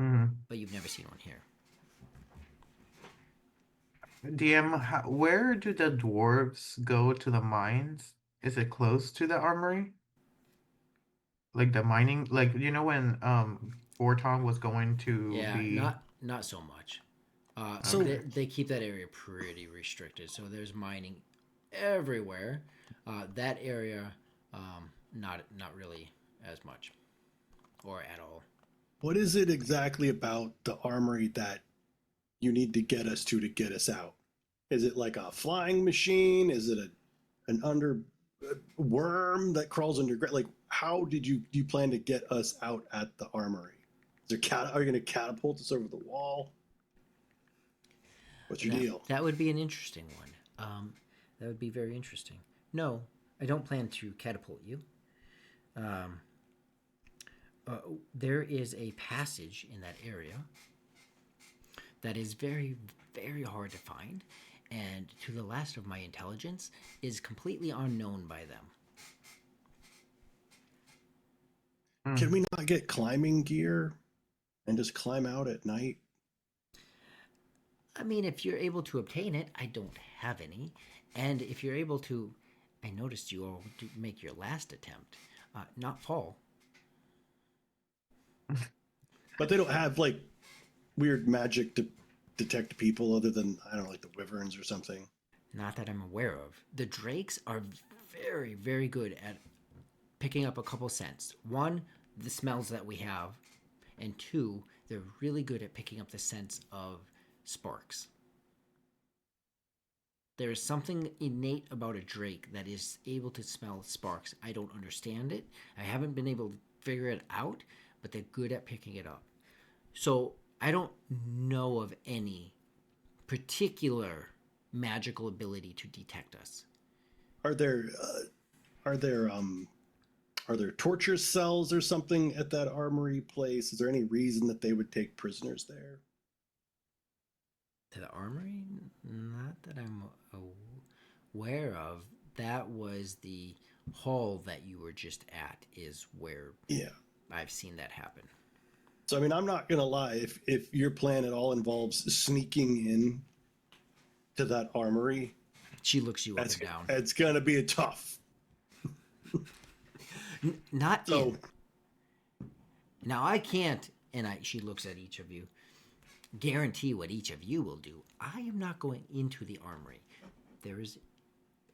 Hmm. but you've never seen one here. DM, where do the dwarves go to the mines? Is it close to the armory? Like the mining, like when Forton was going to Yeah, the not so much. So, okay. They keep that area pretty restricted, so there's mining everywhere. That area, not really as much or at all. what is it exactly about the armory that you need to get us to get us out? Is it like a flying machine? Is it an under worm that crawls underground? Like, how did you plan to get us out at the armory? Are you going to catapult us over the wall? What's your deal? That would be an interesting one. That would be very interesting. No, I don't plan to catapult you. Um, uh, there is a passage in that area that is very hard to find, and to the last of my intelligence, is completely unknown by them. Can Hmm. we not get climbing gear and just climb out at night? I mean, if you're able to obtain it, I don't have any. And if you're able to, I noticed you all make your last attempt, not fall. But they don't have like weird magic to detect people other than, I don't know, like the wyverns or something. Not that I'm aware of. The drakes are very good at picking up a couple scents. One, the smells that we have, and two, they're really good at picking up the scents of sparks. There is something innate about a drake that is able to smell sparks. I don't understand it. I haven't been able to figure it out, but they're good at picking it up. So I don't know of any particular magical ability to detect us. Are there are there are there torture cells or something at that armory place? Is there any reason that they would take prisoners there? To the armory? Not that I'm aware of. That was the hall that you were just at, is where Yeah. I've seen that happen. So I mean, I'm not gonna lie. If your plan at all involves sneaking in to that armory, She looks you up that's and down. it's gonna be a tough. Not So in. Now I can't, and she looks at each of you, guarantee what each of you will do. I am not going into the armory. There is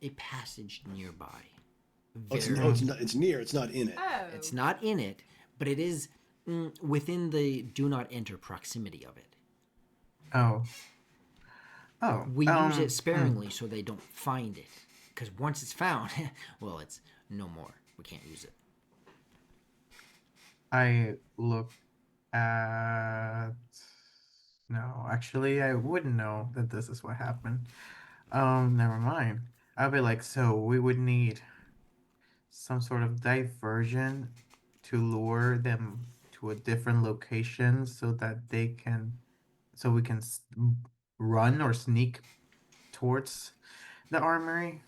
a passage nearby. Very. Hmm. it's near. It's not in it. It's Oh. not in it, but it is within the do not enter proximity of it. Oh. Oh. We use it sparingly so they don't find it. Because once it's found, well, it's no more. We can't use it. I look at no, actually I wouldn't know that this is what happened. Never mind. I'll be like, so we would need some sort of diversion to lure them to a different location so that so we can run or sneak towards the armory.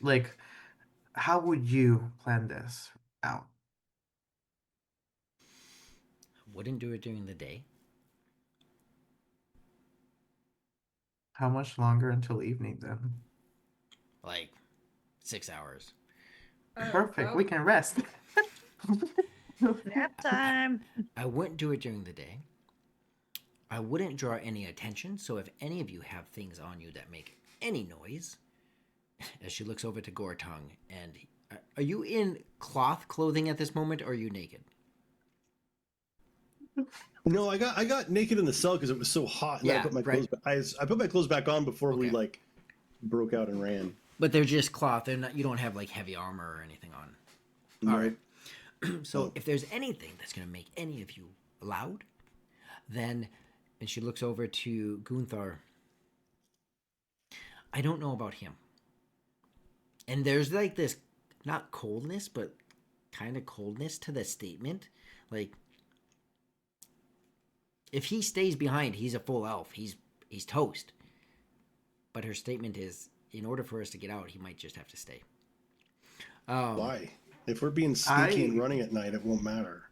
Like, how would you plan this out? Wouldn't do it during the day. How much longer until evening then? Like 6 hours. Oh, Perfect. We well, can rest. Nap time. I wouldn't do it during the day. I wouldn't draw any attention, so if any of you have things on you that make any noise, as she looks over to Gortung, and are you in cloth clothing at this moment, or are you naked? No, I got naked in the cell because it was so hot, and then I Yeah, put my right. clothes. I put my clothes back on before we Okay. like broke out and ran. But they're just cloth. They're not. You don't have like heavy armor or anything on. All No. right. So Oh. if there's anything that's going to make any of you loud, then, and she looks over to Gunthar, I don't know about him. And there's like this, not coldness, but kind of coldness to the statement. Like, if he stays behind, he's a full elf. He's toast. But her statement is, in order for us to get out, he might just have to stay. Why? If we're being sneaky and I running at night, it won't matter.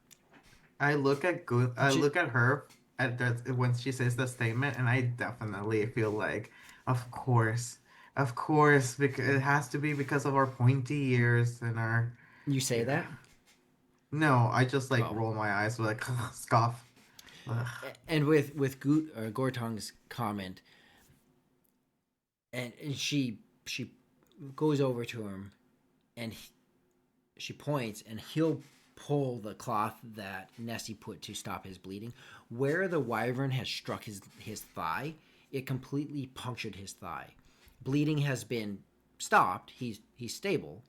I look at She- her when she says the statement, and I definitely feel like, of course, of course, because it has to be because of our pointy ears and our, You say yeah. that? No, I just like Oh. roll my eyes, like scoff. Ugh. And with Gortong's comment, and she goes over to him, and she points, and he'll pull the cloth that Nessie put to stop his bleeding. Where the wyvern has struck his thigh, it completely punctured his thigh. Bleeding has been stopped. He's stable,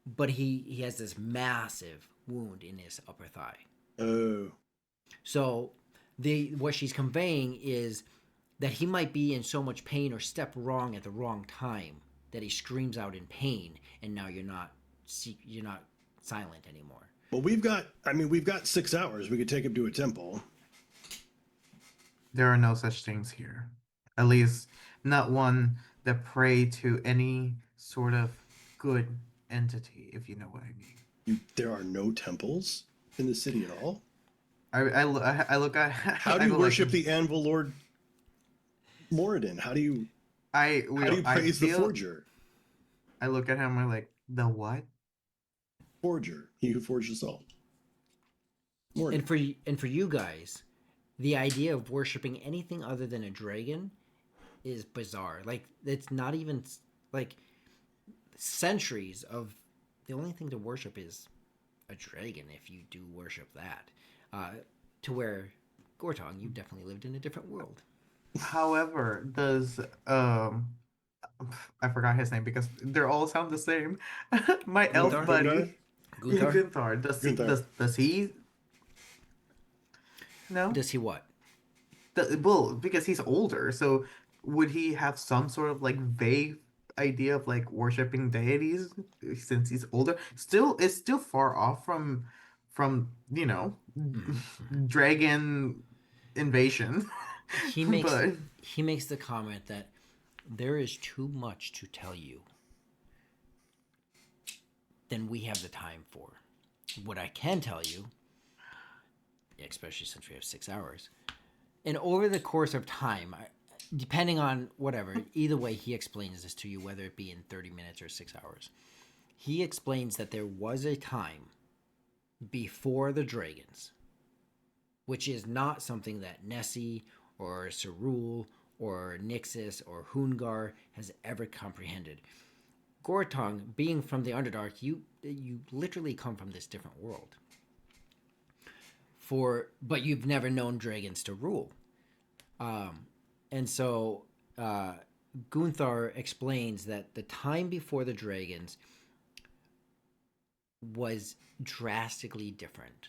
but he has this massive wound in his upper thigh. Oh, So the what she's conveying is that he might be in so much pain or step wrong at the wrong time that he screams out in pain, and now you're not silent anymore. well, we've got 6 hours. We could take him to a temple. There are no such things here. At least, not one that pray to any sort of good entity, if you know what I mean. There are no temples in the city at all. I look at How do I you go like worship the Anvil Lord Moradin? How do you I praise the feel forger? I look at him. I'm like, the what? Forger, he who forged us all. And Moradin. for you guys, the idea of worshiping anything other than a dragon is bizarre. Like it's not even like centuries of the only thing to worship is a dragon if you do worship that. Uh, to where Gortong, you've definitely lived in a different world. However, does I forgot his name because they all sound the same. My elf Gunthar? Gundar? buddy, yeah, Gunthar? Gunther. Gunther. Does he? No. Does he what? Well, because he's older, so would he have some sort of like vague idea of like worshiping deities since he's older? Still, it's still far off from dragon invasion, He makes but he makes the comment that there is too much to tell you than we have the time for. What I can tell you, especially since we have 6 hours, and over the course of time, depending on whatever, either way, he explains this to you, whether it be in 30 minutes or 6 hours. He explains that there was a time before the dragons, which is not something that Nessie or Cerule or Nixis or Hungar has ever comprehended. Gortong, being from the Underdark, you literally come from this different world. But you've never known dragons to rule. And so Gunthar explains that the time before the dragons was drastically different.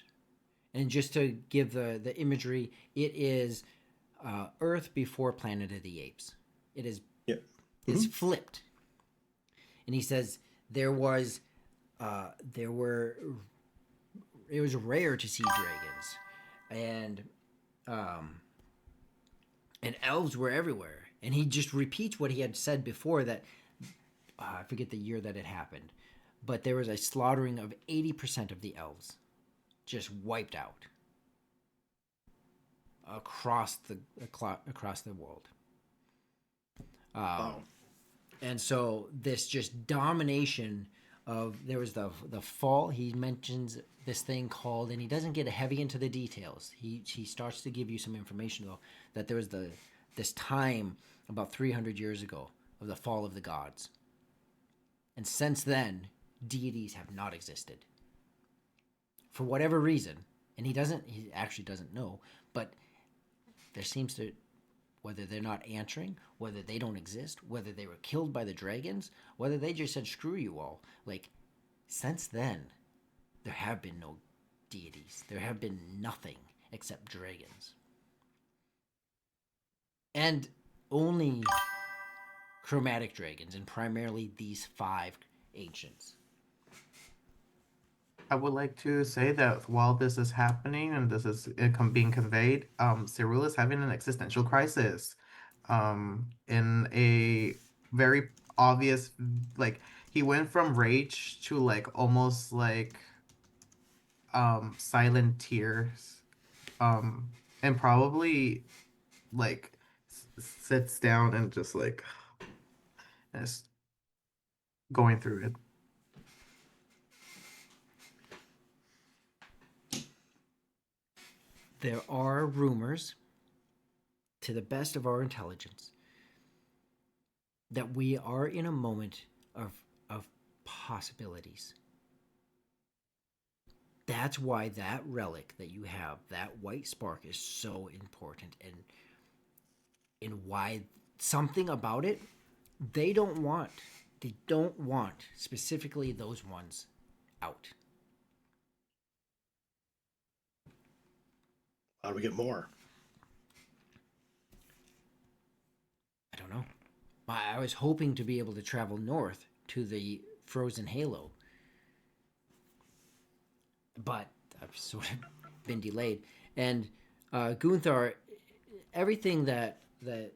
And just to give the imagery, it is Earth before Planet of the Apes. It is Yeah. it's flipped. And he says there were it was rare to see dragons, and and elves were everywhere. And he just repeats what he had said before that I forget the year that it happened, but there was a slaughtering of 80% of the elves, just wiped out across the world. Wow. And so this just domination of there was the fall. He mentions this thing called, and he doesn't get heavy into the details. He starts to give you some information though that there was this time about 300 years ago of the fall of the gods, and since then deities have not existed for whatever reason. And he actually doesn't know, but there seems to, whether they're not answering, whether they don't exist, whether they were killed by the dragons, whether they just said screw you all. Like since then, there have been no deities. There have been nothing except dragons. And only chromatic dragons, and primarily these five ancients. I would like to say that while this is happening and this is being conveyed, Cyril is having an existential crisis. In a very obvious, like he went from rage to like almost like silent tears. Um, and probably like sits down and just like is going through it. There are rumors, to the best of our intelligence, that we are in a moment of possibilities. That's why that relic that you have, that white spark, is so important, and why something about it they don't want. They don't want specifically those ones out. How do we get more? I don't know. I was hoping to be able to travel north to the frozen halo, but I've sort of been delayed. And Gunther, everything that the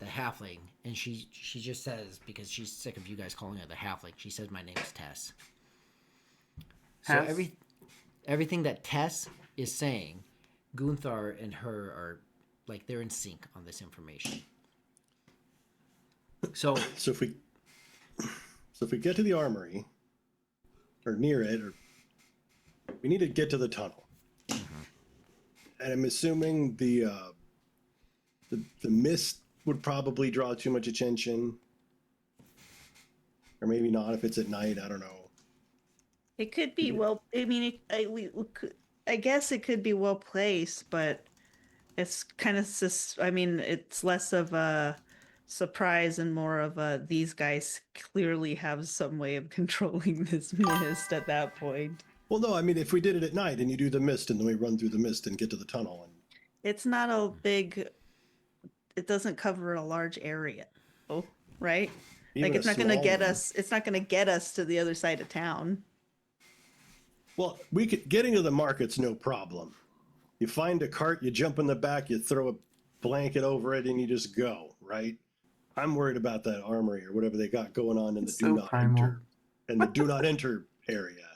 halfling, and she just says, because she's sick of you guys calling her the halfling, she says my name is Tess. So Has everything that Tess is saying, Gunther and her are like they're in sync on this information. So So if we get to the armory or near it, or we need to get to the tunnel, and I'm assuming the mist would probably draw too much attention, or maybe not if it's at night. I don't know. It could be well. I mean, I guess it could be well placed, but it's kind of. I mean, it's less of a surprise and more of a. These guys clearly have some way of controlling this mist at that point. Well, no, I mean if we did it at night and you do the mist and then we run through the mist and get to the tunnel, and It's not a big. It doesn't cover a large area, oh, right? even Like a it's not going to small get one. us. It's not going to get us to the other side of town. Well, we could getting to the market's no problem. You find a cart, you jump in the back, you throw a blanket over it, and you just go, right? I'm worried about that armory or whatever they got going on in the it's do so not primal. enter and the do not enter area.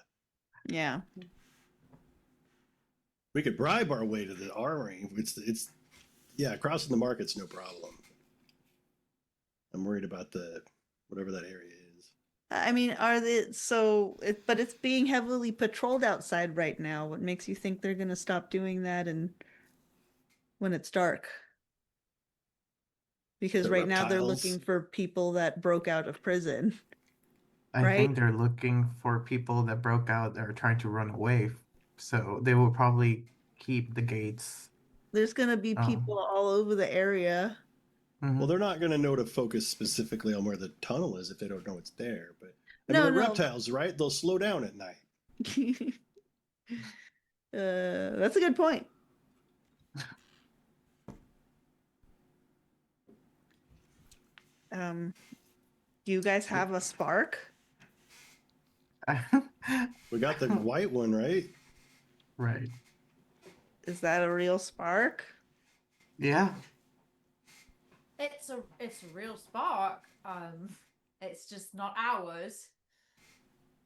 Yeah. We could bribe our way to the armory. It's yeah, crossing the market's no problem. I'm worried about the whatever that area is. I mean, are they so? But it's being heavily patrolled outside right now. What makes you think they're going to stop doing that and when it's dark? Because The right now they're reptiles. looking for people that broke out of prison, I right? think they're looking for people that broke out that are trying to run away. So they will probably keep the gates. There's going to be Um, people all over the area. Well, mhm. they're not going to know to focus specifically on where the tunnel is if they don't know it's there. But I mean, No, they're no. reptiles, right? They'll slow down at night. That's a good point. Um, do you guys have a spark? We got the white one, right? Right. Is that a real spark? Yeah. It's a real spark. It's just not ours.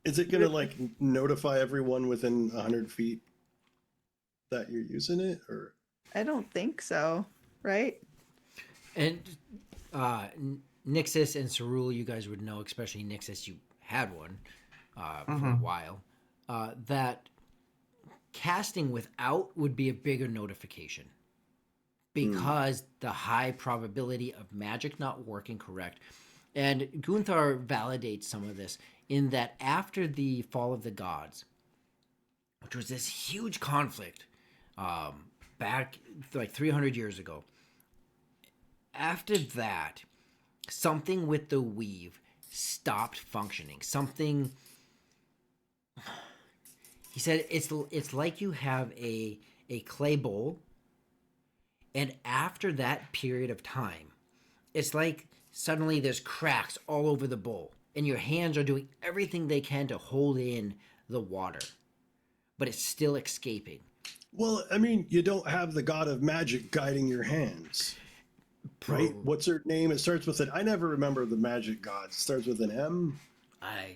Is it going to like notify everyone within 100 feet that you're using it, or I don't think so, right? and Nixus and Cerule, you guys would know, especially Nixus, you had one for a Mhm. while. That casting without would be a bigger notification because the high probability of magic not working correct. And Gunther validates some of this in that after the fall of the gods, which was this huge conflict back like 300 years ago, after that, something with the weave stopped functioning. Something, he said, it's like you have a clay bowl, and after that period of time, it's like suddenly there's cracks all over the bowl, and your hands are doing everything they can to hold in the water, but it's still escaping. well, I mean, you don't have the god of magic guiding your hands, right? What's her name? It starts with an. I never remember the magic god. It starts with an M. I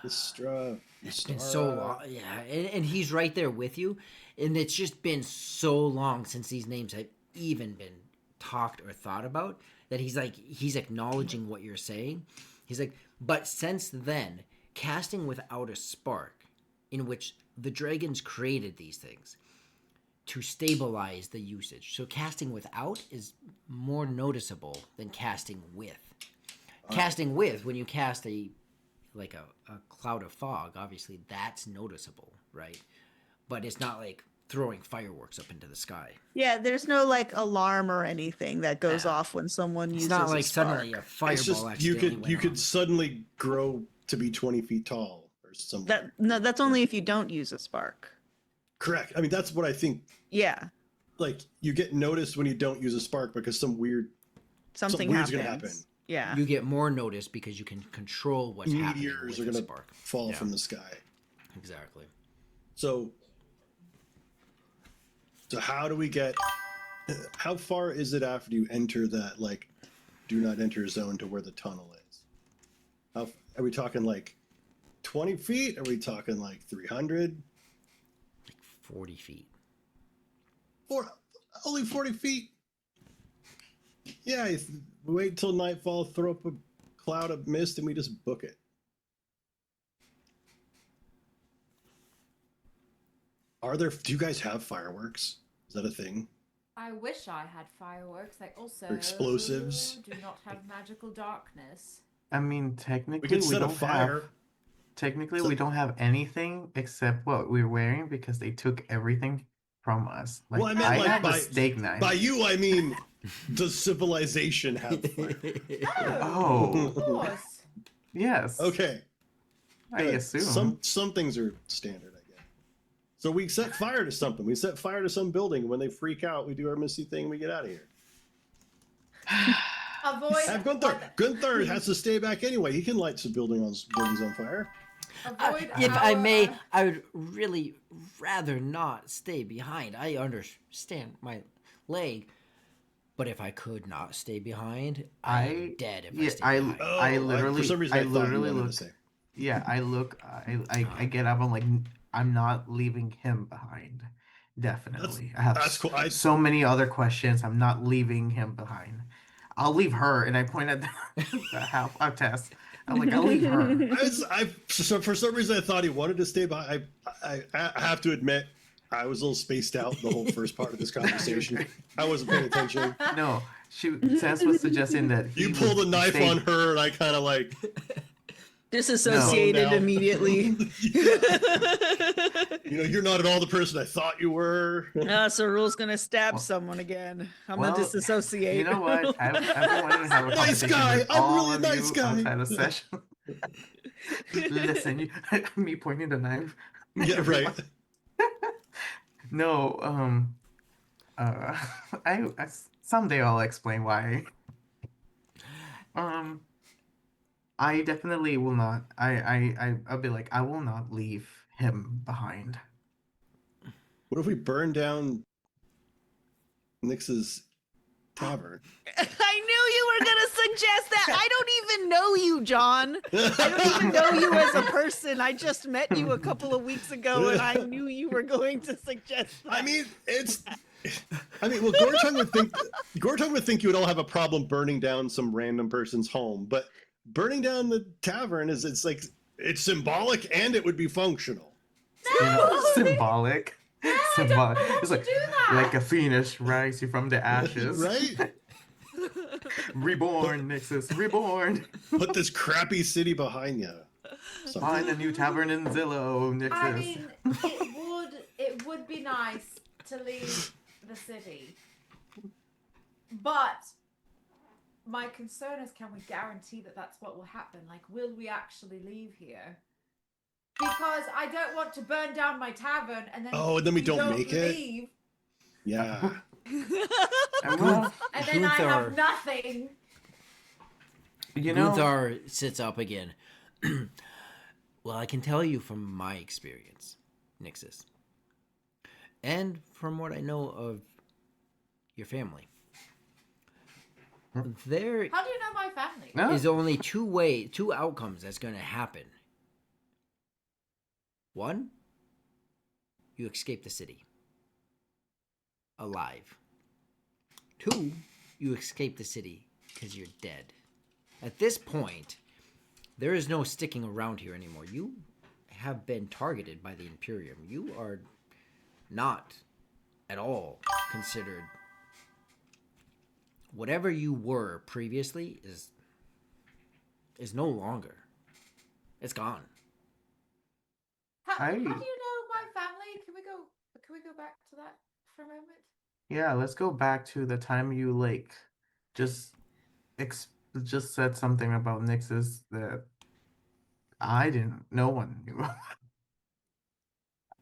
Istra. It's been so long, yeah, and he's right there with you, And it's just been so long since these names have even been talked or thought about that he's acknowledging what you're saying. He's like, but since then, casting without a spark, in which the dragons created these things to stabilize the usage. So casting without is more noticeable than casting with. Casting with, when you cast a cloud of fog, obviously that's noticeable, right? But it's not like throwing fireworks up into the sky. Yeah, there's no like alarm or anything that goes Yeah. off when someone It's uses not a like spark. suddenly a fireball It's just accidentally went you could off. suddenly grow to be 20 feet tall or something. That's only if you don't use a spark. Correct. I mean, that's what I think. Yeah, Like, you get noticed when you don't use a spark because something weird's happens. gonna happen. Yeah. You get more notice because you can control what's happening Meteors with are the gonna spark. fall Yeah. from the sky. Exactly. So how do we get? How far is it after you enter that like do not enter zone to where the tunnel is? How are we talking? Like 20 feet? Are we talking like 300? 40 feet. Or only 40 feet? Yeah, we wait until nightfall, throw up a cloud of mist, and we just book it. Do you guys have fireworks? Is that a thing? I wish I had fireworks. I also Or explosives? do not have magical darkness. I mean, We technically, could we set a don't fire. have. Technically, So- we don't have anything except what we're wearing because they took everything from us. Like Well, I meant, I like, have a by- steak knife. By you, I mean, does civilization have fire? Oh. Of course. Yes. Okay. I good. assume. Some things are standard, I guess. So we set fire to something. We set fire to some building. When they freak out, we do our missy thing. We get out of here. Avoid. Have Gunther. Gunther has to stay back anyway. He can light some buildings on fire. Avoid If I our- may, I would really rather not stay behind. I understand my leg, but if I could not stay behind, I'm dead if I yeah, stay behind. I literally, for some reason, I thought you literally wanted to look. say. Yeah, I look. I get up. I'm like, I'm not leaving him behind. Definitely. I have That's cool. so many other questions. I'm not leaving him behind. I'll leave her, and I point at the half Tess. I'm like, I'll leave her. So for some reason, I thought he wanted to stay behind. I have to admit, I was a little spaced out the whole first part of this conversation. I wasn't paying attention. No, Tess was suggesting that You he pulled a would knife stay- on her, and I kind of like Disassociated No. immediately. You're not at all the person I thought you were. So Rule's gonna stab Well- someone again. I'm well, gonna disassociate. You know what? I've been wanting to have a Nice conversation guy. with I'm all really of nice you guy. outside of session. Listen, me pointing the knife. Yeah, right. No, I someday I'll explain why. I definitely will not. I'll be like, I will not leave him behind. What if we burn down Nix's tavern? I knew you were gonna suggest that. I don't even know you, John. I don't even know you as a person. I just met you a couple of weeks ago, and I knew you were going to suggest that. I mean, well, Gortung would think you would all have a problem burning down some random person's home, but burning down the tavern it's symbolic and it would be functional. Symbolic. Symbolic. It's like do that. like a phoenix rising from the ashes. Right? Reborn, Nixus. Reborn. Put this crappy city behind you. Find a new tavern in Zillow, Nixus. I mean, it would be nice to leave the city, but my concern is, can we guarantee that that's what will happen? Like, will we actually leave here? Because I don't want to burn down my tavern and then And then we don't make it? leave, Yeah. And well, and then I Gunther. have nothing. you know, Gunther sits up again. Well, I can tell you from my experience, Nixus, and from what I know of your family, there How do you know my family? no, is only two outcomes that's going to happen. One, you escape the city. alive. 2, you escape the city because you're dead. At this point, there is no sticking around here anymore. You have been targeted by the Imperium. You are not at all considered. Whatever you were previously is no longer. It's gone. How do I you know my family? Can we go back to that for a moment? Yeah, let's go back to the time you like just ex just said something about Nix's that no one knew.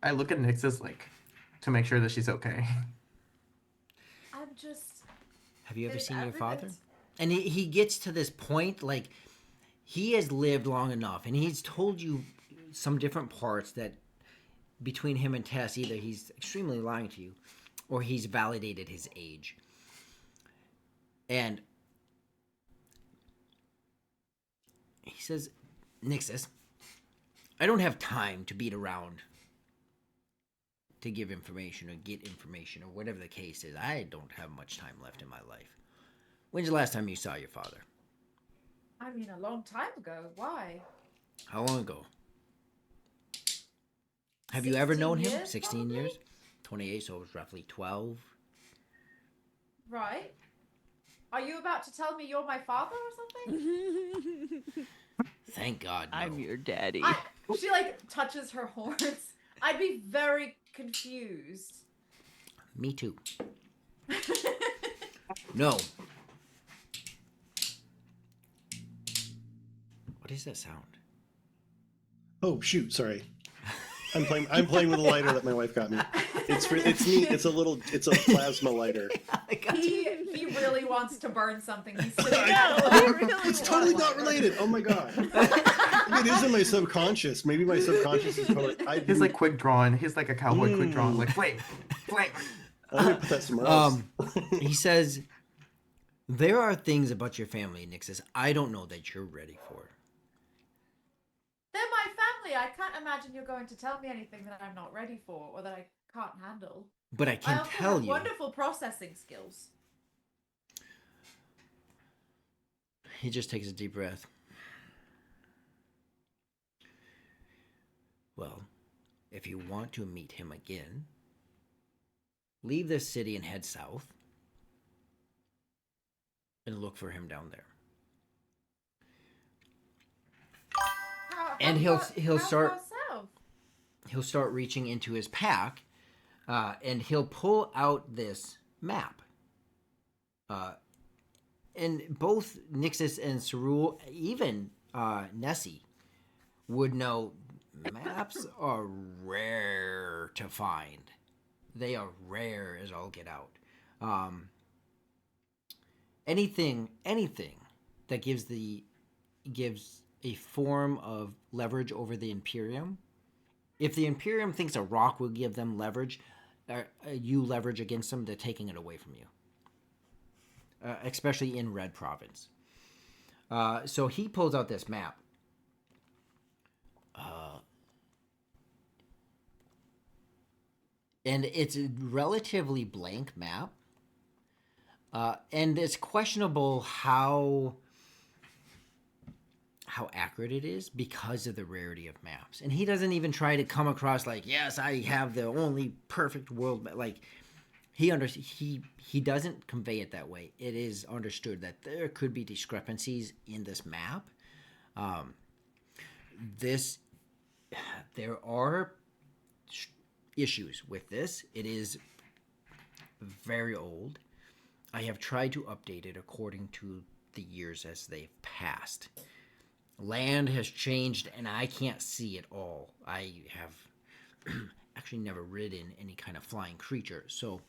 I look at Nix's like to make sure that she's okay. I'm just. Have you ever seen your father? Everything's. And he gets to this point, like, he has lived long enough, and he's told you some different parts that between him and Tess, either he's extremely lying to you, or he's validated his age. And he says, Nixus, I don't have time to beat around to give information or get information or whatever the case is. I don't have much time left in my life. When's the last time you saw your father? I mean, a long time ago. Why? How long ago? Have you ever 16 known him? years, 16 probably? years? 28, so it was roughly 12. Right. Are you about to tell me you're my father or something? Thank God, no. I'm your daddy. She like touches her horns. I'd be very confused. Me too. No. What is that sound? Oh shoot, sorry. I'm playing with a lighter that my wife got me. It's neat. It's a plasma lighter. I got you. He really wants to burn something. He's sitting It's totally not related. Oh my god. It is in my subconscious. Maybe my subconscious is totally. He's like quick drawn. He's like a cowboy quick drawn. Like flame. I'm gonna put that somewhere else. He says, there are things about your family, Nixus, I don't know that you're ready for. They're my family. I can't imagine you're going to tell me anything that I'm not ready for or that I can't handle. But I I can also tell have you. wonderful processing skills. He just takes a deep breath. Well, if you want to meet him again, leave this city and head south and look for him down there. And he'll start reaching into his pack, and he'll pull out this map. And both Nixus and Cerule, even Nessie, would know maps are rare to find. They are rare as all get out. Anything that gives a form of leverage over the Imperium. If the Imperium thinks a rock will give them leverage, you leverage against them, they're taking it away from you. Especially in Red Province. So he pulls out this map. And it's a relatively blank map. And it's questionable how accurate it is because of the rarity of maps. And he doesn't even try to come across like, yes, I have the only perfect world. Like, he doesn't convey it that way. It is understood that there could be discrepancies in this map. There are issues with this. It is very old. I have tried to update it according to the years as they've passed. Land has changed, and I can't see it all. I have actually never ridden any kind of flying creature, so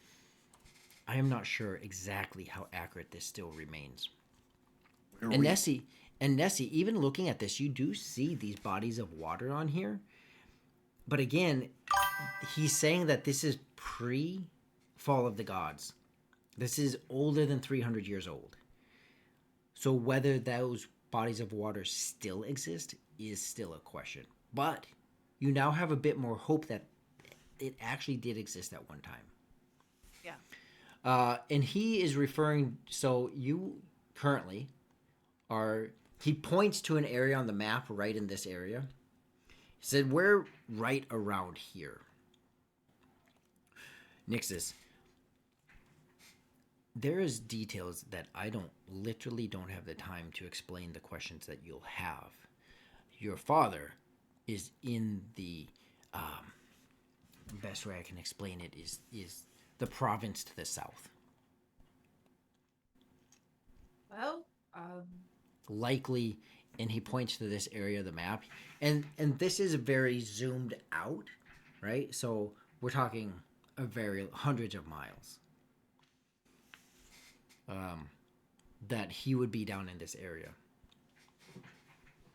I am not sure exactly how accurate this still remains. And Nessie, even looking at this, you do see these bodies of water on here. But again, he's saying that this is pre-Fall of the Gods. This is older than 300 years old. So whether those bodies of water still exist is still a question. But you now have a bit more hope that it actually did exist at one time. Yeah. And he is referring. So you currently are. He points to an area on the map right in this area. He said, "We're right around here." Nixus, there is details that I literally don't have the time to explain the questions that you'll have. Your father is in the best way I can explain it is the province to the south. Well, Likely, and he points to this area of the map, and this is very zoomed out, right? So we're talking a very hundreds of miles. That he would be down in this area.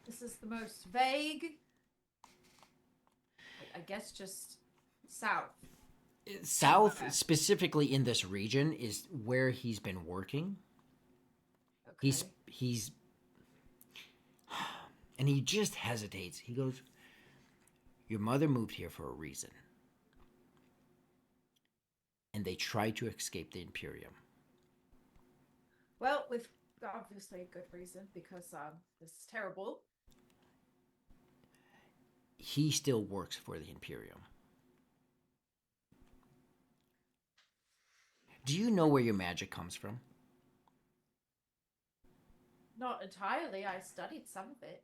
this is the most vague. I guess just south. South, specifically in this region, is where he's been working. Okay. He's and he just hesitates. He goes, "Your mother moved here for a reason, and they tried to escape the Imperium." Well, with obviously a good reason because this is terrible. He still works for the Imperium. Do you know where your magic comes from? Not entirely. I studied some of it.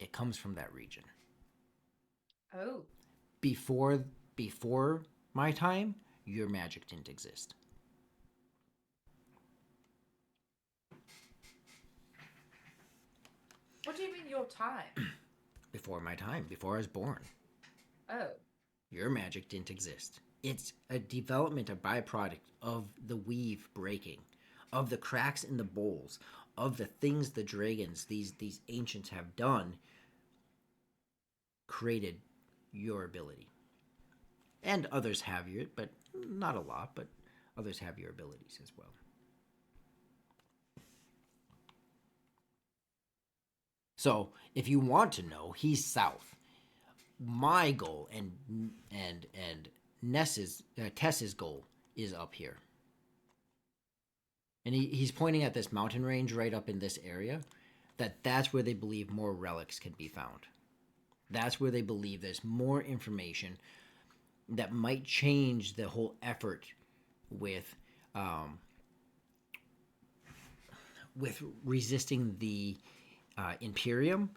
It comes from that region. Oh, Before my time, your magic didn't exist. what do you mean your time? Before my time, before I was born, Oh, your magic didn't exist. It's a development, a byproduct of the weave breaking, of the cracks in the bowls, of the things the dragons, these ancients have done, created your ability. And others have your, but not a lot, but others have your abilities as well. So, if you want to know, he's south. My goal and Tess's goal is up here. And he's pointing at this mountain range right up in this area. That's where they believe more relics can be found. That's where they believe there's more information that might change the whole effort with resisting the Imperium.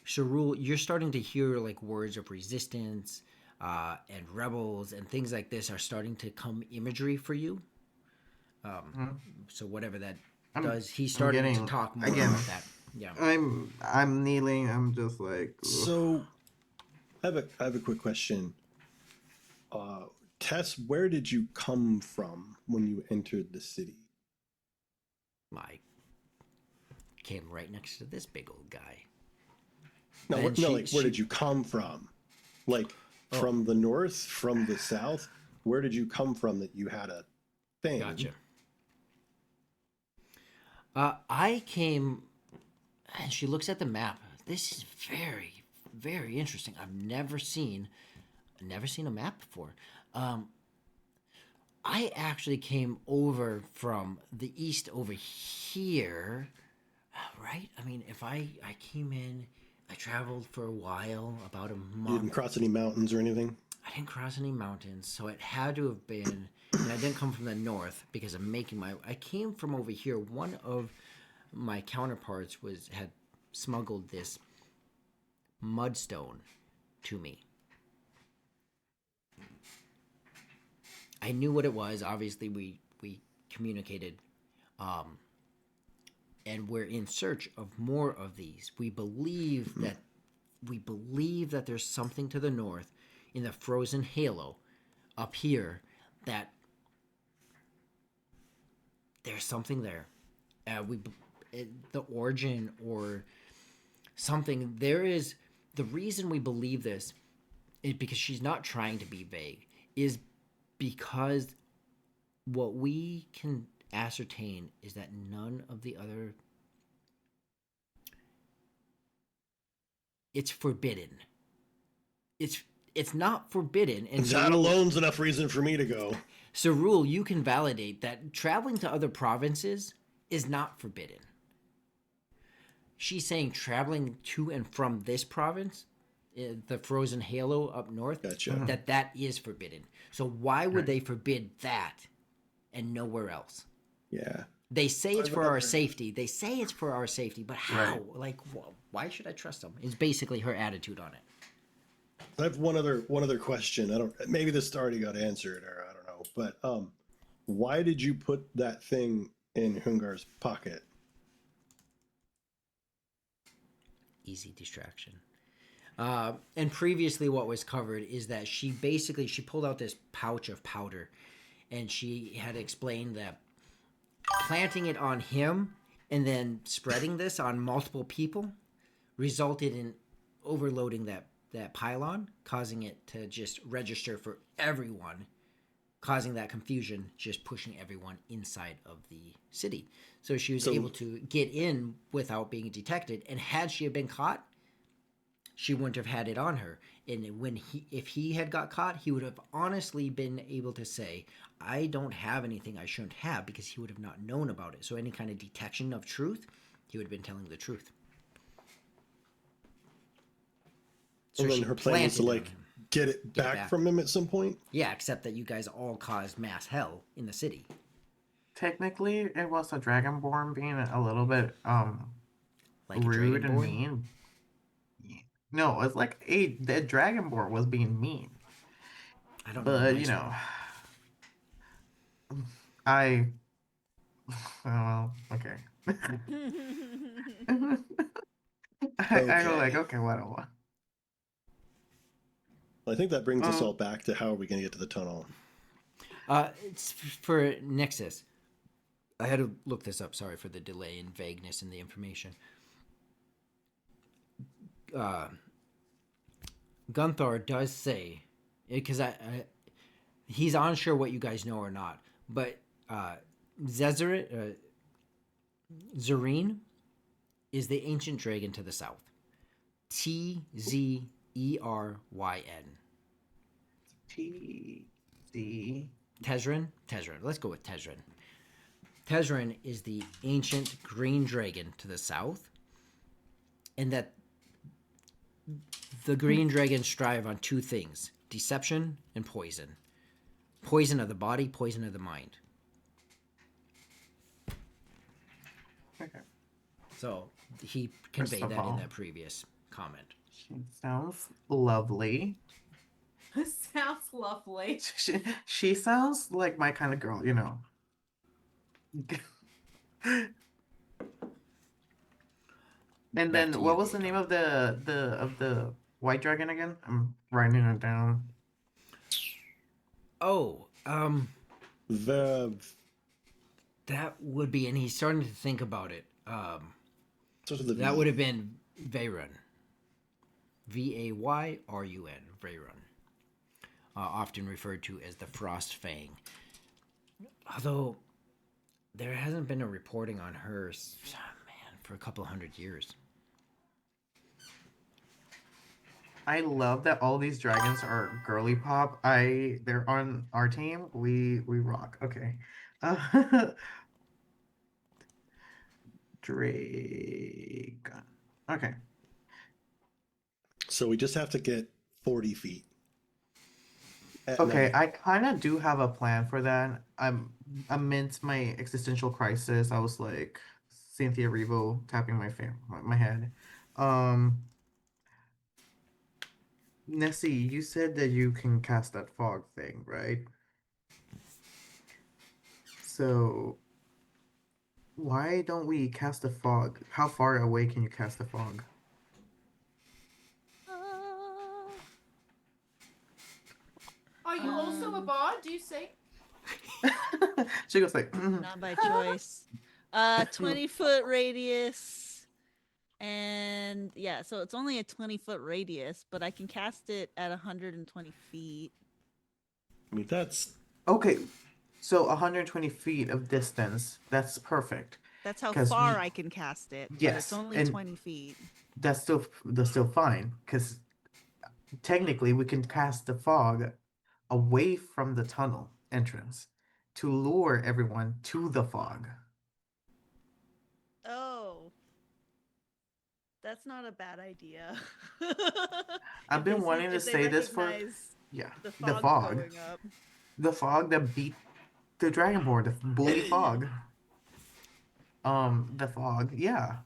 Sharul, you're starting to hear like words of resistance and rebels and things like this are starting to come imagery for you. So whatever that does, he's starting to talk more again, about that. Yeah. I'm kneeling. I'm just like. Ugh. So, I have a quick question. Tess, where did you come from when you entered the city? I came right next to this big old guy. No, And where did you come from? Like from the north, from the south? Where did you come from that you had a thing? Gotcha. I came, and she looks at the map. This is very, very interesting. I've never seen a map before. I actually came over from the east over here, right? I mean, if I came in, I traveled for a while, about a month. You didn't cross any mountains or anything? I didn't cross any mountains, so it had to have been, and I didn't come from the north because I'm making I came from over here. One of my counterparts had smuggled this mudstone to me. I knew what it was. Obviously, we communicated, and we're in search of more of these. We believe that there's something to the north in the frozen halo up here that there's something there. The origin or something there is. The reason we believe this is because she's not trying to be vague. Is because what we can ascertain is that none of the other. It's forbidden. It's not forbidden, and that alone's enough reason for me to go. So, Rule, you can validate that traveling to other provinces is not forbidden. She's saying traveling to and from this province, the frozen halo up north, Gotcha. that is forbidden. So why would Right. they forbid that and nowhere else? Yeah. They say it's I've for our other- safety. They say it's for our safety, but how? Right. Like, why should I trust them? Is basically her attitude on it. I have one other question. I don't. Maybe this already got answered, or I don't know. But why did you put that thing in Hungar's pocket? Easy distraction. And previously, what was covered is that she pulled out this pouch of powder, and she had explained that planting it on him and then spreading this on multiple people resulted in overloading that pylon, causing it to just register for everyone, causing that confusion, just pushing everyone inside of the city. So she was able to get in without being detected, and had she have been caught, she wouldn't have had it on her. And if he had got caught, he would have honestly been able to say, I don't have anything I shouldn't have, because he would have not known about it. So any kind of detection of truth, he would have been telling the truth. So And then she her plan was to planted it on like him. get it back from him at some point. Yeah, except that you guys all caused mass hell in the city. Technically, it was a Dragonborn being a little bit Like a rude and Dragonborn. mean. No, it's like the Dragonborn was being mean. I don't know a But nice one. I well, okay. I go like, Okay. okay, what do I? I think that brings us all back to how are we going to get to the tunnel? It's for Nexus. I had to look this up. Sorry for the delay and vagueness in the information. Gunthar does say, because he's unsure what you guys know or not, but Zerine is the ancient dragon to the south. Tzeryn. T-C. Tezrin? Let's go with Tezrin. Tezrin is the ancient green dragon to the south, and that the green dragons strive on two things: deception and poison. Poison of the body, poison of the mind. Okay. So he conveyed of that in all- that previous comment. She sounds lovely. Sounds lovely. She sounds like my kind of girl, you know. And Back then to what you, was the name Gotham. of the white dragon again? I'm writing it down. Oh, The that would be, and he's starting to think about it. sort of the That would have been Vayrun. Vayrun. Vayrun. Often referred to as the Frost Fang. Although there hasn't been a reporting on her, man, for a couple of 100 years. I love that all these dragons are girly pop. They're on our team. We rock. Okay. Dragon. Okay. So we just have to get 40 feet. At Okay, night. I kind of do have a plan for that. Amidst my existential crisis, I was like Cynthia Revo tapping my head. Um, Nessie, you said that you can cast that fog thing, right? So why don't we cast the fog? How far away can you cast the fog? Are you also a bard? Do you sing? She goes like, "Mm." Not by choice. 20-foot radius. And yeah, so it's only a 20-foot radius, but I can cast it at 120 feet. I mean, that's Okay, so 120 feet of distance. That's perfect. That's how 'Cause far we- I can cast it. But Yes, it's only and 20 feet. that's still fine because technically we can cast the fog away from the tunnel. entrance to lure everyone to the fog. Oh, that's not a bad idea. I've been wanting to If they say this for, recognize yeah, the the fog fog. going up. The fog that beat the Dragonborn, the bully fog. The fog, yeah.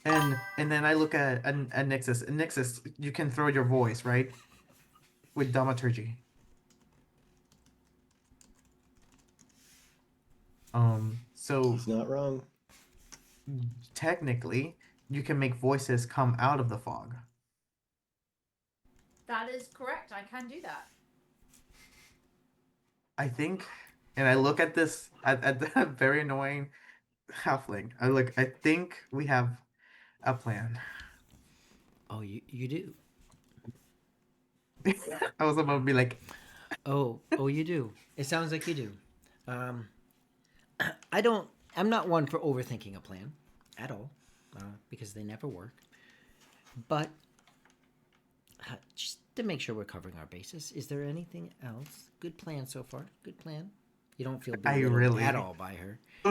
And then I look at Nixus. Nixus, you can throw your voice, right? With Thaumaturgy. So He's not wrong. technically, you can make voices come out of the fog. That is correct. I can do that. I think, and I look at this at that very annoying halfling. I think we have a plan. Oh, you do. I was about to be like, Oh, you do. It sounds like you do. Um, I don't. I'm not one for overthinking a plan at all, because they never work. But just to make sure we're covering our bases, is there anything else? Good plan so far. Good plan. You don't feel I belittled really at all by her. I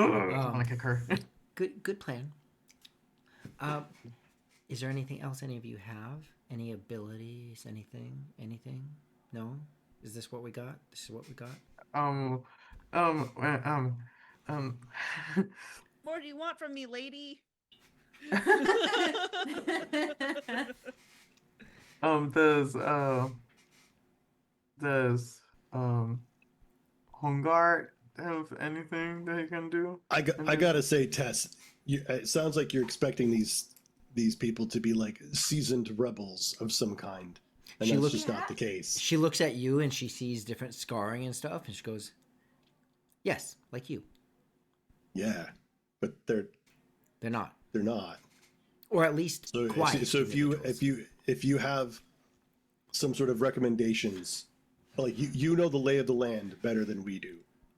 want to kick her. Good plan. Um, is there anything else any of you have? Any abilities? Anything? No. Is this what we got? This is what we got. um, um, uh, um, um. More do you want from me, lady? Does does Hungar have anything that he can do? I gotta say, Tess, it sounds like you're expecting these people to be like seasoned rebels of some kind, and She that's looks- just not the case. She looks at you and she sees different scarring and stuff, and she goes, "Yes, like you. Yeah, but they're They're not, not. or at least So quiet." so if you have some sort of recommendations, like you know the lay of the land better than we do.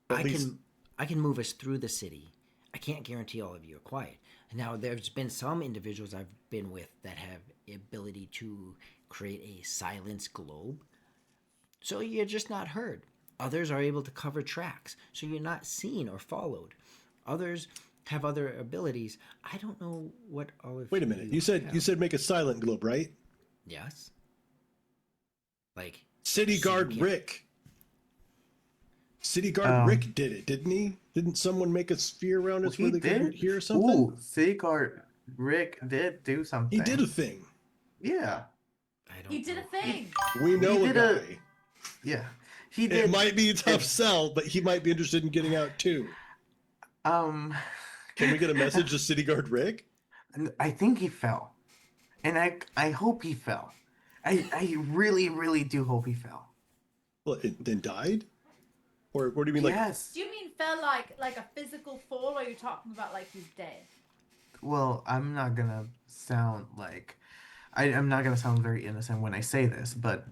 At least I can move us through the city. I can't guarantee all of you are quiet. Now, there's been some individuals I've been with that have the ability to create a silence globe, so you're just not heard. Others are able to cover tracks, so you're not seen or followed. Others have other abilities. I don't know what all of wait a minute. you You have. said make a silent globe, right? Yes. Like City so you Guard can't- Rick. City Guard Rick did it, didn't he? Didn't someone make a sphere around us where they couldn't hear or something? Ooh, City Guard Rick did do something. He did a thing. Yeah, I don't He did know. a thing. We know He a did a- guy. yeah. He did. It might be a tough it- sell, but he might be interested in getting out too. Um, Can we get a message to City Guard Rick? I think he fell, and I hope he fell. I really do hope he fell. Well, then died? Or what do you mean? Like, Yes. Do you mean fell like a physical fall, or are you talking about like he's dead? Well, I'm not gonna sound like I'm not gonna sound very innocent when I say this, but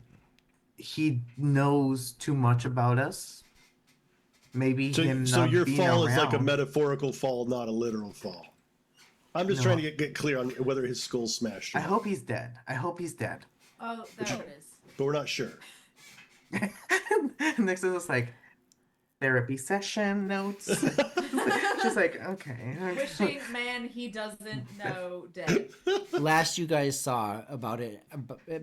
he knows too much about us. Maybe him so not your being fall around. is like a metaphorical fall, not a literal fall. I'm just No. trying to get clear on whether his skull's smashed. Or I not, hope he's dead. I hope he's dead. Oh, there it is. but we're not sure. Next is just like therapy session notes. Just like okay. Wishing man he doesn't know dead. Last you guys saw about it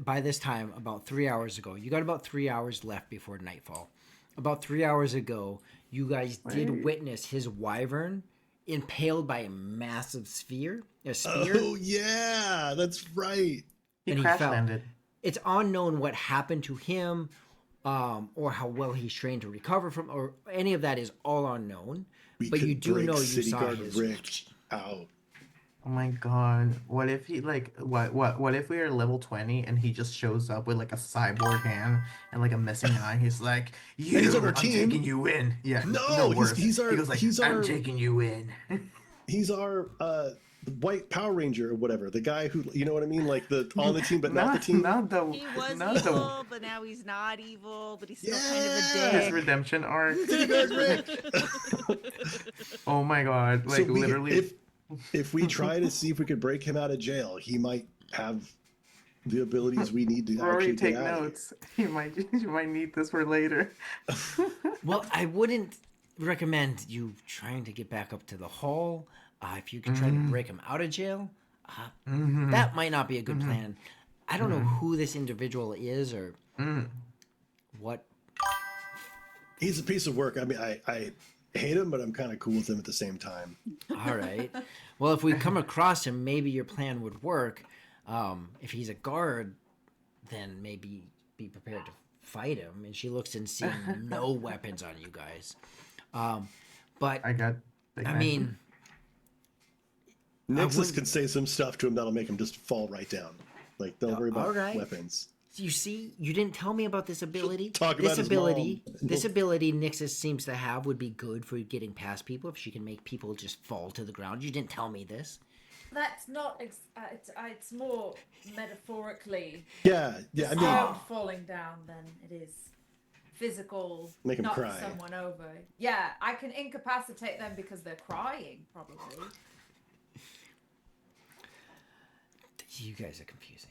by this time about 3 hours ago. You got about 3 hours left before nightfall. About 3 hours ago, you guys did Wait. witness his wyvern impaled by a massive spear. Oh yeah, that's right. He and he crash fell. landed. It's unknown what happened to him, or how well he's trained to recover from, or any of that is all unknown. We But could you do break know you City saw Guard his. Rick out. Oh my god. What if he like what if we are level 20 and he just shows up with like a cyborg hand and like a missing eye? He's like, you he's on our I'm team." taking you in. Yeah. No, he's- worse. he's our- he goes like, he's I'm our- taking you in. He's our white Power Ranger or whatever. The guy who, you know what I mean, like the on the team but not the team. Not the He was not evil, but now he's not evil, but he's still kind of a Yeah. his dick. redemption arc. City Guard Rick. Oh my god. Like So literally if we try to see if we could break him out of jail, he might have the abilities we need to Rory, actually take get out notes. You might need this for later. Well, I wouldn't recommend you trying to get back up to the hall. If you could try to break him out of jail, that might not be a good plan. I don't know who this individual is or what. He's a piece of work. I mean, I hate him, but I'm kind of cool with him at the same time. All right. Well, if we come across him, maybe your plan would work. If he's a guard, then maybe be prepared to fight him. And she looks and seeing no weapons on you guys. But I got. I mean, Nixus wouldn't- can say some stuff to him that'll make him just fall right down. Like, don't worry about alright. weapons. you see, you didn't tell me about this ability. Talk this about his ability, mom. this ability Nixus seems to have would be good for getting past people if she can make people just fall to the ground. You didn't tell me this. That's not. It's more metaphorically Yeah, I mean, sound falling down than it is physical. Make 'em knock cry. someone over. Yeah, I can incapacitate them because they're crying, probably. You guys are confusing.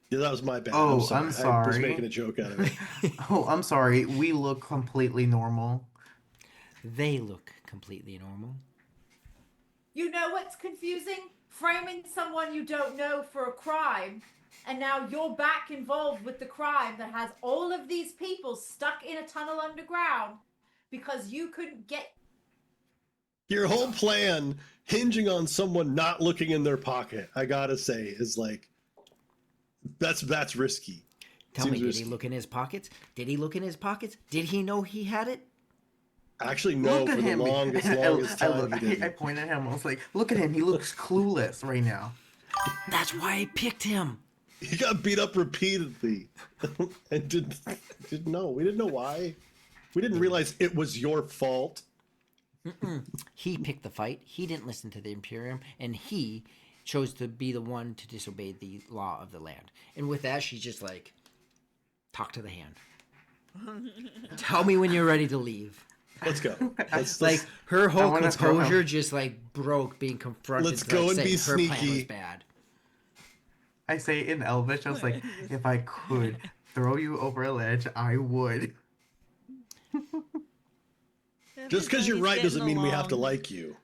yeah, that was my bad. Oh, I'm I'm sorry. I was sorry. making a joke out of it. Oh, I'm sorry. We look completely normal. They look completely normal. You know what's confusing? Framing someone you don't know for a crime, and now you're back involved with the crime that has all of these people stuck in a tunnel underground because you couldn't get. Your whole plan hinging on someone not looking in their pocket, I gotta say, is like that's risky. Tell me, Seems did risky. he look in his pockets? Did he look in his pockets? Did he know he had it? Actually, no. Look at For the him. longest time, he I didn't. pointed at him. I was like, "Look at him. He looks clueless right now." That's why I picked him. He got beat up repeatedly, and didn't know. We didn't know why. We didn't realize it was your fault. He picked the fight. He didn't listen to the Imperium, and he chose to be the one to disobey the law of the land. And with that, she's just like, talk to the hand. Tell me when you're ready to leave. Let's go. Let's Like her whole wanna throw him. composure just like broke being confronted. Let's to, go like, and be saying her plan was sneaky. bad. I say in Elvish, I was like, "If I could throw you over a ledge, I would." Just because you're Everybody's right doesn't getting mean we have to along. like you.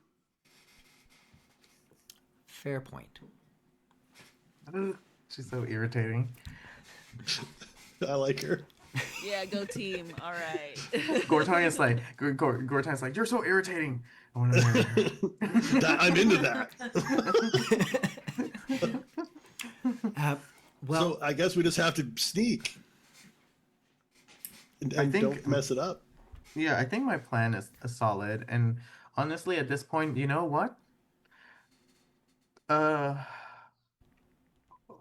Fair point. She's so irritating. I like her. Yeah, go team. All right. Gorton is like, Gorton's like, "You're so irritating." I want to marry her. I'm into that. Well, So I guess we just have to sneak and I think- don't mess it up. Yeah, I think my plan is solid, and honestly, at this point, you know what? Uh,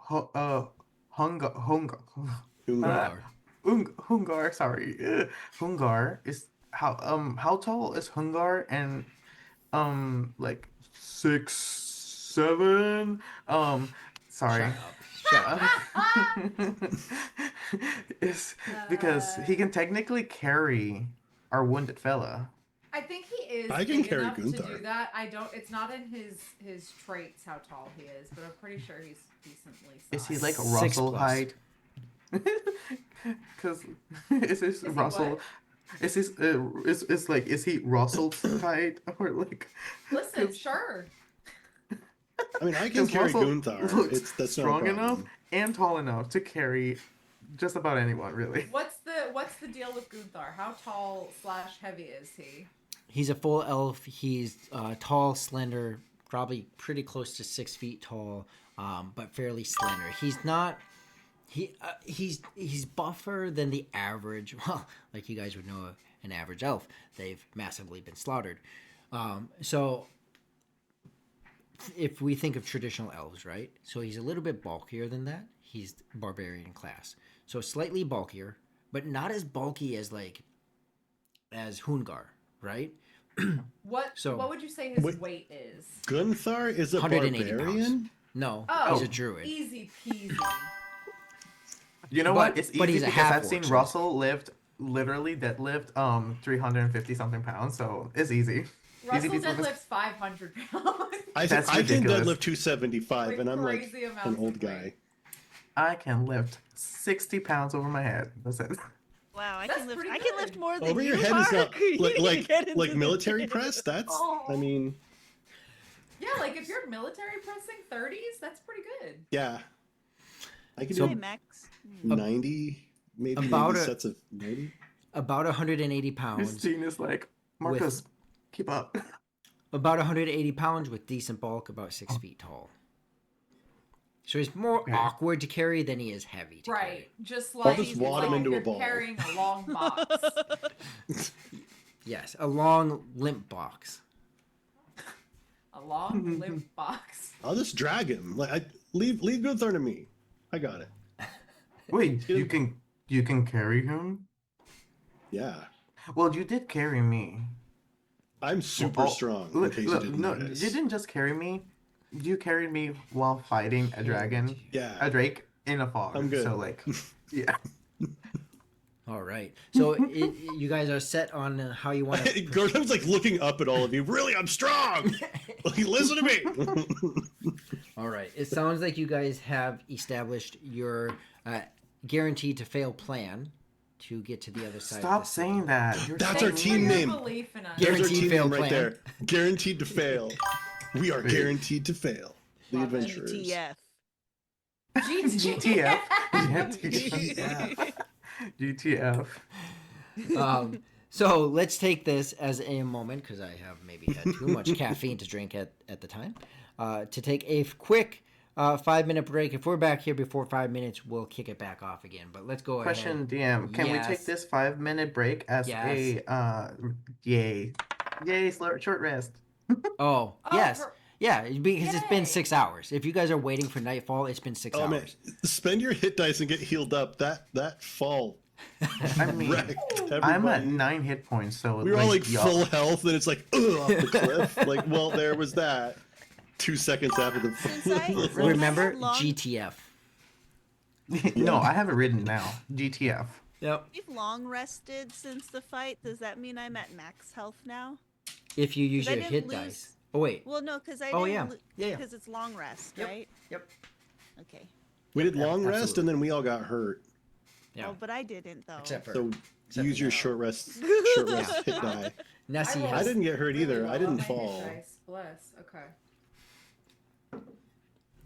Hungar, Hungar. Hungar, sorry, Hungar is how tall is Hungar? And like 6'7". Sorry. shut up. Is because he can technically carry our wounded fella. I think he is. I can big carry enough to Gunther. do that. I don't. It's not in his traits how tall he is, but I'm pretty sure he's decently sized. Is he like 6 Russell plus. height? Because is this he Russell? what? Is this is like is he Russell's height or like? Listen, sure. I mean, I can Because carry Russell Gunther. looks That's strong not a enough problem. and tall enough to carry just about anyone, really. What's the deal with Gunther? How tall / heavy is he? He's a full elf. He's tall, slender, probably pretty close to 6 feet tall, but fairly slender. He's not. He's buffer than the average. Well, like you guys would know, an average elf. They've massively been slaughtered. So if we think of traditional elves, right? So he's a little bit bulkier than that. He's barbarian class, so slightly bulkier, but not as bulky as Hungar, right? What So- what would you say his Wait. weight is? Gunther is a 180 barbarian. No, Oh, he's a druid. Easy peasy. You know But- what? It's but easy he's a because I've half-orc, seen so- Russell literally deadlift 350 something pounds, so it's easy. Russell peasy. deadlifts 500 pounds. I That's can ridiculous. deadlift 275, Like and I'm like crazy amounts an of old weight. guy. I can lift 60 pounds over my head. That's it. Wow, I That's can lift. pretty I can lift good. more than Over you, your head is not Mark. You need to get into like the military gym. press. That's I Oh. mean, Yeah, like if you're military pressing 30s, that's pretty good. yeah. I can So- Hey, do Max. 90, maybe About 80 a- sets of 90. About 180 pounds. Christine is like, Marcus, keep up. About 180 pounds with decent bulk, about 6 feet tall. So he's more Okay. awkward to carry than he is heavy to Right. Just I'll like, just it's wad like him if into a you're ball. carrying a long box. carry. Yes, a long, limp box. A long limp box. I'll just drag him. Like leave Guthorn to me. I got it. Wait, you can carry him? Yeah. Well, you did carry me. I'm super Oh, strong, in look, case look, you didn't no, notice. you didn't just carry me. You carried me while fighting a dragon, Yeah. a drake in a fog. I'm good. So like, yeah. All right. So you guys are set on how you want to. Gordon's like looking up at all of you. Really, I'm strong. Like, listen to me. All right. It sounds like you guys have established your guaranteed to fail plan to get to the other side. Stop of the saying that. You're That's so our Thanks team for your name. belief in us. There's our Guaranteed team fail name right plan. there. Guaranteed to fail. We are Wait. guaranteed to fail. The Love it. adventurers. GTF. GTF. GTF. GTF. So let's take this as a moment, because I have maybe had too much caffeine to drink at the time, to take a quick 5-minute break. If we're back here before 5 minutes, we'll kick it back off again. But let's go Question, ahead. DM. Can we Yes. take this 5-minute break as Yes. yay, short rest? Oh, yes. per- Yeah, because it's been Yay. 6 hours. If you guys are waiting for nightfall, it's been 6 Oh man, hours. spend your hit dice and get healed up. That fall I mean, wrecked everybody. I'm at 9 hit points, so We were all like y'all- full health, and it's like off the cliff. Like, well, there was that. 2 seconds after the. Since I Remember, had long- GTF. No, I have it written now. GTF. Yep. We've long rested since the fight. Does that mean I'm at max health now? If you use 'Cause I your didn't hit lose- dice. Oh, wait. Well, no, because I Oh, didn't. yeah. Yeah. Because it's long rest, Yep. right? Yep. Okay. We did long rest, absolutely. and then we all got hurt. Yeah. Oh, but I didn't though. Except for So Except use for your now. short rest hit die. Nessie rolled I has. didn't get hurt really either. well I on didn't my hit fall. dice. Bless. Okay.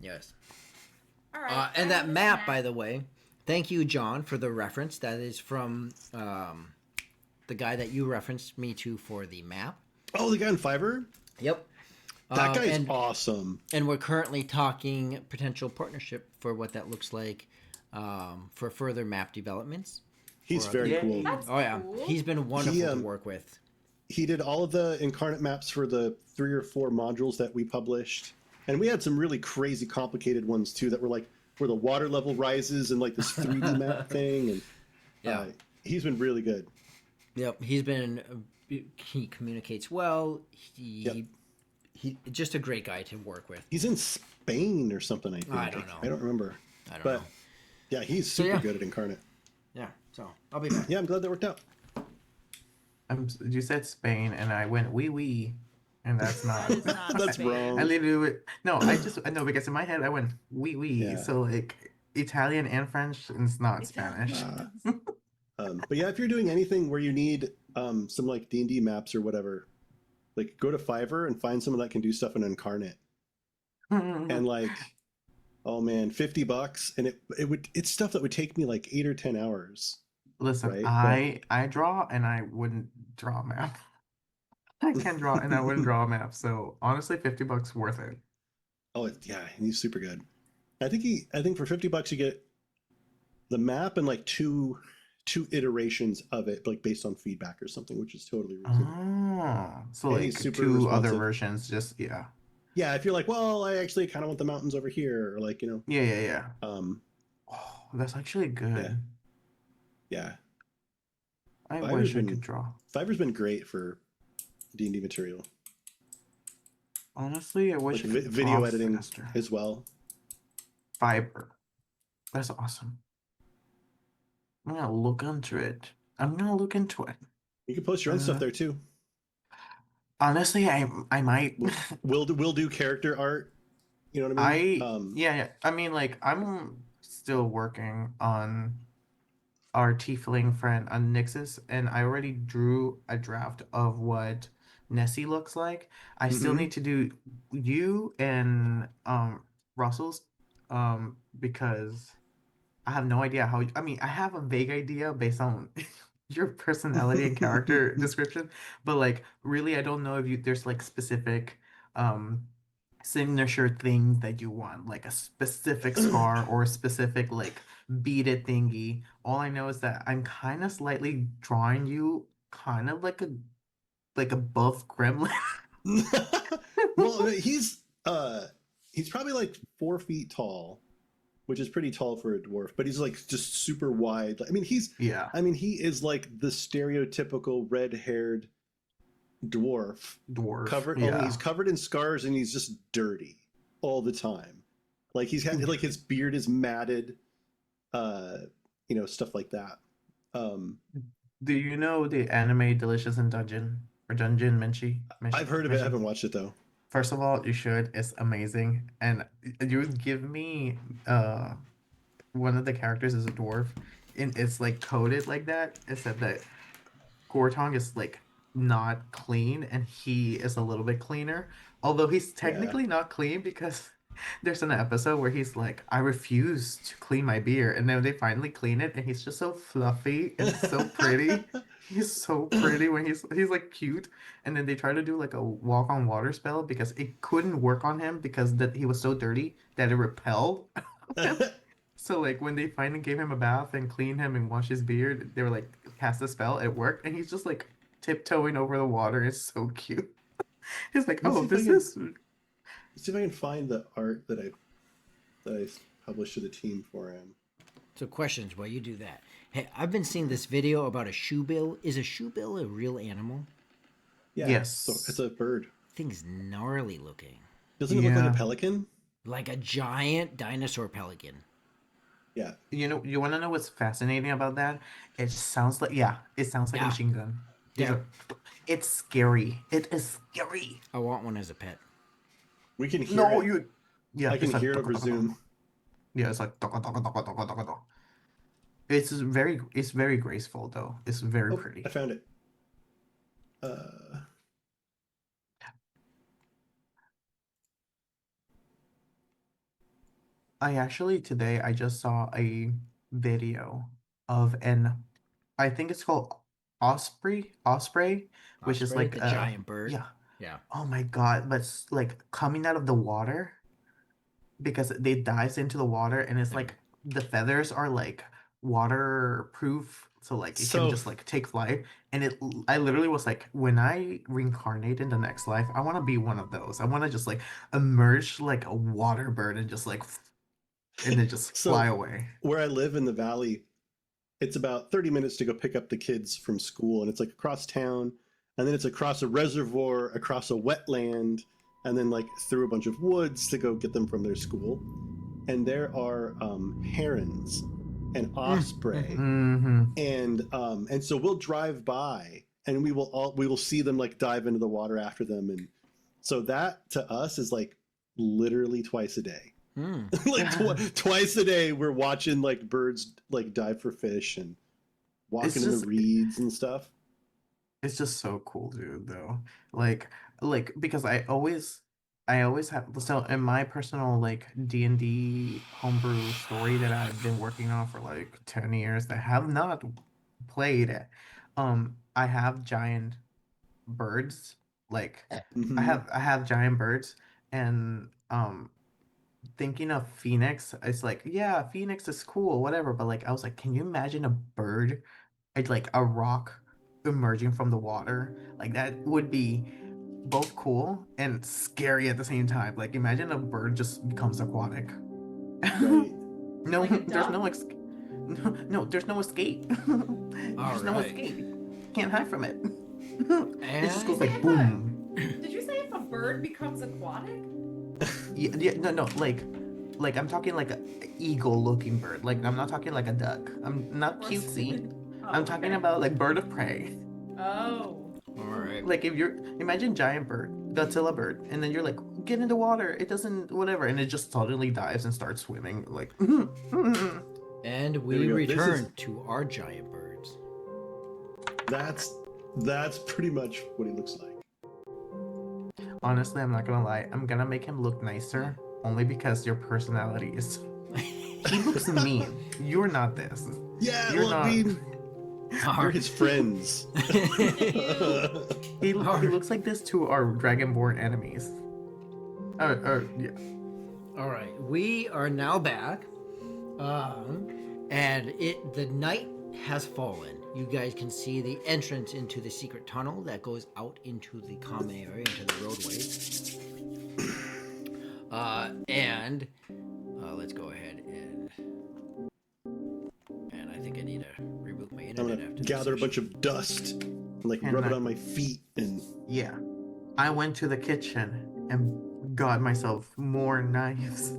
Yes. All right. And that map, by the way, thank you, John, for the reference. That is from the guy that you referenced me to for the map. Oh, the guy in Fiverr? Yep. That guy's and, awesome. and we're currently talking potential partnership for what that looks like for further map developments. He's Or very other- cool. That's Oh, yeah. cool. He's been wonderful to um, work with. He did all of the incarnate maps for the 3 or 4 modules that we published. And we had some really crazy complicated ones too that were like where the water level rises and like this 3D map thing. And Yeah. he's been really good. Yep. He's been. He communicates well. He just a great guy to work with. He's in Spain or something, I think. I don't know. I don't remember. I don't But know. yeah, he's So, super yeah. good at incarnate. Yeah. So I'll be back. Yeah, I'm glad that worked out. You said Spain, and I went wee, and that's not. That is not That's Spain. wrong. I literally went, no. I know because in my head I went wee. Yeah. So like Italian and French, and it's not Spanish. But yeah, if you're doing anything where you need some like D&D maps or whatever, like go to Fiverr and find someone that can do stuff in incarnate. And like, oh man, $50, and it's stuff that would take me like 8 or 10 hours. Listen, Right, I draw and I wouldn't draw a map. I can draw and I wouldn't draw a map. So honestly, $50 worth it. Oh yeah, he's super good. I think for $50 you get the map and like two iterations of it, like based on feedback or something, which is totally reasonable. Oh, so And like he's super 2 other responsive. versions. Just yeah. Yeah, if you're like, well, I actually kind of want the mountains over here, or like, you know, Yeah. Oh, that's actually good. yeah. I Fiverr's wish I been- could draw. Fiverr's been great for D&D material, Honestly, I wish like I could video draw editing faster. as well. Fiber. That's awesome. I'm gonna look into it. You can post your own stuff Uh, there too. Honestly, I might. We'll do character art. You know what I mean? Yeah. I mean, like I'm still working on our tiefling friend on Nixus, and I already drew a draft of what Nessie looks like. I still Mm-hmm. need to do you and Russell's because I have no idea how. I mean, I have a vague idea based on your personality and character description, but like really, I don't know if you there's like specific um signature things that you want, like a specific scar or a specific like beaded thingy. All I know is that I'm kind of slightly drawing you kind of like a buff gremlin. Well, he's probably like 4 feet tall, which is pretty tall for a dwarf, but he's like just super wide. Yeah, He is like the stereotypical red-haired dwarf, dwarf. covered only he's Yeah. covered in scars and he's just dirty all the time. Like he's had like his beard is matted, uh, stuff like that. Um, Do you know the anime Delicious in Dungeon or Dungeon Menchie? I've heard of it. I Menchie? haven't watched it though. First of all, you should. It's amazing. And you would give me one of the characters is a dwarf and it's like coded like that, except that Gortong is like not clean and he is a little bit cleaner. Although he's Yeah. technically not clean because there's an episode where he's like, I refuse to clean my beard. And then they finally clean it and he's just so fluffy and so pretty. He's so pretty when he's like cute. And then they try to do like a walk on water spell because it couldn't work on him because that he was so dirty that it repelled him. So like when they finally gave him a bath and cleaned him and washed his beard, they were like cast a spell, it worked, and he's just like tiptoeing over the water. It's so cute. He's like, Let me oh, see if I this can is see if I can find the art that I published to the team for him. So questions while you do that. Hey, I've been seeing this video about a shoebill. Is a shoebill a real animal? Yeah. So yes. it's a bird. Thing's gnarly looking. Doesn't it look like a Yeah. pelican? Like a giant dinosaur pelican. Yeah. You know, you want to know what's fascinating about that? It sounds like a Yeah. machine gun. Yeah. It's scary. It is scary. I want one as a pet. We can hear No, it. yeah, I can it's like hear it over Zoom. Yeah, it's like it's very graceful though. It's very Oh, pretty. I found it. Uh, I actually today I just saw a video of an I think it's called osprey, which is Osprey, like the giant bird. yeah. Yeah. Oh my God, but it's like coming out of the water because they dives into the water and it's Yeah. like the feathers are like waterproof so like it can so just like take flight and I literally was like when I reincarnate in the next life I want to be one of those. I want to just like emerge like a water bird and just like and then just fly so away. where I live in the valley, it's about 30 minutes to go pick up the kids from school, and it's like across town, and then it's across a reservoir, across a wetland, and then like through a bunch of woods to go get them from their school. And there are herons and osprey, Mm-hmm. and so we'll drive by and we will see them like dive into the water after them, and so that to us is like literally twice a day. Hmm. Like twice a day we're watching like birds like dive for fish and It's walking in just the reeds and stuff. it's just so cool, dude, though. Like because I always have so in my personal like D&D homebrew story that I've been working on for like 10 years that I have not played it. I have giant birds. Like Mm-hmm. I have giant birds and thinking of Phoenix, it's like, yeah, Phoenix is cool, whatever, but like I was like, can you imagine a bird like a rock emerging from the water? Like that would be both cool and scary at the same time. Like imagine a bird just becomes aquatic. Right. No, Like a there's duck? no, there's no escape. All There's no right. escape. Can't hide from it. It just goes And Say like if a boom. Did you say if a bird becomes aquatic? Yeah, no, like I'm talking like a eagle looking bird. Like I'm not talking like a duck. I'm not Of course. cutesy. Oh, I'm talking okay. about like bird of prey. Oh. all right. Like if you're imagine Godzilla bird, and then you're like, get in the water. It doesn't, whatever, and it just suddenly dives and starts swimming. Like, And There we we go. This return is- to our giant birds. That's pretty much what he looks like. honestly, I'm not gonna lie. I'm gonna make him look nicer, only because your personality is. He looks mean. You're not this. Yeah, You're well, I not. mean, we're his friends. He looks like this to our dragonborn enemies. Yeah. All right, we are now back, and the night has fallen. You guys can see the entrance into the secret tunnel that goes out into the common area, into the roadways. And let's go ahead and I think I need to reboot my I'm internet gonna after this gather a session. bunch of dust and like And rub it I- on my feet and Yeah. I went to the kitchen and got myself more knives.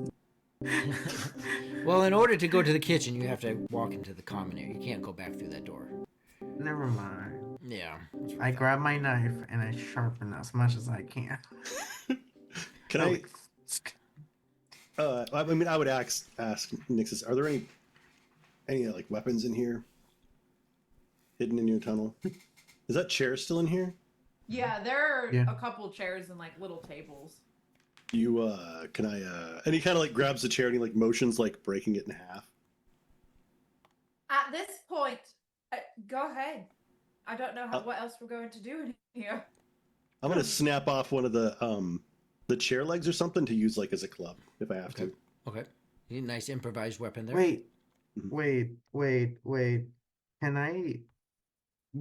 Well, in order to go to the kitchen, you have to walk into the common area. You can't go back through that door. Never mind. Yeah. that's what I thought. grab my knife and I sharpen as much as I can. can Oh, I? I mean, I would ask Nixus, are there any like weapons in here hidden in your tunnel? Is that chair still in here? Yeah, there are Yeah. a couple chairs and like little tables. You can I and he kind of like grabs the chair and he like motions like breaking it in half. At this point, go ahead. I don't know what else we're going to do in here. I'm gonna snap off one of the chair legs or something to use like as a club if I have to. Okay. You need a nice improvised weapon there. Wait. Can I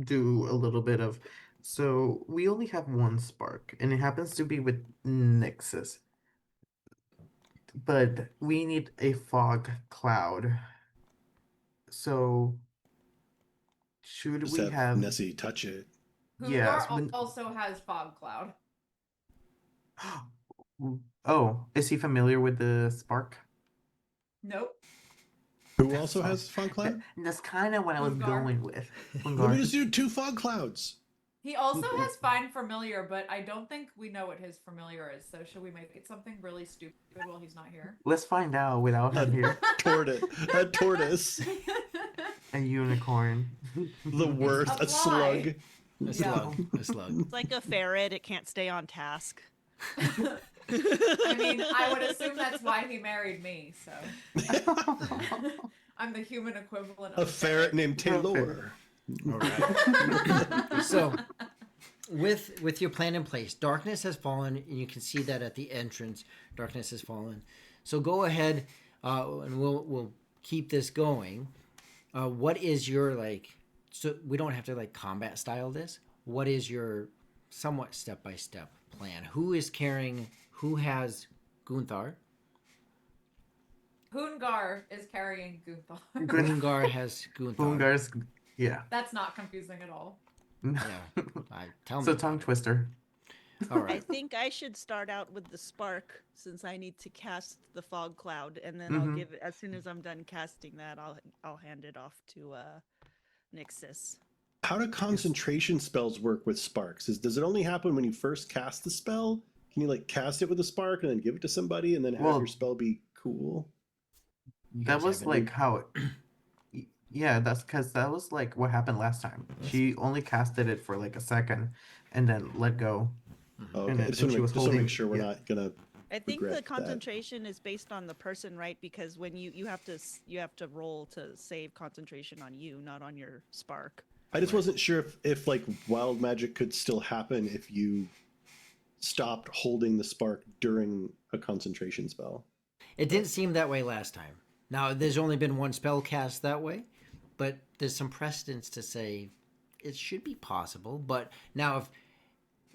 do a little bit of. So we only have one spark, and it happens to be with Nixus. But we need a fog cloud. So should Just we have have. Nessie touch it. Yes, Hungar but- also has fog cloud. Oh, is he familiar with the spark? Nope. Who That's also fine. has fog cloud? That's kind of what I was Hungar. going with. Let me Hungar. just do 2 fog clouds. He also has find familiar, but I don't think we know what his familiar is. So should we make it something really stupid while he's not here? Let's find out without him here. A tortoise. A unicorn. The worst. A A fly. slug. A Yeah. slug. A slug. It's like a ferret; it can't stay on task. I mean, I would assume that's why he married me. So I'm the human equivalent of A ferret named Taylor. All right. So, with your plan in place, darkness has fallen, and you can see that at the entrance, darkness has fallen. So go ahead, and we'll keep this going. What is your like? So we don't have to like combat style this. What is your somewhat step by step plan? Who is carrying? Who has Gunthar? Hungar is carrying Gunthar. Gungar has Gunthar. Hungar's. Yeah. That's not confusing at all. Yeah. Tell me. It's a tongue twister. All I right. think I should start out with the spark since I need to cast the fog cloud, and then Mhm. I'll give it as soon as I'm done casting that. I'll hand it off to Nixus. How do concentration spells work with sparks? Does it only happen when you first cast the spell? Can you like cast it with a spark and then give it to somebody and then have Well- your spell be cool? You That guys was have like any- how yeah, that's because that was like what happened last time. She only casted it for like a second and then let go. Oh, And okay. then Just want she to was make holding- sure we're yeah. not gonna. I think the regret that. concentration is based on the person, right? Because when you have to roll to save concentration on you, not on your spark. I just Right. wasn't sure if like wild magic could still happen if you stopped holding the spark during a concentration spell. It didn't seem that way last time. Now, there's only been one spell cast that way, but there's some precedence to say it should be possible. But now, if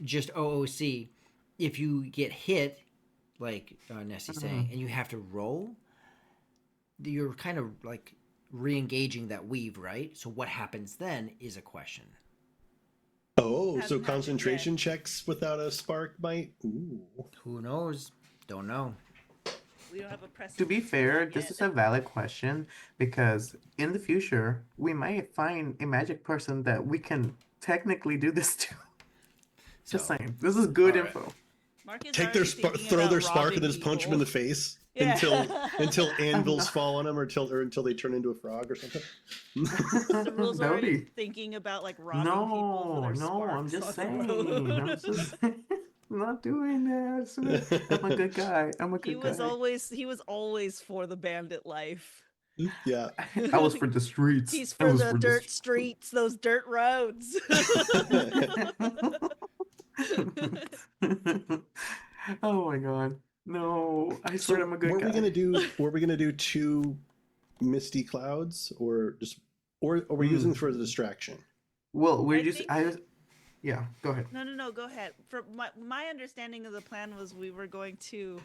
just OOC, if you get hit, like Nessie's saying, and you have to roll, you're kind of like re-engaging that weave, right? So what happens then is a question. Oh, so Hasn't happened concentration checks without a spark might. Ooh. Who knows? Don't know. We don't have a precedent. To be fair, yet. this is a valid question because in the future we might find a magic person that we can technically do this to. Just So- saying. This is good All right. info. Mark is Take their already thinking throw about their spark and robbing then just punch them in the people. face Yeah. until anvils fall on them or until they turn into a frog or something. The rules That would already be- thinking about like robbing people for their No, I'm sparks just on the road. saying. I'm just I'm not doing that. I swear. I'm a good guy. I'm a He good was guy. always for the bandit life. Yeah. I was for the streets. He's I for was the for dirt streets, those dirt roads. Oh my god. No, I swear So I'm a good guy. were we gonna do two misty clouds or are we using for the distraction? Well, we're I just think- yeah, go ahead. No, go ahead. For my understanding of the plan was we were going to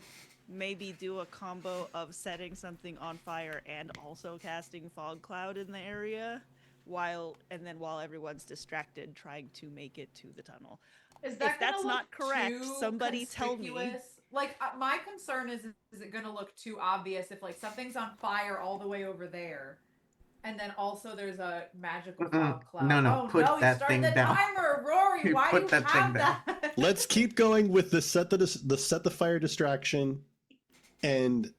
maybe do a combo of setting something on fire and also casting fog cloud in the area while everyone's distracted trying to make it to the tunnel. Is that If that's gonna not look correct, too somebody tell me. conspicuous? Like, my concern is it gonna look too obvious if like something's on fire all the way over there, and then also there's a magical fog cloud. No, Oh put no, you that started thing the down. timer, Rory. You Why put you that thing have down. that? Let's keep going with the set the fire distraction and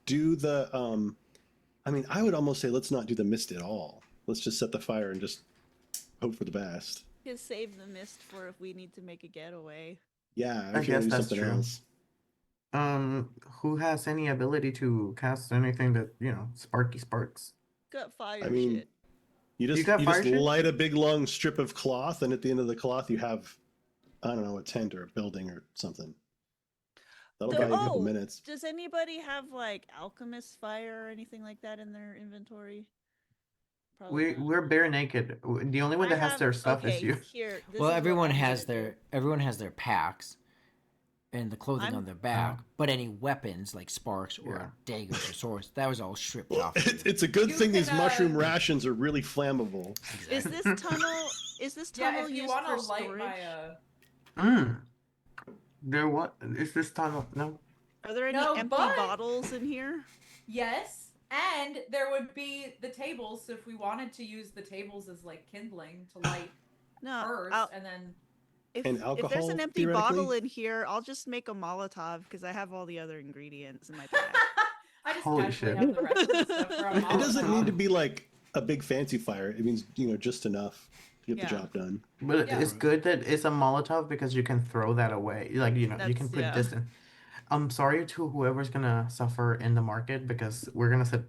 do the I mean, I would almost say let's not do the mist at all. Let's just set the fire and just hope for the best. Just save the mist for if we need to make a getaway. Yeah, I if you're guess gonna do that's something true. else. Who has any ability to cast anything that, sparky sparks? Got fire I mean, shit. you You just got you fire just shit? light a big long strip of cloth, and at the end of the cloth, you have, I don't know, a tent or a building or something. That'll buy you a couple minutes. Does anybody have like alchemist fire or anything like that in their inventory? Probably not. We're bare naked. The only one that has their stuff is you. Here, this Well, is what everyone I'm has gonna their packs and the clothing on their back, but any weapons like sparks or daggers or swords, that was all stripped off. of you. It's a good You thing these can, mushroom rations are really flammable. do. Is this tunnel? Is this Yeah, tunnel if you used want for to light storage? There what is this tunnel? No. Are there any No, empty but- bottles in here? Yes, and there would be the tables. So if we wanted to use the tables as like kindling to light No. first, and then If, And if there's alcohol, an empty bottle theoretically? in here, I'll just make a Molotov because I have all the other ingredients in my pack. I just Holy casually shit. have the rest of the stuff for a It doesn't need to Molotov. be like a big fancy fire. It means just enough to get the Yeah. job done. But Yeah. it's good that it's a Molotov because you can throw that away. Like, you can That's- put yeah. distance. I'm sorry to whoever's gonna suffer in the market because we're gonna set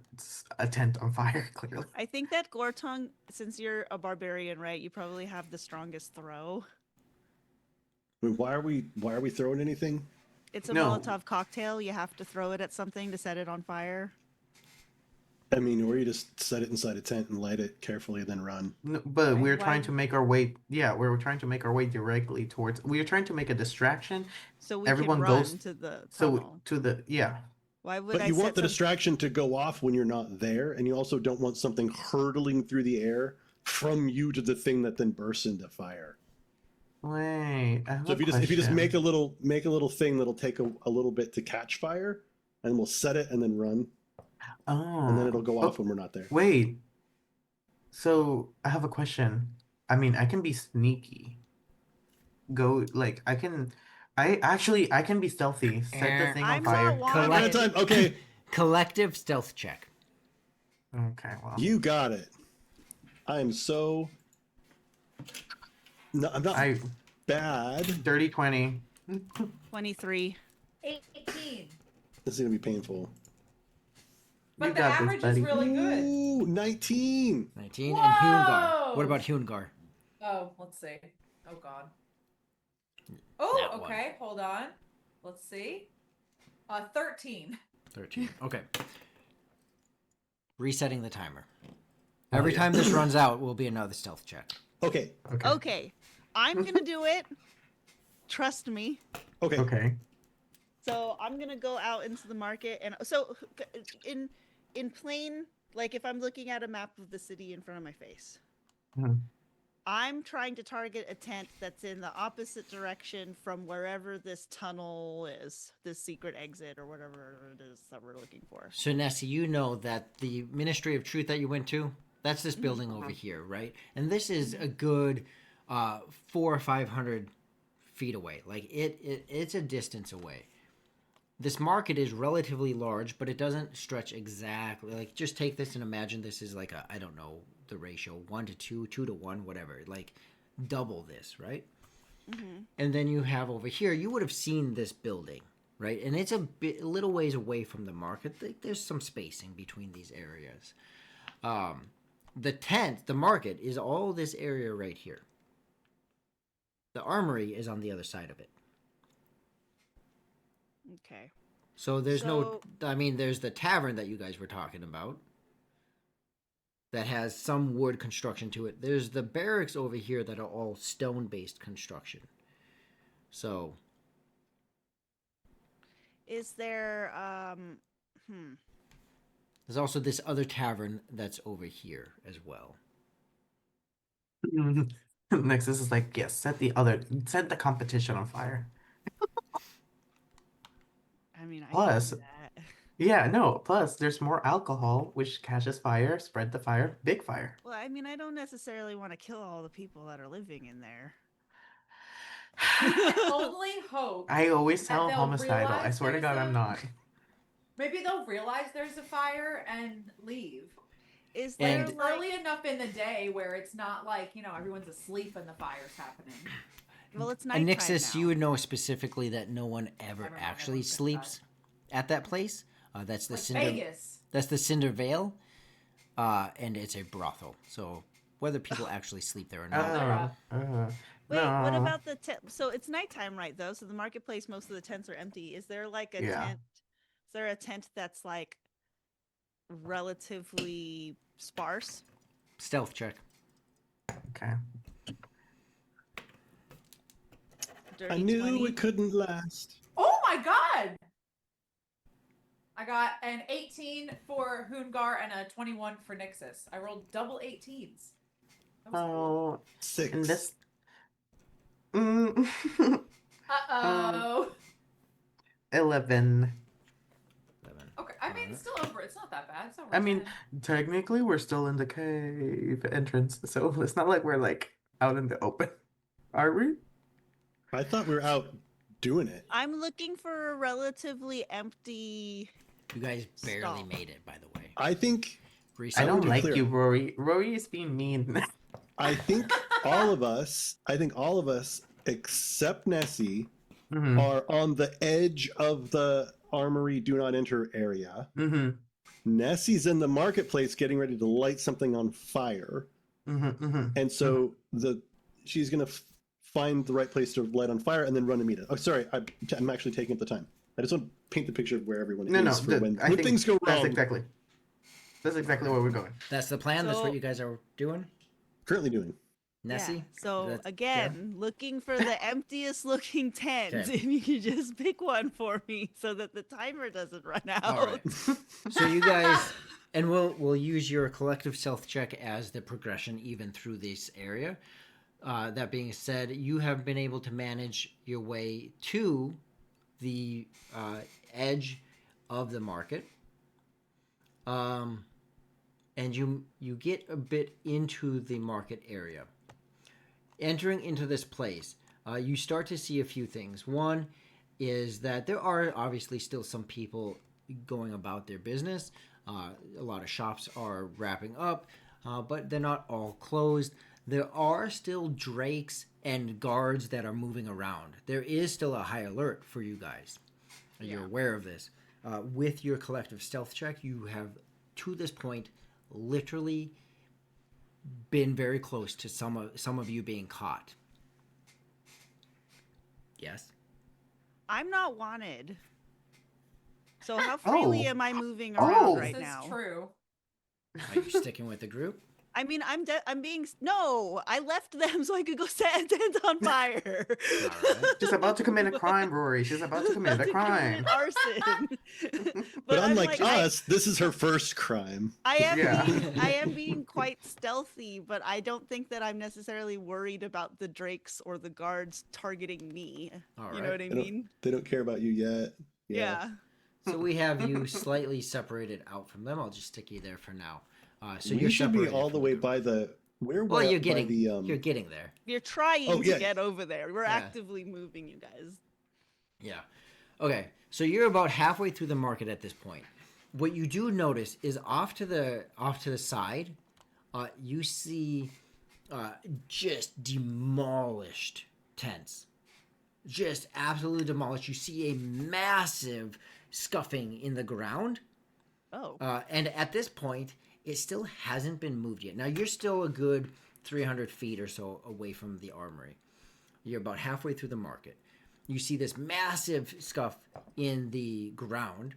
a tent on fire, clearly. I think that Gortung, since you're a barbarian, right? You probably have the strongest throw. I mean, why are we throwing anything? It's a No. Molotov cocktail. You have to throw it at something to set it on fire. I mean, or you just set it inside a tent and light it carefully, then run. No, but Why- we're why- trying to make our way. Yeah, we're trying to make our way directly towards. We're trying to make a distraction. So we Everyone can run goes- to the So tunnel. to the Why would But I you set want the some- distraction to go off when you're not there, and you also don't want something hurtling through the air from you to the thing that then bursts into fire. Wait. I have So a if you just question. make a little thing that'll take a little bit to catch fire, and we'll set it and then run, and then it'll go off when we're not there. Wait. So I have a question. I mean, I can be sneaky. I can be stealthy. Set the thing on I'm fire. not One at a wanted. time. Okay, Collective stealth check. Okay, well. you got it. I am so. No, I'm not I bad. dirty 20. 23. 18. This is gonna be painful. But You the got this, average buddy. is really good. Ooh, 19. 19 and Hungar. Whoa! What about Hungar? Oh, let's see. Oh God. Oh, That one. okay. Hold on. Let's see. 13. 13. Okay. Resetting the timer. Oh, Every yeah. time this runs out will be another stealth check. Okay. Okay. Okay. I'm gonna do it. Trust me. Okay. Okay. So I'm gonna go out into the market, and so in plain, like if I'm looking at a map of the city in front of my face, Mhm. I'm trying to target a tent that's in the opposite direction from wherever this tunnel is, this secret exit or whatever it is that we're looking for. So, Nessie, you know that the Ministry of Truth that you went to, that's this building over here, right? And this is a good 400 or 500 feet away. Like it's a distance away. This market is relatively large, but it doesn't stretch exactly. Like, just take this and imagine this is like a, I don't know the ratio, 1 to 2, 2 to 1, whatever. Like, double this, right? Mm-hmm. And then you have over here, you would have seen this building, right? And it's a little ways away from the market. There's some spacing between these areas. The market is all this area right here. The armory is on the other side of it. Okay. So there's So- there's the tavern that you guys were talking about that has some wood construction to it. There's the barracks over here that are all stone-based construction. So Is there there's also this other tavern that's over here as well. Nexus is like, yes, set the competition on fire. I mean, I Plus, can do that. yeah, no, plus there's more alcohol, which catches fire, spread the fire, big fire. Well, I mean, I don't necessarily want to kill all the people that are living in there. We can only hope. I always that sound they'll homicidal. I realize swear to there's God, I'm not. Maybe they'll realize there's a fire and leave. Is And- there It's like early enough in the day where it's not like, everyone's asleep and the fire's happening. well, it's nighttime Nixus, now. you would know specifically that no one ever Everyone actually everyone's sleeps at that place. That's the Like Cinder. Vegas. That's the Cinder Vale, and it's a brothel. So whether people actually sleep there or not, Wait, no. what about the tent? So it's nighttime, right? Though, so the marketplace, most of the tents are empty. Is there like a Yeah. tent? Is there a tent that's like relatively sparse? stealth check. Okay. Dirty I knew 20? it couldn't last. Oh my god! I got an 18 for Hoongar and a 21 for Nixus. I rolled double 18s. That was cool. Oh, 6. and this. Mm, Uh-oh. 11. 11. Okay, I mean, Alright. it's still over. It's not that bad. It's over I mean, 10. technically, we're still in the cave entrance, so it's not like we're like out in the open, are we? I thought we were out doing it. I'm looking for a relatively empty. You guys barely Stop. made it, by the way. I think Reset. I don't would be like clear. you, Rory. Rory is being mean. I think all of us, except Nessie, Mm-hmm. are on the edge of the armory do not enter area. Mm-hmm. Nessie's in the marketplace getting ready to light something on fire. Mm-hmm. Mm-hmm. And so she's going to find the right place to light on fire and then run to meet it. Oh, sorry, I'm actually taking up the time. I just want to paint the picture of where everyone No, is for when I think things go That's wrong. That's exactly where we're going. That's the plan. That's So- what you guys are doing, Currently doing. Nessie. Yeah. So That's- again, looking for the emptiest looking tent. Okay. If you could just pick one for me, so that the timer doesn't run out. All right. So you guys, and we'll use your collective stealth check as the progression even through this area. That being said, you have been able to manage your way to the edge of the market, and you get a bit into the market area. Entering into this place, you start to see a few things. One is that there are obviously still some people going about their business. A lot of shops are wrapping up, but they're not all closed. There are still drakes and guards that are moving around. There is still a high alert for you guys. You're aware of this. With your collective stealth check, you have, to this point, literally been very close to some of you being caught. Yes? I'm not wanted. So how freely Oh. am I moving Oh. around right This is now? true. Are you sticking with the group? I mean, I'm being no. I left them so I could go set a tent on fire. All right. She's about to commit a crime, Rory. She's about to commit a crime. arson. But I'm unlike like, us, this is her first crime. I am Yeah. I am being quite stealthy, but I don't think that I'm necessarily worried about the drakes or the guards targeting me. All You right. know what I They don't- mean? They don't care about you yet. Yeah. So we have you slightly separated out from them. I'll just stick you there for now. So We you're should be separated all from the way group. by the Where Well, by, you're by getting the you're getting there. You're trying Oh, to yeah. get over there. We're Yeah. actively moving you guys. Yeah. Okay. So you're about halfway through the market at this point. What you do notice is off to the side, you see just demolished tents. Just absolutely demolished. You see a massive scuffing in the ground. Oh. And at this point, it still hasn't been moved yet. Now, you're still a good 300 feet or so away from the armory. You're about halfway through the market. You see this massive scuff in the ground,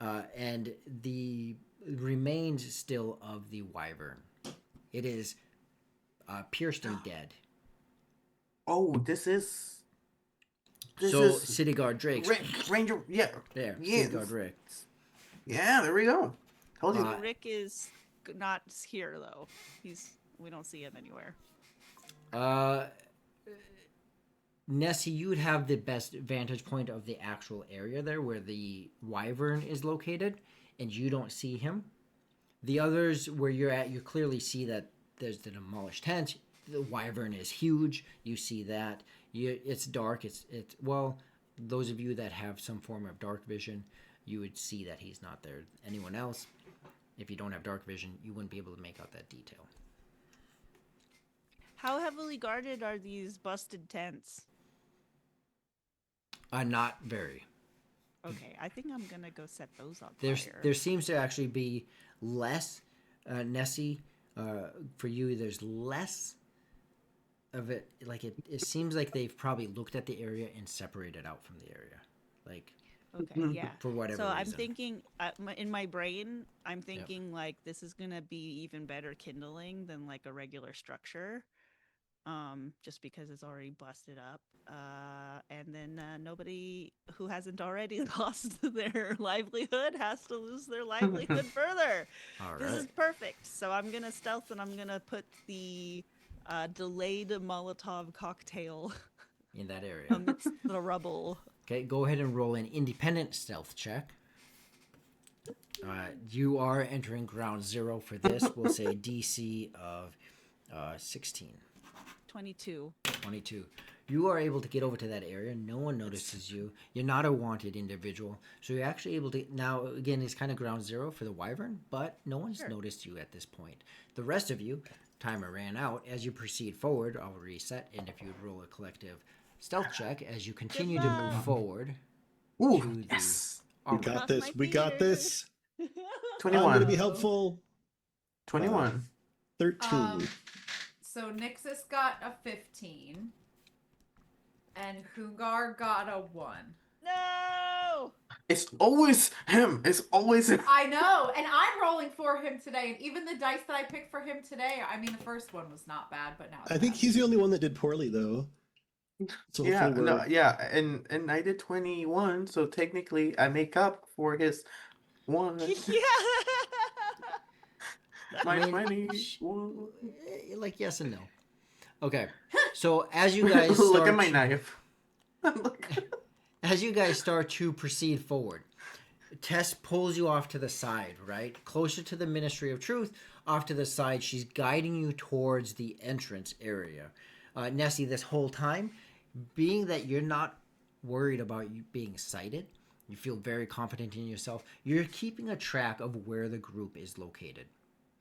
and the remains still of the wyvern. It is pierced and dead. Oh, this is So, City Guard Drake's Ranger. Yeah, there. yeah, City Guard Drake. yeah. There we go. Told you. Rick is not here though. We don't see him anywhere. Nessie, you would have the best vantage point of the actual area there where the wyvern is located, and you don't see him. The others, where you're at, you clearly see that there's the demolished tent. The wyvern is huge. You see that. It's dark. It's well, those of you that have some form of dark vision, you would see that he's not there. Anyone else, if you don't have dark vision, you wouldn't be able to make out that detail. How heavily guarded are these busted tents? Not very. Okay, I think I'm gonna go set those on fire. There seems to actually be less, Nessie. For you, there's less of it. Like it seems like they've probably looked at the area and separated out from the area, like Okay, yeah. for whatever So I'm reason. thinking, in my brain, I'm thinking like this is gonna be even better kindling than like a regular structure, just because it's already busted up. And then nobody who hasn't already lost their livelihood has to lose their livelihood further. All This is right. perfect. So I'm gonna stealth and I'm gonna put the delayed Molotov cocktail In that area. amidst the rubble. Okay, go ahead and roll an independent stealth check. You are entering ground zero for this. We'll say DC of 16. 22. 22. You are able to get over to that area. No one notices you. You're not a wanted individual. So you're actually able to. Now, again, it's kind of ground zero for the wyvern, but no one's noticed you at this point. The rest of you, timer ran out. As you proceed forward, I'll reset. And if you would roll a collective stealth check as you continue to move forward Ooh, to the yes. We armory. got Cross this. my We got fingers. this. I'm 21. gonna be helpful. 21. 13. So Nixus got a 15, and Hungar got a 1. No! It's always him. It's always him. I know, and I'm rolling for him today, and even the dice that I picked for him today, I mean, the first one was not bad, but now it's I think bad. he's the only one that did poorly though. So Yeah, hopefully no, we're- yeah, and I did 21, so technically I make up for his one. Yeah! My I mean, 21. like yes and no. Okay, so as you guys start, Look at my knife. Look. as you guys start to proceed forward, Tess pulls you off to the side, right? Closer to the Ministry of Truth, off to the side. She's guiding you towards the entrance area. Nessie, this whole time, being that you're not worried about you being sighted, you feel very confident in yourself, you're keeping a track of where the group is located.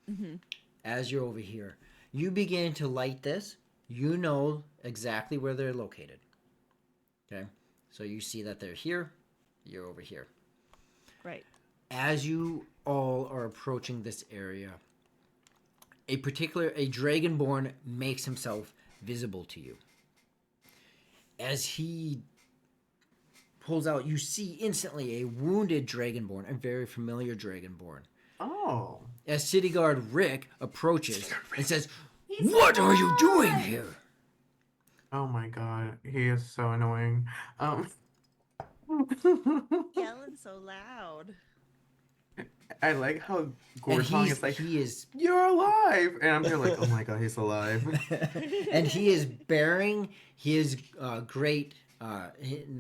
Mm-hmm. As you're over here, you begin to light this. You know exactly where they're located. Okay? So you see that they're here, you're over here. Right. As you all are approaching this area, a dragonborn makes himself visible to you. As he pulls out, you see instantly a wounded dragonborn, a very familiar dragonborn. Oh. As City Guard Rick approaches and says, He's "What are you doing alive!" here?" Oh my god, he is so annoying. Yelling so loud. I like how And Gortong is like, he is "You're alive," and I'm here like, "Oh my god, he's alive." and he is bearing his great his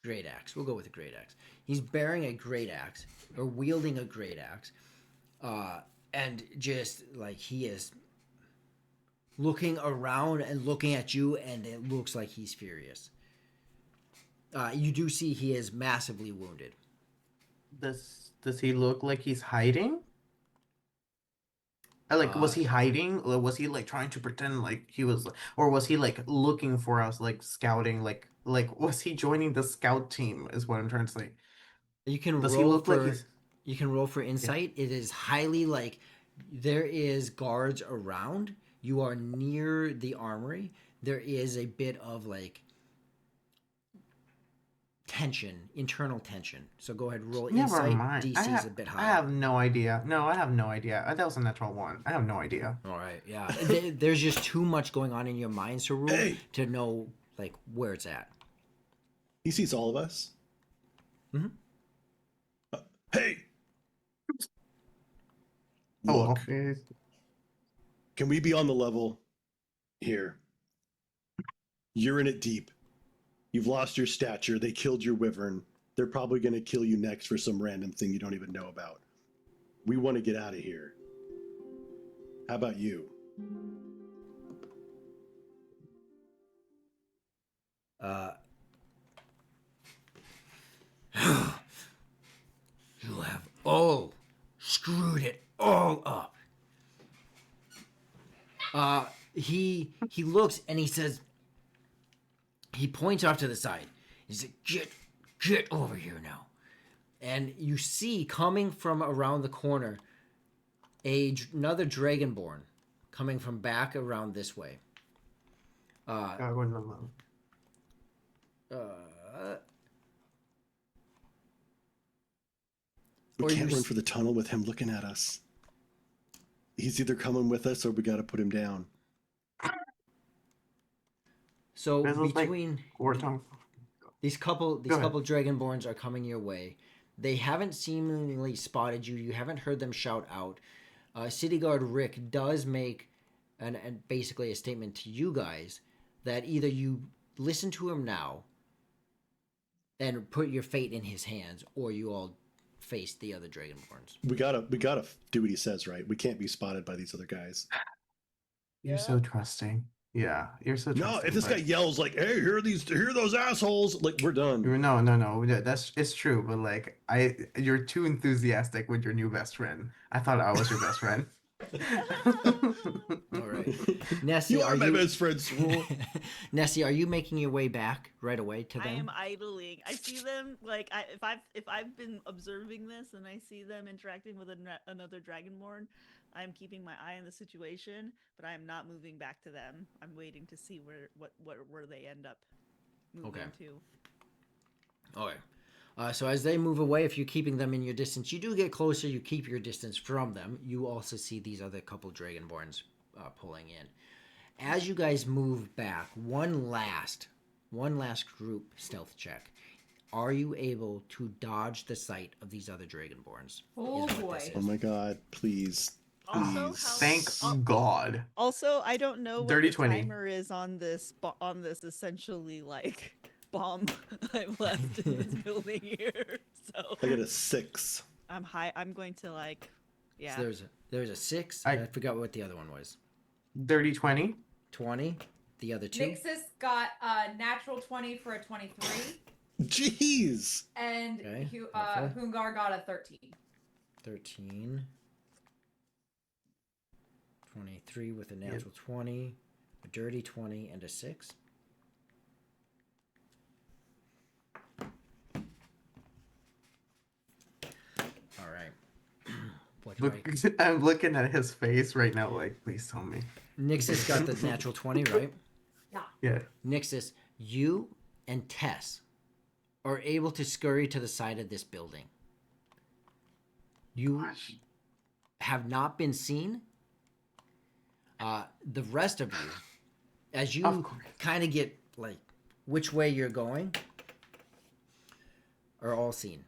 great axe. We'll go with a great axe. He's bearing a great axe or wielding a great axe. And just like he is looking around and looking at you, and it looks like he's furious. You do see he is massively wounded. Does he look like he's hiding? Like, was Uh, he hiding? Or was he like trying to pretend like he was, or was he like looking for us, like scouting? Like was he joining the scout team? Is what I'm trying to say. you can Does he roll look like for he's? Yeah. insight. It is highly like there is guards around. You are near the armory. There is a bit of like tension, internal tension. So go ahead, roll Never insight. mind. DC is a bit I high. have no idea. No, I have no idea. That was a natural one. I have no idea. All right, yeah. There's just too much going on in your mind, Saru, Hey, to know like where it's at. he sees all of us. Mm-hmm. Hey, Oh, look, okay. can we be on the level here? You're in it deep. You've lost your stature. They killed your wyvern. They're probably going to kill you next for some random thing you don't even know about. We want to get out of here. How about you? Uh, you have all screwed it all up. He looks and he says, he points off to the side. He said, get over here now. And you see coming from around the corner another dragonborn coming from back around this way. God, what the love. We Or can't you run for the tunnel with him looking at us. He's either coming with us or we got to put him down. So This was like between war time. these couple Go ahead. dragonborns are coming your way. They haven't seemingly spotted you. You haven't heard them shout out. City Guard Rick does make and basically a statement to you guys that either you listen to him now and put your fate in his hands, or you all face the other dragonborns. We gotta do what he says, right? We can't be spotted by these other guys. You're so trusting. Yeah, you're so No, trusting. if this guy yells like, "Hey, here are those assholes!" Like, we're done. No. That's it's true, but like you're too enthusiastic with your new best friend. I thought I was your best friend. All right, Nessie, You are my best friend, Swole. Nessie, are you making your way back right away to them? I am idling. I see them like if I've been observing this and I see them interacting with another dragonborn, I'm keeping my eye on the situation, but I am not moving back to them. I'm waiting to see where they end up moving to. Okay. So as they move away, if you're keeping them in your distance, you do get closer. You keep your distance from them. You also see these other couple dragonborns pulling in. As you guys move back, one last group stealth check. Are you able to dodge the sight of these other dragonborns? Oh Is what boy. this is. Oh my god, please. Also, Please. Thank God. Also, I don't know what Dirty the 20. timer is on this essentially like bomb I've left in this building here. So I got a 6. I'm high. I'm going to like, yeah. So there's a 6. I- I forgot what the other one was. Dirty 20. 20. The other two. Nixus got a natural 20 for a 23, Jeez. and Okay, Hungar got a 13. 13. 23 with a natural 20, a dirty 20, and a 6. All right. What do Look, I'm looking at his face right now. Like, please tell me. Nixus got the natural 20, right? Yeah. Nixus, you and Tess are able to scurry to the side of this building. You have not been seen. The rest of you, as Of you course. kind of get like which way you're going, are all seen.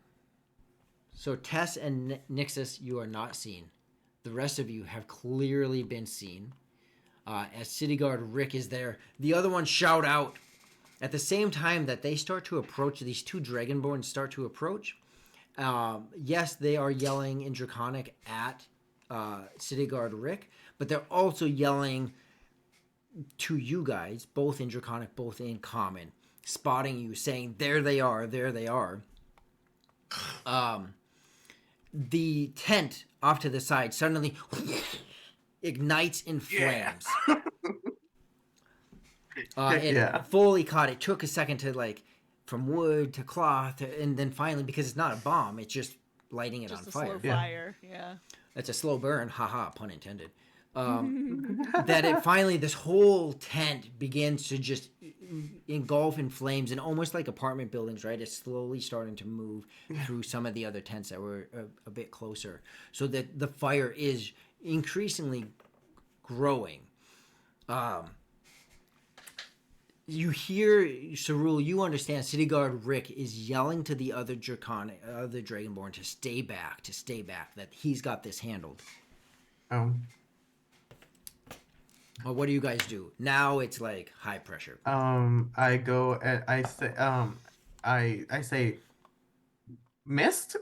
So Tess and Nixus, you are not seen. The rest of you have clearly been seen. As City Guard Rick is there, the other ones shout out. At the same time that they start to approach, these two Dragonborns start to approach. Yes, they are yelling in Draconic at City Guard Rick, but they're also yelling to you guys, both in Draconic, both in Common, spotting you, saying, "There they are, there they are." The tent off to the side suddenly ignites in flames. It Yeah. fully caught. It took a second to from wood to cloth, and then finally, because it's not a bomb, it's just lighting it Just on a fire. slow Yeah. fire. Yeah. It's a slow burn, haha, pun intended. That it finally, this whole tent begins to just engulf in flames, and almost like apartment buildings, right? It's slowly starting to move through some of the other tents that were a bit closer, so that the fire is increasingly growing. You hear Cerule, you understand City Guard Rick is yelling to the other Dragonborn to stay back, that he's got this handled. Oh. Well, what do you guys do? Now it's like high pressure. I go and I say I say mist?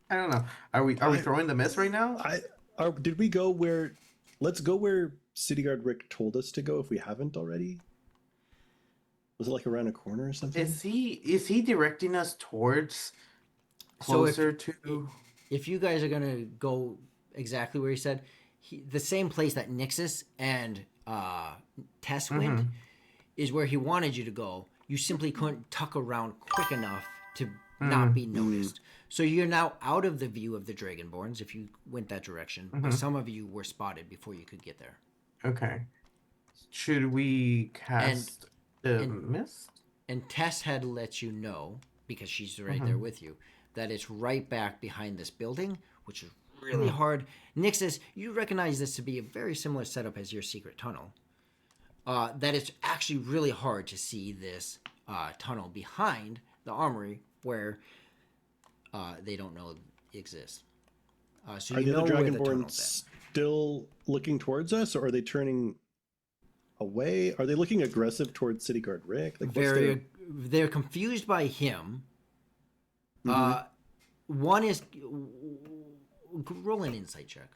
I don't know. Are we throwing the mist right now? Did we go where? Let's go where City Guard Rick told us to go if we haven't already. Was it like around a corner or something? Is he directing us towards So closer to if you guys are gonna go exactly where he said, the same place that Nixus and Tess went is where he wanted you to go. You simply couldn't tuck around quick enough to not be noticed. So you're now out of the view of the Dragonborns if you went that direction, but some of you were spotted before you could get there. Okay. Should we cast the and- mist? And Tess had let you know, because she's right there with you, that it's right back behind this building, which is really hard. Nixus, you recognize this to be a very similar setup as your secret tunnel. That it's actually really hard to see this tunnel behind the armory where they don't know exists. So Are you the know other where the Dragonborn tunnel's still looking towards us, or are they turning away? Are they looking aggressive towards City Guard Rick? at. Like, what's their... They're confused by him. One is roll an insight check.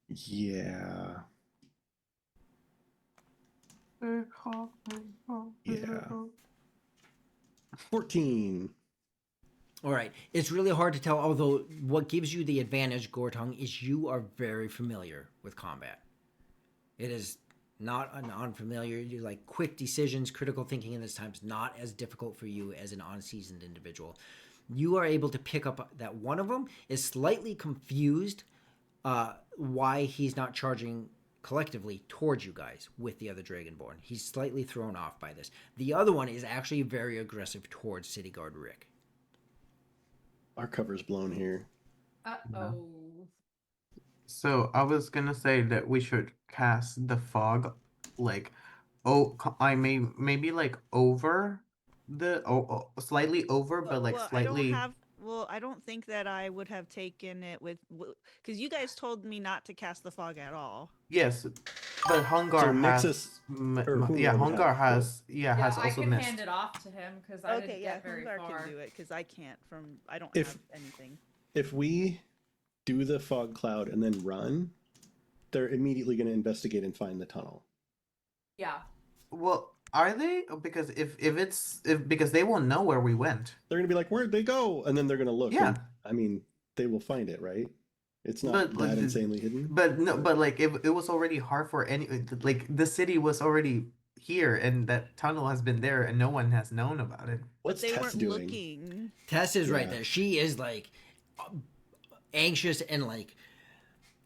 Yeah. Yeah. 14. All right. It's really hard to tell, although what gives you the advantage, Gortung, is you are very familiar with combat. It is not an unfamiliar. You like quick decisions, critical thinking in this time is not as difficult for you as an unseasoned individual. You are able to pick up that one of them is slightly confused why he's not charging collectively towards you guys with the other Dragonborn. He's slightly thrown off by this. The other one is actually very aggressive towards City Guard Rick. Our cover's blown here. Uh-oh. So I was gonna say that we should cast the fog, like, maybe like over slightly over, but like slightly. I don't think that I would have taken it with, because you guys told me not to cast the fog at all. Yes, but Hungar So has. Nixus- Hungar has. Yeah, has I also can missed. hand it off to him because I didn't get very Hungar far. can do it because I can't. I don't If- have anything. If we do the fog cloud and then run, they're immediately going to investigate and find the tunnel. Yeah. Well, are they? Because because they won't know where we went. They're going to be like, where'd they go? And then they're going to look. Yeah. And, I mean, they will find it, right? It's not But, like, that insanely hidden. But no, but like it was already hard for like the city was already here and that tunnel has been there and no one has known about it. What's They Tess weren't doing? looking. Tess is right Yeah. there. She is like anxious and like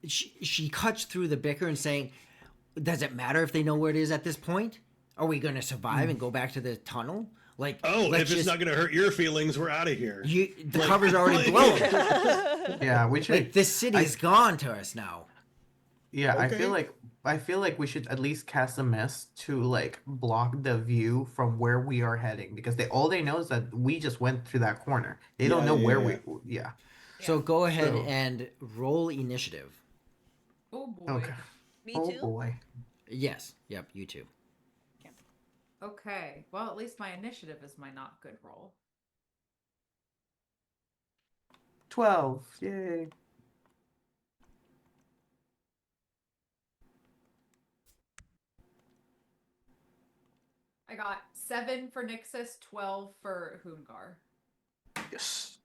she cuts through the bicker and saying, does it matter if they know where it is at this point? Are we going to survive and go back to the tunnel? Like, Oh, let's if it's not going to hurt your feelings, we're out of here. the cover's already blown. Yeah, we should. Like, this city is gone to us now. Yeah, Okay. I feel like we should at least cast a mist to like block the view from where we are heading because all they know is that we just went through that corner. They don't know where we. Yeah. So go ahead So- and roll initiative. Oh boy. Okay. Me Oh too. boy. Yes. Yep. You too. Okay. Well, at least my initiative is my not good roll. 12. Yay. I got 7 for Nixus, 12 for Hungar. Yes.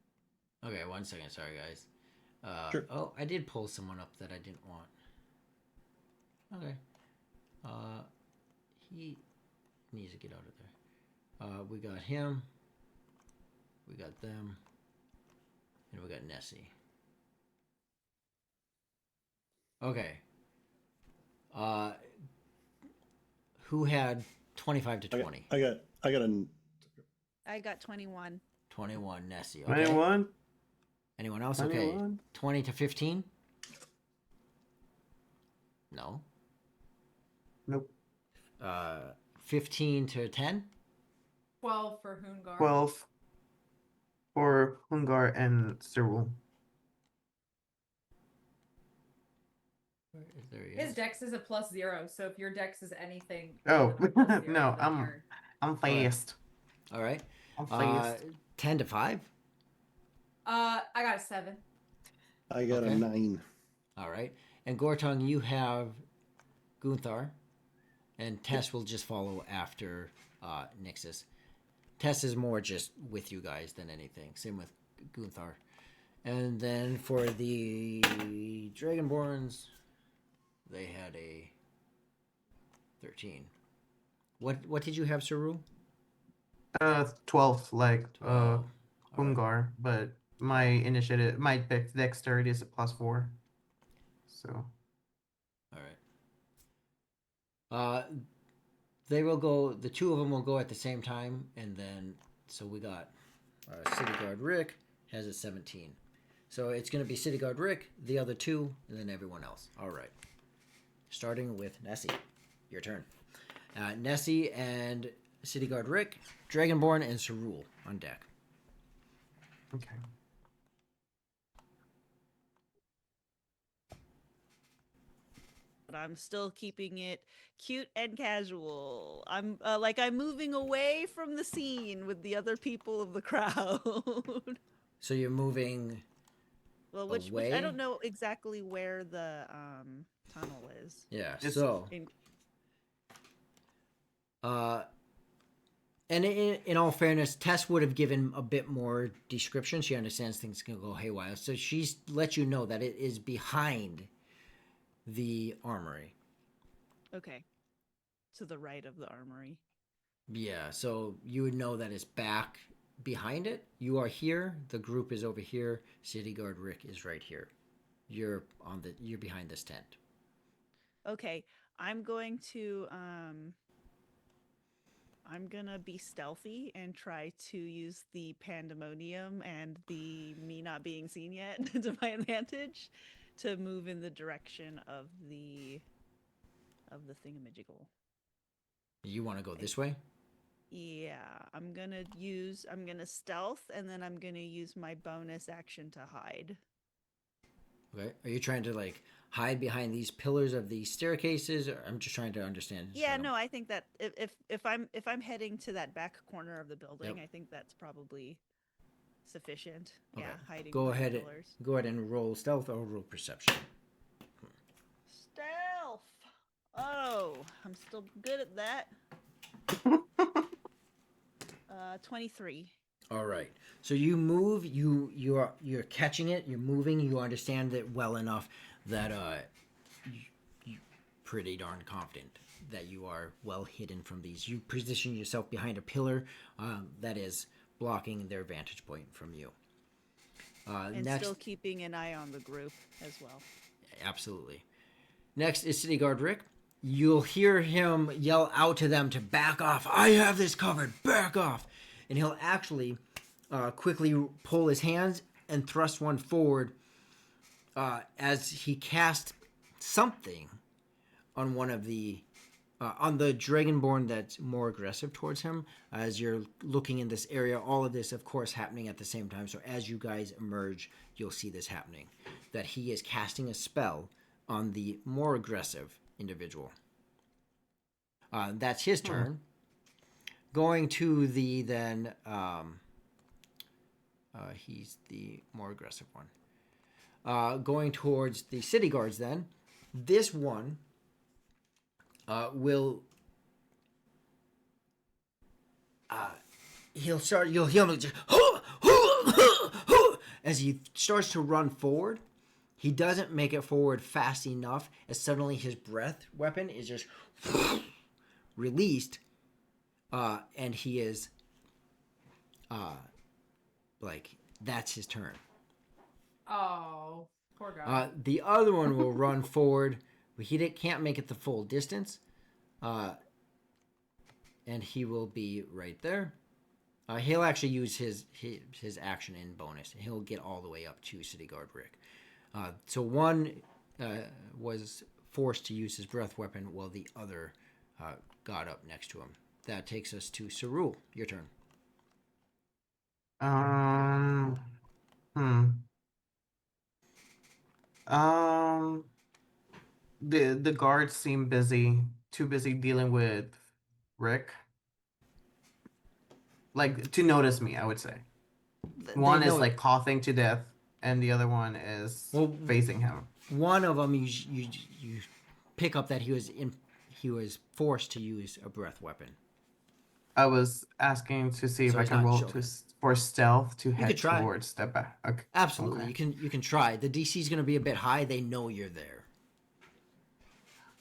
Okay, 1 second. Sorry, guys. Sure. Oh, I did pull someone up that I didn't want. Okay. He needs to get out of there. We got him. We got them. And we got Nessie. Okay. Who had 25 to 20? I got I got 21. 21, Nessie. Okay. 21. Anyone else? Okay. 21. 20 to 15? No. Nope. 15 to 10? 12 for Hungar. 12 for Hungar and Cyril. There he His is. dex is a +0, so if your dex is anything, Oh, other than +0, no, then I'm fast. All right. I'm fast. 10 to 5? I got a 7. a Okay. 9. All right. And Gortong, you have Gunthar. And Tess will just follow after Nixus. Tess is more just with you guys than anything. Same with Gunthar. And then for the Dragonborns, they had a 13. What did you have, Saru? 12 like 12. All right. Hungar, but my initiative, my dexterity is a +4. So. All right. They will go. The two of them will go at the same time, and then so we got City Guard Rick has a 17. So it's going to be City Guard Rick, the other two, and then everyone else. All right. Starting with Nessie, your turn. Nessie and City Guard Rick, Dragonborn, and Cerule on deck. Okay. But I'm still keeping it cute and casual. I'm I'm moving away from the scene with the other people of the crowd. So you're moving. Well, which I Away? don't know exactly where the tunnel is. Yeah. It's- So. In- And in all fairness, Tess would have given a bit more description. She understands things can go haywire. So she's let you know that it is behind the armory. Okay. To the right of the armory. Yeah, so you would know that it's back behind it. You are here. The group is over here. City Guard Rick is right here. You're behind this tent. Okay. I'm going to be stealthy and try to use the pandemonium and the me not being seen yet to my advantage to move in the direction of the thingamajiggle. You want to go this way? Yeah, I'm gonna stealth and then I'm gonna use my bonus action to hide. Okay. Are you trying to like hide behind these pillars of these staircases? Or I'm just trying to understand. Yeah, no, I think that if I'm heading to that back corner of the building, Yep. I think that's probably sufficient. Okay. Yeah, hiding. Go behind ahead. pillars. Go ahead and roll stealth or roll perception. Stealth. Oh, I'm still good at that. 23. All right. So you move. You're catching it. You're moving. You understand it well enough that you're pretty darn confident that you are well hidden from these. You position yourself behind a pillar that is blocking their vantage point from you. And Next, still keeping an eye on the group as well. absolutely. Next is City Guard Rick. You'll hear him yell out to them to back off. I have this covered. Back off. And he'll actually quickly pull his hands and thrust one forward as he casts something on one of the on the Dragonborn that's more aggressive towards him. As you're looking in this area, all of this, of course, happening at the same time. So as you guys emerge, you'll see this happening. That he is casting a spell on the more aggressive individual. That's his turn. Going to the then He's the more aggressive one. Going towards the city guards, then this one will. He'll start. You'll hear him just as he starts to run forward. He doesn't make it forward fast enough, as suddenly his breath weapon is just released, and he is like that's his turn. Oh, poor guy. The other one will run forward, but he can't make it the full distance, and he will be right there. He'll actually use his action in bonus. He'll get all the way up to City Guard Rick. So one was forced to use his breath weapon, while the other got up next to him. That takes us to Cerule. Your turn. Hmm. The guards seem too busy dealing with Rick. Like to notice me, I would say. One is like coughing to death, and the other one is facing him. One of them, you pick up that he was forced to use a breath weapon. I was asking to see if I can roll for stealth to head towards step back. Okay. Absolutely, okay. You can try. The DC is going to be a bit high. They know you're there.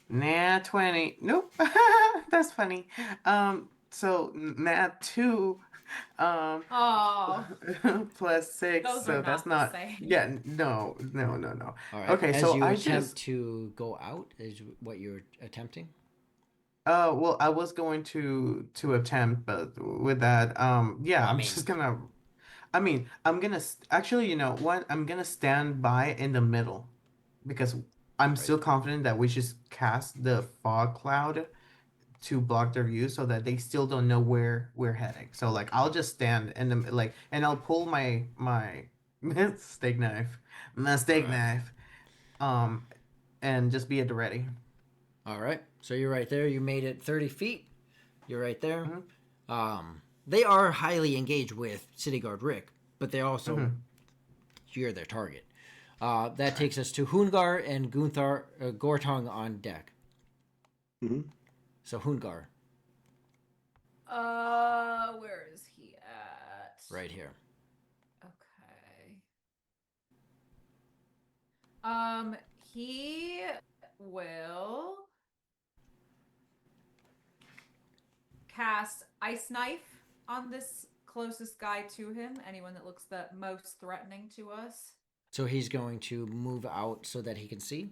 Nat 20. Nope. That's funny. So Nat 2. Oh. Plus 6. Those so are that's not not. the same. Yeah. No. All right. Okay. As so you I attempt just to go out, is what you're attempting. Well, I was going to attempt, but with that, yeah, I'm just gonna. I mean, actually, you know what? I'm gonna stand by in the middle, because I'm still confident that we should cast the fog cloud to block their view, so that they still don't know where we're heading. So like, I'll just stand in the and I'll pull my steak knife, and just be at the ready. All right. So you're right there. You made it 30 feet. You're right there. Mm-hmm. They are highly engaged with City Guard Rick, but they also you're their target. That takes us to Hungar and Gortong on deck. Mm-hmm. So Hungar. Where is he at? Right here. Okay. He will cast Ice Knife on this closest guy to him, anyone that looks the most threatening to us. So he's going to move out so that he can see?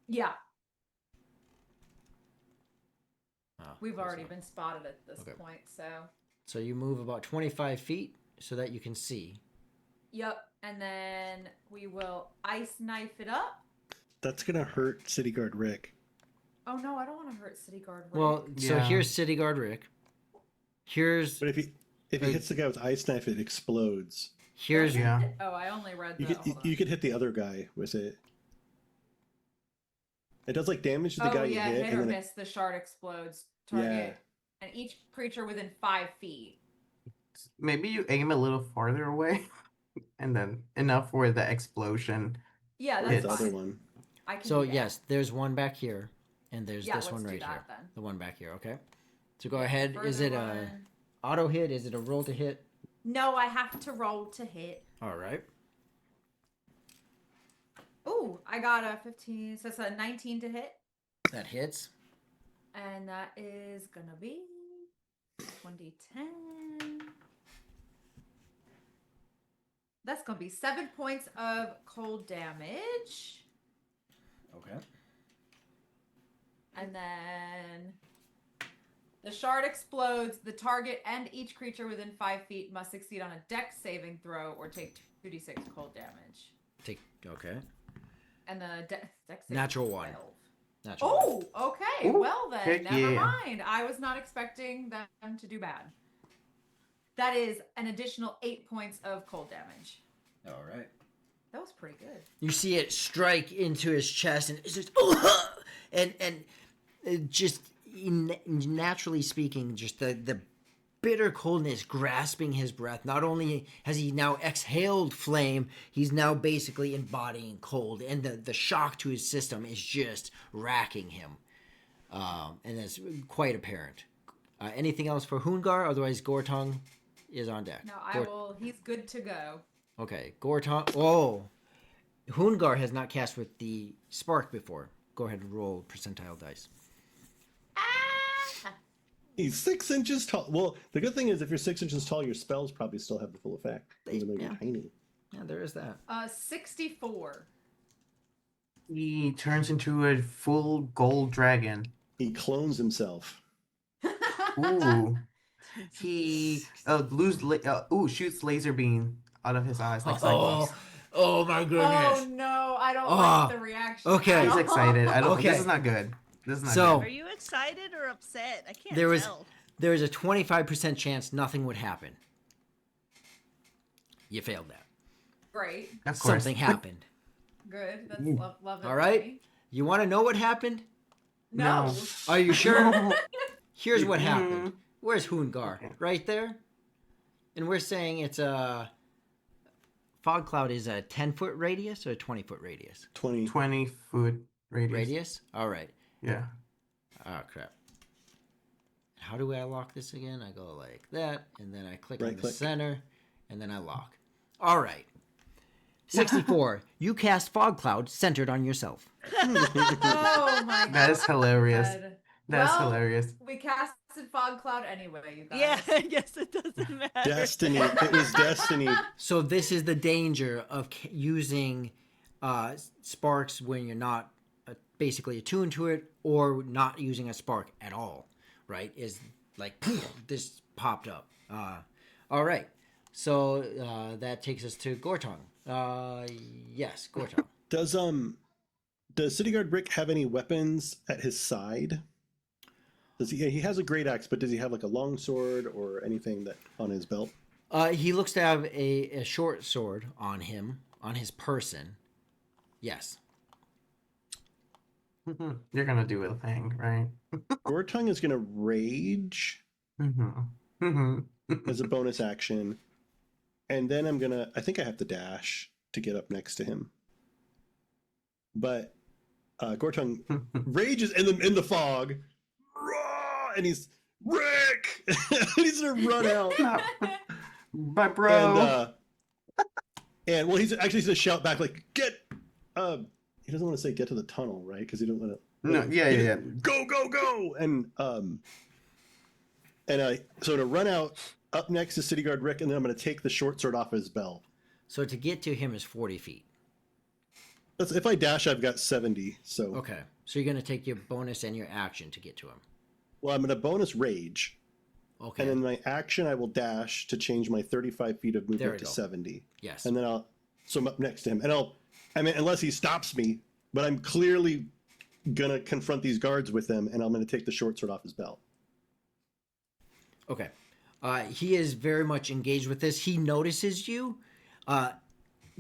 Yeah. We've already been spotted at this point, so. So you move about 25 feet so that you can see. Yep, and then we will Ice Knife it up. That's gonna hurt City Guard Rick. Oh no, I don't want to hurt City Guard Rick. Well, so here's City Guard Rick. But if he hits the guy with Ice Knife, it explodes. Here's Oh, I only read you could hit the other guy with it. It does like damage to the guy you hit. Hit or miss, the shard explodes. Target and each creature within 5 feet. Maybe you aim a little farther away, and then enough where the explosion. Yeah, that's the other one. So yes, there's one back here, and there's this one right here. Then. The one back here. Okay. So go ahead. Is it a auto hit? Is it a roll to hit? No, I have to roll to hit. All right. Ooh, I got a 15. So it's a 19 to hit. That hits. And that is gonna be 2010. That's gonna be 7 points of cold damage. Okay. And then the shard explodes. The target and each creature within 5 feet must succeed on a dex saving throw or take 2d6 cold damage. Okay. And the dex saving Natural 1. 12. Natural. Oh, okay. Ooh, well then, never mind. I was not expecting them to do bad. That is an additional 8 points of cold damage. All right. That was pretty good. You see it strike into his chest, and it's just and just naturally speaking, just the bitter coldness grasping his breath. Not only has he now exhaled flame, he's now basically embodying cold, and the shock to his system is just racking him. And that's quite apparent. Anything else for Hungar? Otherwise, Gortong is on deck. No, I will. He's good to go. Okay, Gortong. Oh, Hungar has not cast with the spark before. Go ahead and roll percentile dice. Ah! He's 6 inches tall. Well, the good thing is if you're 6 inches tall, your spells probably still have the full effect, even though Yeah. you're tiny. Yeah, there is that. 64. He turns into a full gold dragon. He clones himself. Ooh. He shoots laser beam out of his eyes like Cyclops. Oh my goodness. Oh no, I don't like the reaction. Okay. at He's all. excited. I don't. Okay. This is not good. This is not So- good. Are you excited or upset? I can't There was tell. there was a 25% chance nothing would happen. You failed that. Great. Of course. Something happened. Good. That's Ooh. love it. All right. You want to know what happened? No. Are you sure? No. Here's what Mm. happened. Where's Hungar? Okay. Right there. And we're saying it's a fog cloud is a 10-foot radius or a 20-foot radius? 20. 20-foot radius. Radius? All right. Yeah. Oh crap. How do I lock this again? I go like that, and then I click on the Right-click. center, and then I lock. All right. 64. You cast fog cloud centered on yourself. Oh my god. That is hilarious. God. That's Well, hilarious. We casted fog cloud anyway, you guys. Yeah, I guess it doesn't matter. Destiny. It was destiny. So this is the danger of using sparks when you're not basically attuned to it, or not using a spark at all, right? Is like this popped up. All right. So that takes us to Gortong. Yes, Gortong. Does City Guard Rick have any weapons at his side? Does he has a great axe, but does he have like a long sword or anything that on his belt? He looks to have a short sword on him, on his person. Yes. You're gonna do a thing, right? Gortung is gonna rage as a bonus action. And then I think I have to dash to get up next to him. But Gortung rages in the fog. Raw! And he's, Rick! He's gonna run out. But bro. And well, he's actually gonna shout back like, get, he doesn't want to say get to the tunnel, right? Because he don't want to. No, yeah. Go, go, go! And so to run out up next to City Guard Rick, and then I'm going to take the short sword off his belt. So to get to him is 40 feet. If I dash, I've got 70. So Okay. So you're going to take your bonus and your action to get to him. well, I'm going to bonus rage, Okay. and then my action I will dash to change my 35 feet of There we movement to go. 70, Yes. and then I'm up next to him, and unless he stops me, but I'm clearly gonna confront these guards with him, and I'm gonna take the short sword off his belt. Okay. He is very much engaged with this. He notices you.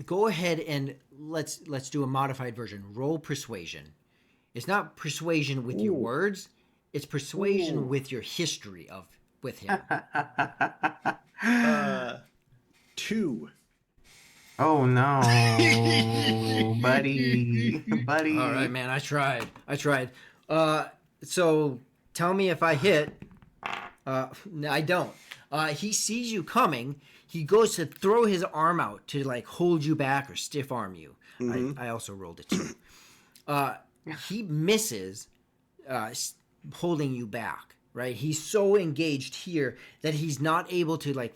Go ahead and let's do a modified version. Roll persuasion. It's not persuasion with your Ooh. words. It's persuasion Ooh. with your history with him. 2. Oh no, buddy. All right, man. I tried. So tell me if I hit. No, I don't. He sees you coming. He goes to throw his arm out to like hold you back or stiff arm you. I also rolled a 2. He misses holding you back. Right. He's so engaged here that he's not able to like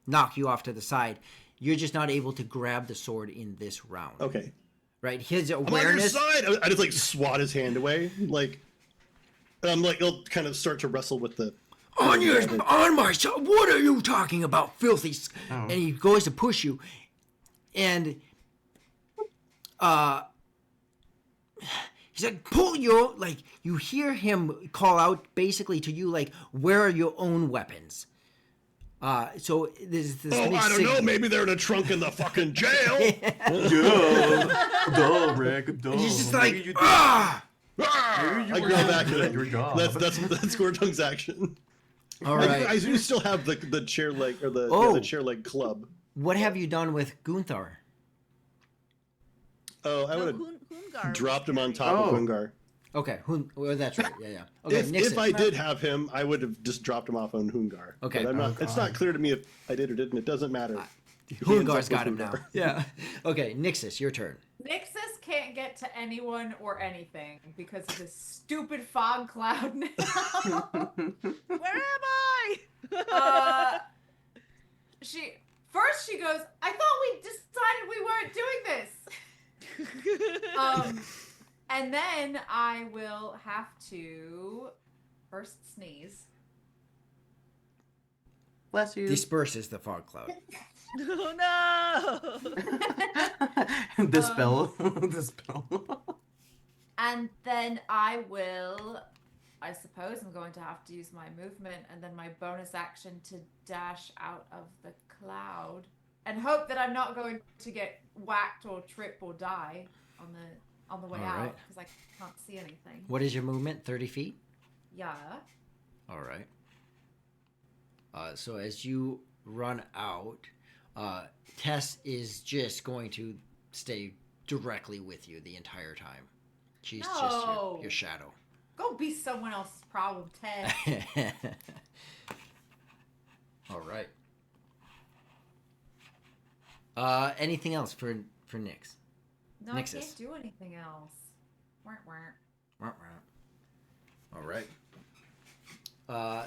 knock you off to the side. You're just not able to grab the sword in this round. Okay. Right? His I'm on your awareness. side. I just like swat his hand away, like. And I'm like, he'll kind of start to wrestle with the. On my side. What are you talking about, filthy? Oh. And he goes to push you, and he's like, pull your like. You hear him call out basically to you like, where are your own weapons? So there's this. Oh, I don't know. Maybe they're in a trunk in the fucking jail. Duh, Rick. Duh. He's just like, ah! I go back to your job. That's Gortung's action. All I right. do still have the chair leg or the Oh. the chair leg club. What have you done with Gunther? Oh, I No, would have Hungar was dropped him on carrying top of Oh. Hungar. Okay, well, that's right. Yeah. Okay, If I Nixus. did have him, I would have just dropped him off on Hungar. Okay. But I'm Oh, not. It's not God. clear to me if I did or didn't. It doesn't matter. He ends Hungar's up got with him now. Hungar. Yeah. Okay, Nixus, your turn. Nixus can't get to anyone or anything because of this stupid fog cloud now. Where am I? She goes, I thought we decided we weren't doing this. And then I will have to first sneeze. Bless you. Disperses the fog cloud. Oh no! Dispel. Dispel. And then I suppose I'm going to have to use my movement and then my bonus action to dash out of the cloud and hope that I'm not going to get whacked or trip or die on the way All out right. because I can't see anything. What is your movement? 30 feet? Yeah. All right. So as you run out, Tess is just going to stay directly with you the entire time. She's just No. your shadow. Go be someone else's problem, Ted. All right. Anything else for Nyx? No, Nixus. I can't do anything else. Wah, wah. All right.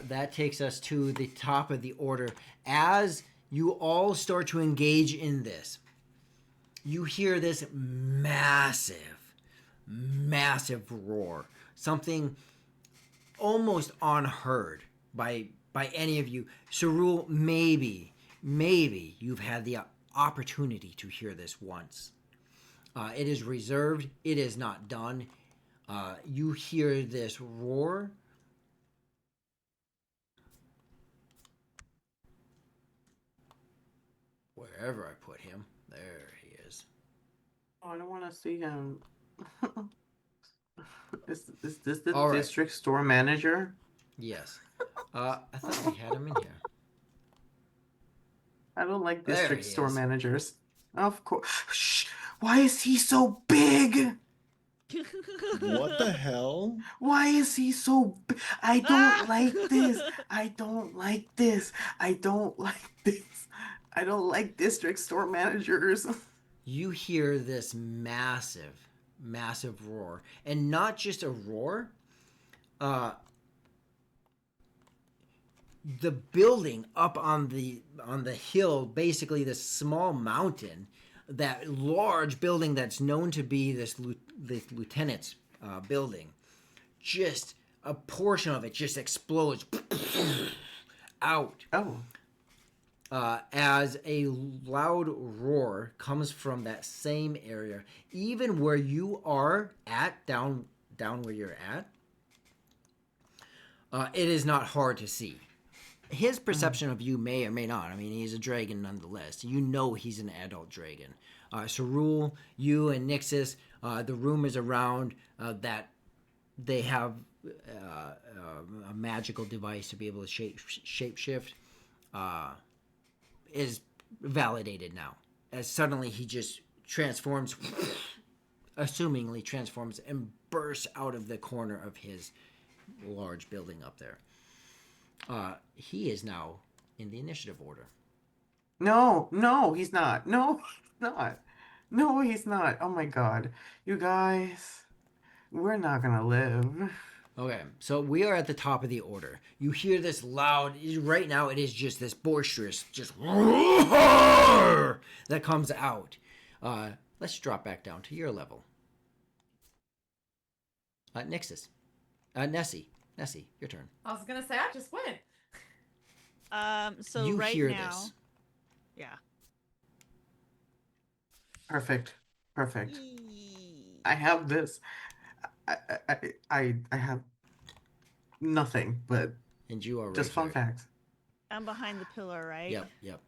That takes us to the top of the order. As you all start to engage in this, you hear this massive roar. Something almost unheard by any of you. Cerule, maybe you've had the opportunity to hear this once. It is reserved. It is not done. You hear this roar. Wherever I put him, there he is. Oh, I don't want to see him. Is this the All right. district store manager? Yes. I thought we had him in here. I don't like There district he store is. managers. Of course. Shh. Why is he so big? What the hell? Why is he so big? I don't like this. I don't like this. I don't like this. I don't like district store managers. You hear this massive roar, and not just a roar. The building up on the hill, basically this small mountain, that large building that's known to be this lieutenant's building, just a portion of it just explodes out. Oh. As a loud roar comes from that same area, even where you are at, down where you're at, it is not hard to see. His perception of you may or may not. I mean, he's a dragon nonetheless. You know he's an adult dragon. Cerule, you and Nixus, the rumors around that they have a magical device to be able to shapeshift is validated now. As suddenly he just transforms, assumingly transforms, and bursts out of the corner of his large building up there. He is now in the initiative order. No, he's not. No, he's not. No, he's not. Oh my god. You guys, we're not gonna live. Okay, so we are at the top of the order. You hear this loud, right now it is just this boisterous, just roar that comes out. Let's drop back down to your level. Nixus. Nessie, your turn. I was gonna say I just went. So You right hear now, this. yeah. Perfect. I have this. I have nothing but And you are right just fun here. facts. I'm behind the pillar, right? Yep.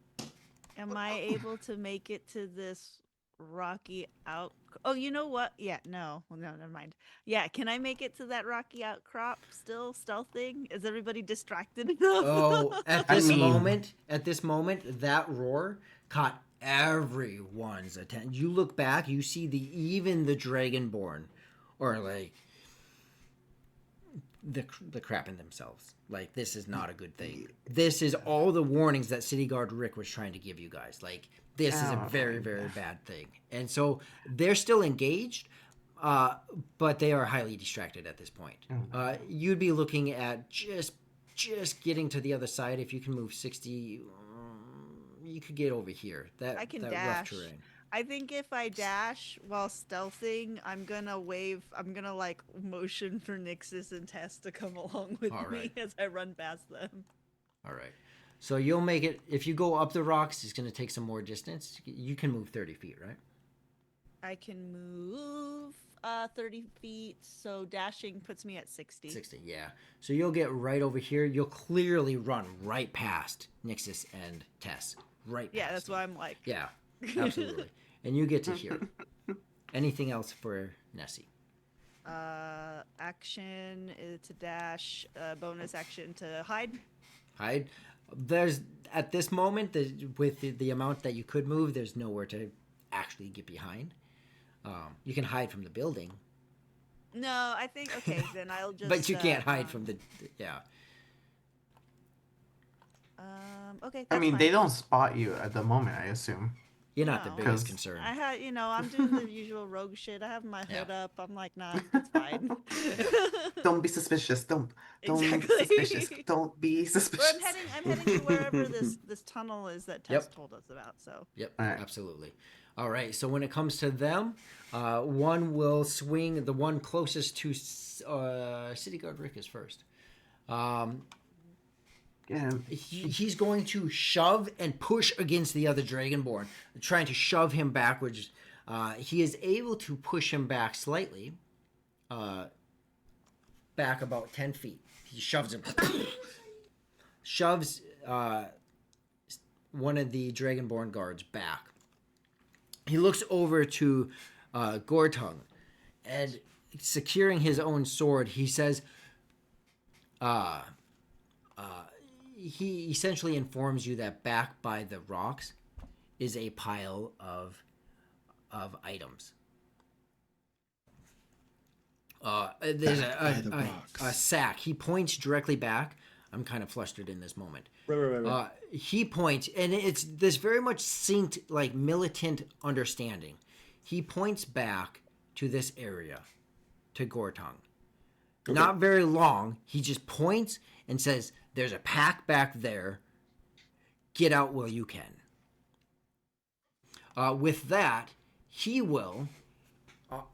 Am I able to make it to this rocky out. Oh, you know what? Yeah, no. Well, no, never mind. Yeah, can I make it to that rocky outcrop still stealthing? Is everybody distracted enough? Oh, I mean, at this moment, that roar caught everyone's attention. You look back, you see even the Dragonborn, or like the crap in themselves. Like, this is not a good thing. This is all the warnings that City Guard Rick was trying to give you guys. Like, this is a very, very bad thing. And so they're still engaged, but they are highly distracted at this point. You'd be looking at just getting to the other side. If you can move 60, you could get over here. I can that dash. rough terrain. I think if I dash while stealthing, I'm gonna wave. I'm gonna like motion for Nixus and Tess to come along with All me right. as I run past them. All right. So you'll make it. If you go up the rocks, it's going to take some more distance. You can move 30 feet, right? I can move 30 feet, so dashing puts me at 60. 60, yeah. So you'll get right over here. You'll clearly run right past Nixus and Tess. Right past Yeah, that's them. why I'm like. Yeah, absolutely. And you get to here. Anything else for Nessie? Action to dash, bonus action to hide. Hide. There's, at this moment, with the amount that you could move, there's nowhere to actually get behind. You can hide from the building. No, I think okay. Then I'll just. But you can't hide from yeah. Okay. I That's mean, fine. they don't spot you at the moment, I assume. You're not the No. biggest 'Cause- concern. I had, I'm doing the usual rogue shit. I have my hood up. I'm like, nah, it's fine. Don't be suspicious. Don't Exactly. be suspicious. Don't be But suspicious. I'm heading to wherever this tunnel is that Tess Yep. told us about. So Yep, All right. absolutely. All right, so when it comes to them, one will swing. The one closest to City Guard Rick is first. Yeah. He's going to shove and push against the other Dragonborn, trying to shove him backwards. He is able to push him back slightly, back about 10 feet. He shoves him, shoves one of the Dragonborn guards back. He looks over to Gortung, and securing his own sword, he says, he essentially informs you that back by the rocks is a pile of items. There's Back by the a rocks. sack. He points directly back. I'm kind of flustered in this moment. Right. He points, and it's this very much synced, like, militant understanding. He points back to this area, to Gortung. Okay. Not very long. He just points and says, "There's a pack back there. Get out while you can." With that, he will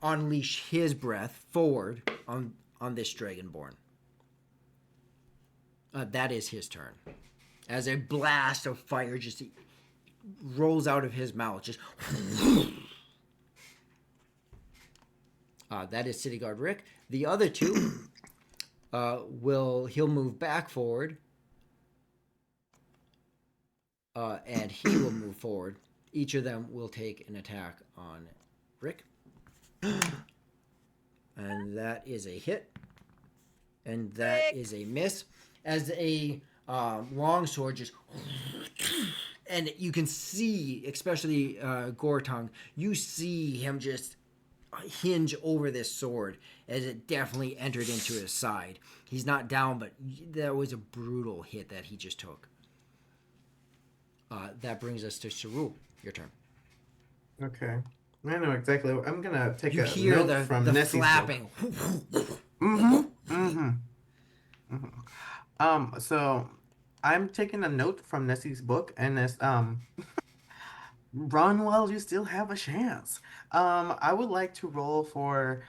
unleash his breath forward on this Dragonborn. That is his turn. As a blast of fire just rolls out of his mouth, just that is City Guard Rick. The other two he'll move back forward, and he will move forward. Each of them will take an attack on Rick, and that is a hit, and that Rick. is a miss. As a longsword just, and you can see, especially Gortung, you see him just hinge over this sword as it definitely entered into his side. He's not down, but that was a brutal hit that he just took. That brings us to Saru. Your turn. Okay. I know exactly. I'm gonna take You a hear note from the Nessie's flapping. So I'm taking a note from Nessie's book, and it's run while you still have a chance. I would like to roll for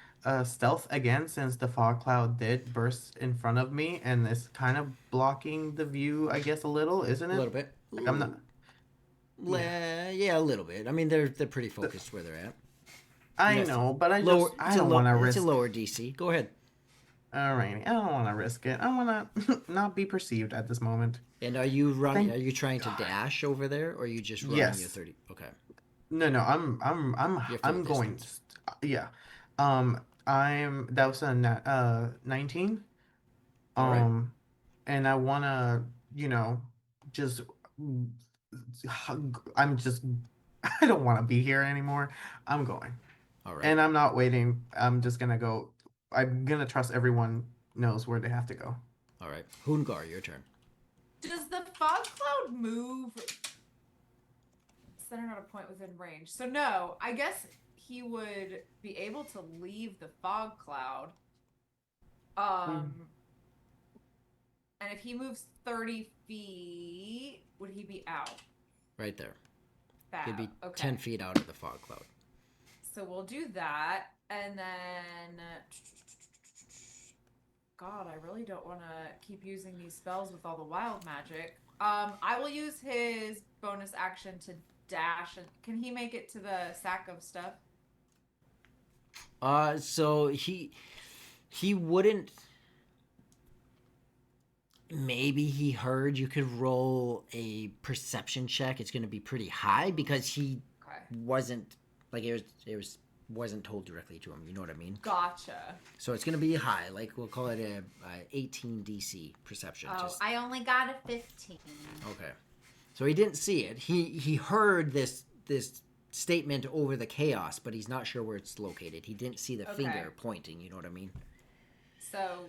stealth again, since the fog cloud did burst in front of me, and it's kind of blocking the view, I guess, a little, isn't A it? little bit. Like, I'm not. Yeah, a little bit. I mean, they're pretty focused where they're at. I Yes. know, but I Lower. just I don't want to risk. It's a lower DC. Go ahead. Alrighty, I don't want to risk it. I want to not be perceived at this moment. And are you running? Thank Are you trying to God. dash over there, or are you just running Yes. your 30? Okay. No, You're full I'm going. distance. Yeah, I'm that was a 19. All right. Um, and I wanna, you know, just I'm just I don't want to be here anymore. I'm going, All right. and I'm not waiting. I'm just gonna go. I'm gonna trust everyone knows where they have to go. All right. Hungar, your turn. Does the fog cloud move centered on a point within range? So no, I guess he would be able to leave the fog cloud. Mm. And if he moves 30 feet, would he be out? Right there. Fab. He'd be Okay. 10 feet out of the fog cloud. So we'll do that, and then God, I really don't want to keep using these spells with all the wild magic. I will use his bonus action to dash. And can he make it to the sack of stuff? So he wouldn't. Maybe he heard you could roll a perception check. It's going to be pretty high because he Okay. wasn't like it was wasn't told directly to him. You know what I mean? Gotcha. So it's going to be high. Like we'll call it a 18 DC perception. Oh, Just, I only got a 15. okay. So he didn't see it. He heard this statement over the chaos, but he's not sure where it's located. He didn't see the Okay. finger pointing. You know what I mean? So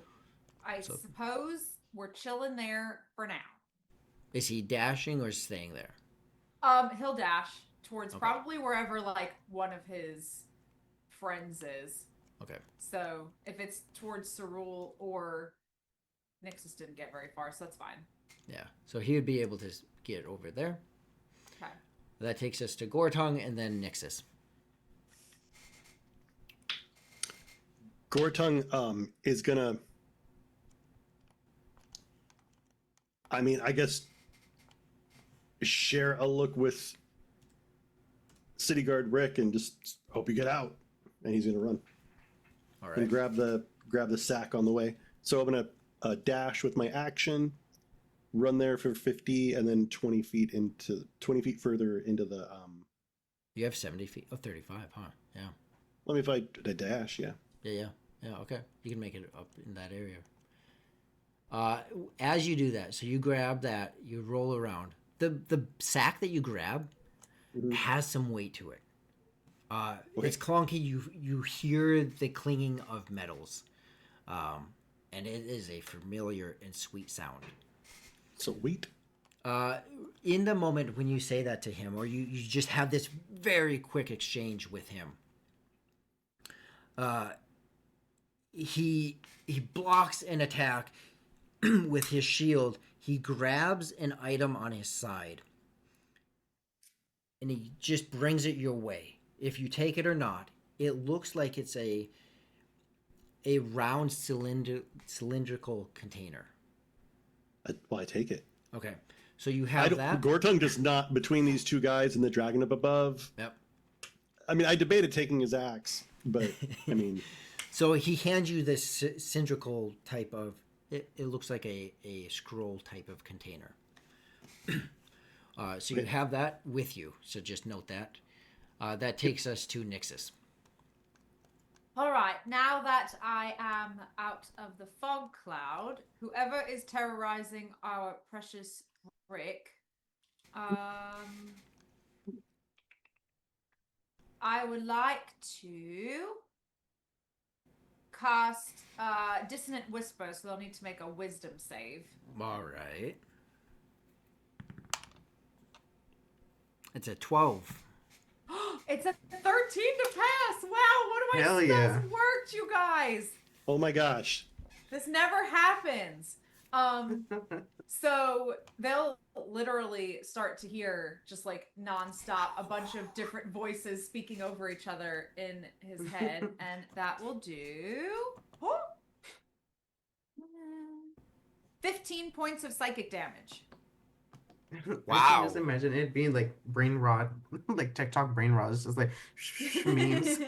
I suppose we're chilling there for now. Is he dashing or staying there? He'll dash towards Okay. probably wherever like one of his friends is. Okay. So if it's towards Cerule or Nixus didn't get very far, so that's fine. Yeah. So he would be able to get over there. Okay. That takes us to Gortong and then Nixus. Gortung is gonna. I mean, I guess share a look with City Guard Rick and just hope you get out. And he's gonna run All and right. grab the sack on the way. So I'm gonna dash with my action, run there for 50, and then 20 feet further into the. You have 70 feet. Oh, 35, huh? Yeah. Let me find a dash. Yeah. Yeah. Okay. You can make it up in that area. As you do that, so you grab that, you roll around. The sack that you grab has some weight to it. Okay. It's clunky. You hear the clinging of metals, and it is a familiar and sweet sound. So wheat. In the moment when you say that to him, or you just have this very quick exchange with him, he blocks an attack with his shield. He grabs an item on his side, and he just brings it your way. If you take it or not, it looks like it's a round cylindrical container. Well, I take it. Okay, so you have that. Gortung does not, between these two guys and the dragon up above. Yep. I mean, I debated taking his axe, but I mean, So he hands you this cylindrical type of. It looks like a scroll type of container. So you have that with you. So just note that. That takes us to Nixus. All right, now that I am out of the fog cloud, whoever is terrorizing our precious Rick, I would like to cast Dissonant Whisper, so they'll need to make a wisdom save. All right. It's a 12. It's a 13 to pass! Wow, one of my Hell spells yeah. worked, you guys! oh my gosh. This never happens. So they'll literally start to hear just like nonstop a bunch of different voices speaking over each other in his head, and that will do 15 points of psychic damage. I Wow. can just imagine it being like brain rot, like TikTok brain rot. It's just like memes.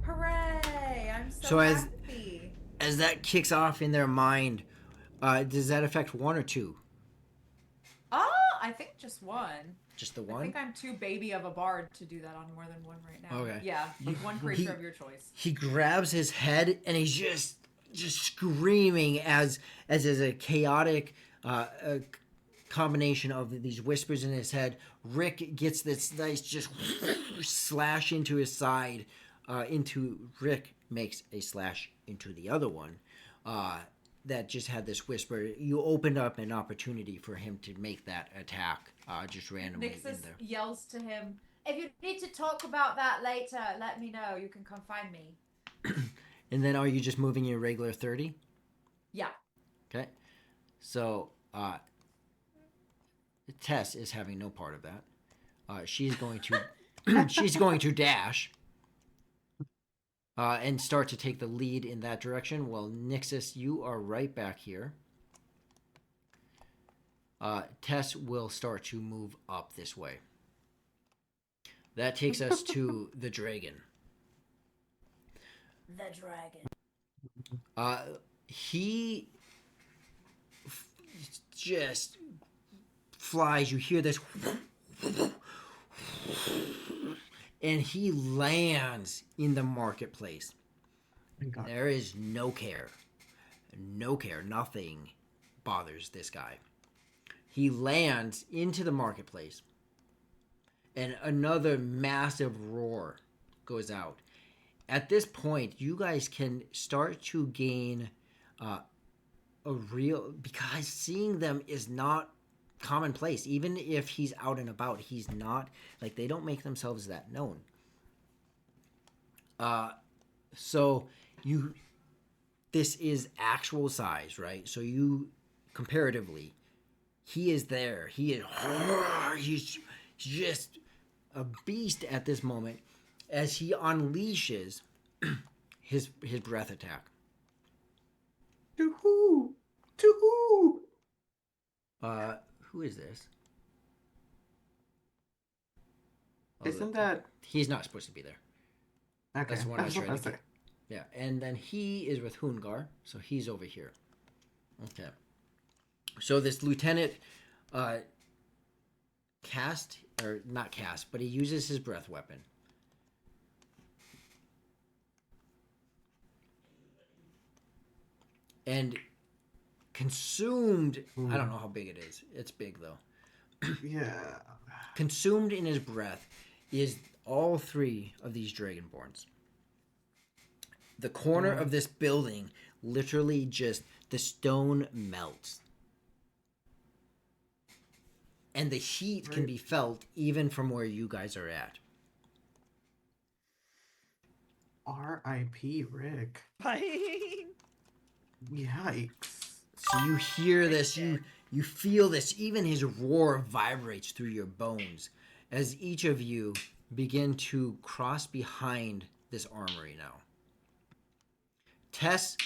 Hooray! I'm so So as- happy. As that kicks off in their mind, Does that affect one or two? I think just one. Just the I one? think I'm too baby of a bard to do that on more than one right now. Okay. Yeah, one creature of your choice. He grabs his head and he's just screaming as is a chaotic combination of these whispers in his head. Rick gets this nice just slash into his side. Rick makes a slash into the other one. That just had this whisper. You opened up an opportunity for him to make that attack just randomly in Nixus there. yells to him, "If you need to talk about that later, let me know. You can come find me." And then are you just moving your regular 30? Yeah. Okay. So Tess is having no part of that. She's going to she's going to dash and start to take the lead in that direction. Well, Nixus, you are right back here. Tess will start to move up this way. That takes us to the dragon. The dragon. He just flies. You hear this, and he lands in the marketplace. Thank God. There is no care. No care. Nothing bothers this guy. He lands into the marketplace, and another massive roar goes out. At this point, you guys can start to gain a real, because seeing them is not commonplace. Even if he's out and about, he's not, like, they don't make themselves that known. So this is actual size, right? So you, comparatively, he is there. He's just a beast at this moment as he unleashes his breath attack. Toohoo! Toohoo! Who is this? Isn't that He's not supposed to be there. okay? That's the one I was what trying to say. get. Yeah, and then he is with Hungar, so he's over here. Okay. So this lieutenant not cast, but he uses his breath weapon. And consumed, I don't know how big it is. It's big though. Yeah. Consumed in his breath is all three of these dragonborns. The corner of this building, literally just, the stone melts. And the heat can be felt even from where you guys are at. R.I.P. Rick. Bye. Yikes. So you hear this, you feel this, even his roar vibrates through your bones as each of you begin to cross behind this armory now. Tess,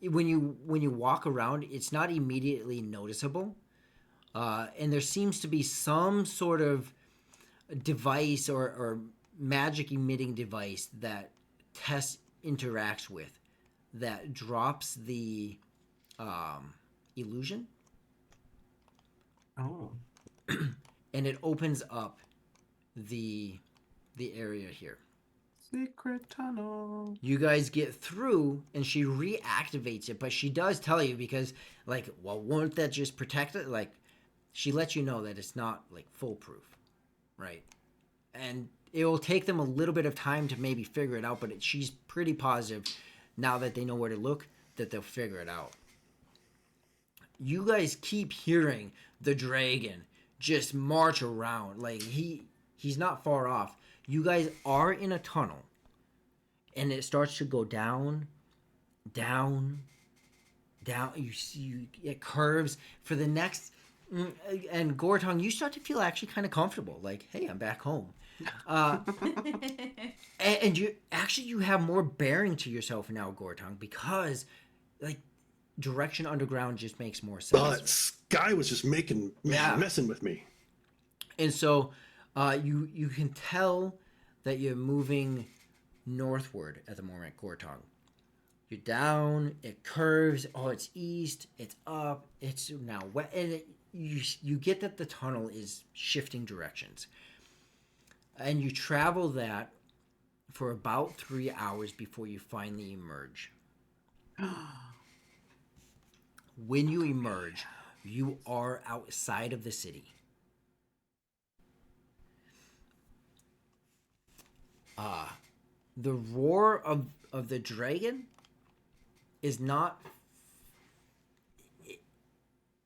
when you walk around, it's not immediately noticeable. And there seems to be some sort of device or magic emitting device that Tess interacts with that drops the illusion, Oh. and it opens up the area here. Secret tunnel. You guys get through, and she reactivates it, but she does tell you, because, like, well, won't that just protect it? Like, she lets you know that it's not, like, foolproof, right? And it will take them a little bit of time to maybe figure it out, but she's pretty positive, now that they know where to look, that they'll figure it out. You guys keep hearing the dragon just march around. Like, he's not far off. You guys are in a tunnel, and it starts to go down, down, down. You see, it curves for the next. And Gortong, you start to feel actually kind of comfortable. Like, hey, I'm back home. And you have more bearing to yourself now, Gortong, because, like, direction underground just makes more sense. That sky was just messing with me. And so you can tell that you're moving northward at the moment, Gortong. You're down. It curves. Oh, it's east. It's up. It's now west. And you get that the tunnel is shifting directions, and you travel that for about 3 hours before you finally emerge. When you emerge, you are outside of the city. The roar of the dragon is not.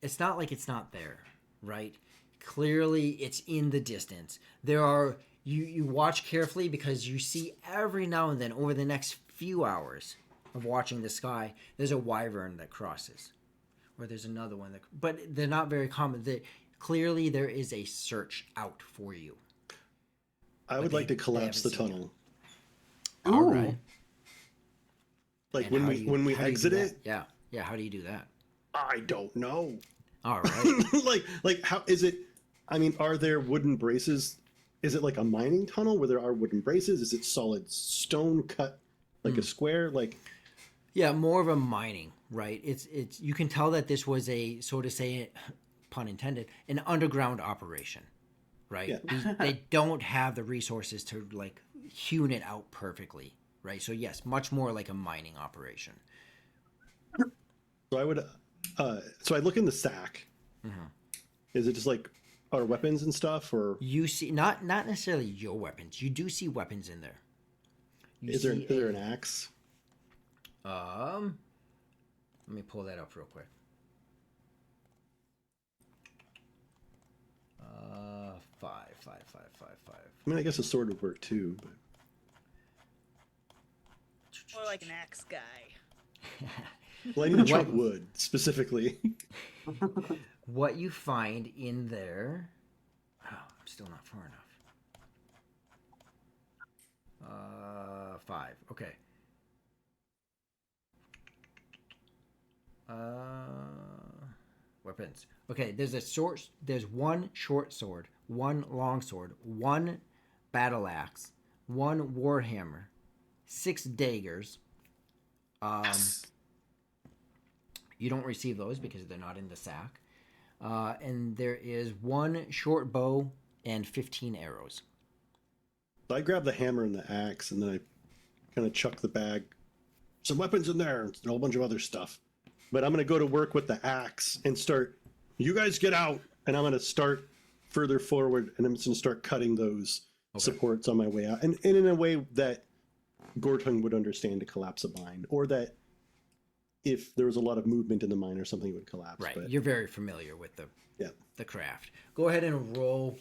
It's not like it's not there, right? Clearly, it's in the distance. There are you watch carefully because you see every now and then over the next few hours of watching the sky, there's a wyvern that crosses, or there's another one that. But they're not very common. Clearly, there is a search out for you. I would like to collapse the tunnel. All Ooh. right. Like And when we how do you exit do it, that? Yeah. How do you do that? I don't know. All right. like how is it? I mean, are there wooden braces? Is it like a mining tunnel where there are wooden braces? Is it solid stone cut like a square? Like, Yeah, more of a mining, right? It's you can tell that this was a, so to say, pun intended, an underground operation, right? Yeah. They don't have the resources to like hewn it out perfectly, right? So yes, much more like a mining operation. so I would, so I look in the sack. Is it just like our weapons and stuff, or You see, not necessarily your weapons. You do see weapons in there. You is see there an axe? let me pull that up real quick. Five. I mean, I guess a sword would work too. But... More like an axe guy. Well, I need to chop wood specifically. What you find in there? Oh, I'm still not far enough. 5. Okay. Weapons. Okay, there's one short sword, one long sword, one battle axe, one warhammer, 6 daggers. You don't receive those because they're not in the sack. And there is one short bow and 15 arrows. So I grab the hammer and the axe, and then I kind of chuck the bag. Some weapons in there, and a whole bunch of other stuff. But I'm going to go to work with the axe and start. You guys get out, and I'm going to start further forward, and I'm just going to start cutting those supports on my way out, and in a way that Gortung would understand to collapse a mine, or that if there was a lot of movement in the mine or something, it would collapse. Right, but... you're very familiar with the craft. Go ahead and roll.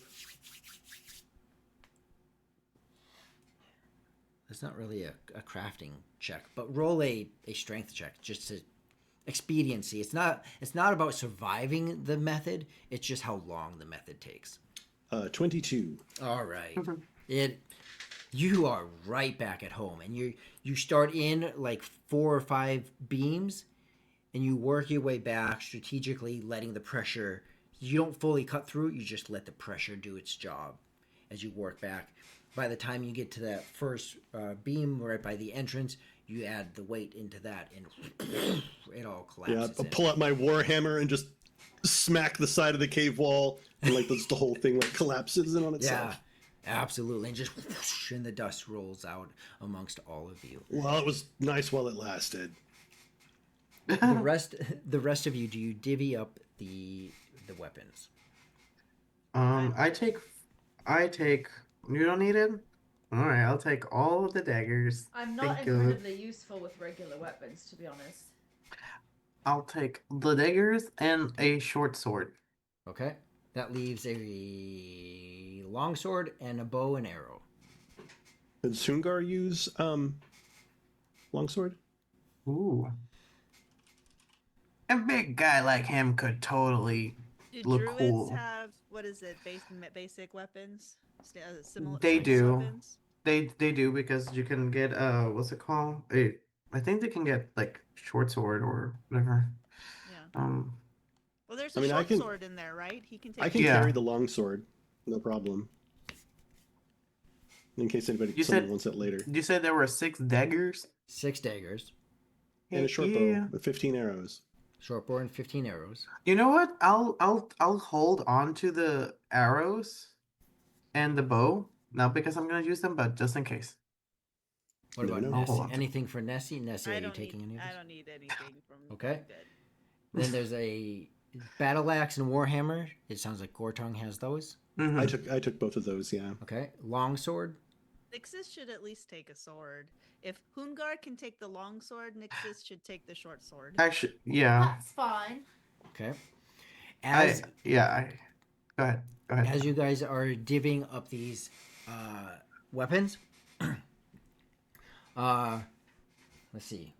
It's not really a crafting check, but roll a strength check just to expediency. It's not about surviving the method. It's just how long the method takes. 22. All right. You are right back at home, and you start in like 4 or 5 beams, and you work your way back strategically, letting the pressure. You don't fully cut through. You just let the pressure do its job as you work back. By the time you get to that first beam right by the entrance, you add the weight into that, and it all collapses. Yeah, I'll pull out my warhammer and just smack the side of the cave wall, and like the whole thing like collapses in on itself. Yeah, absolutely, and just whoosh, and the dust rolls out amongst all of you. Well, it was nice while it lasted. The rest of you, do you divvy up the weapons? I take. You don't need it. All right, I'll take all of the daggers. I'm not incredibly useful with regular weapons, to be honest. I'll take the daggers and a short sword. Okay, that leaves a long sword and a bow and arrow. Did Sungar use longsword? Ooh. A big guy like him could totally Do look druids cool. have, what is it, basic weapons? Similar They do. weapons? They do, because you can get what's it called? I think they can get like short sword or whatever. Yeah. Well, there's a I mean, short sword in there, right? He can take. I can Yeah. carry the longsword, no problem. In case someone wants it later. You said there were 6 daggers? 6 daggers. and a Hey, short bow yeah. with 15 arrows. Short bow and 15 arrows. You know what? I'll hold on to the arrows and the bow. Not because I'm gonna use them, but just in case. What You never about know. I'll hold Nessie? on to them. Anything for Nessie? Nessie, are I you don't need. taking any of I this? don't need anything from. Okay. I'm good. Then there's a battle axe and warhammer. It sounds like Gortong has those. Mm-hmm. I took both of those. Yeah. Okay. Long sword. Nixus should at least take a sword. If Hungar can take the long sword, Nixus should take the short sword. Actually, yeah. That's fine. Okay. As Go ahead. Go ahead. as you guys are divvying up these weapons, let's see.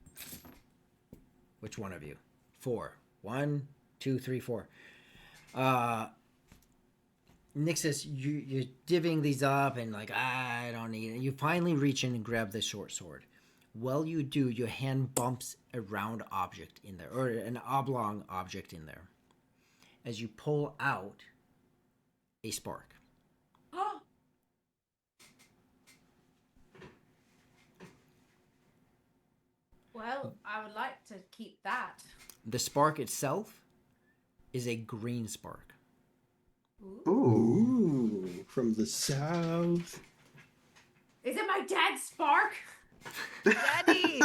Which one of you? 4. 1, 2, 3, 4. Nixus, you're divvying these up and like, I don't need it. You finally reach in and grab the short sword. While you do, your hand bumps a round object in there, or an oblong object in there. As you pull out a spark. Well, I would like to keep that. The spark itself is a green spark. Ooh. Ooh, from the south. Is it my dad's spark? Daddy!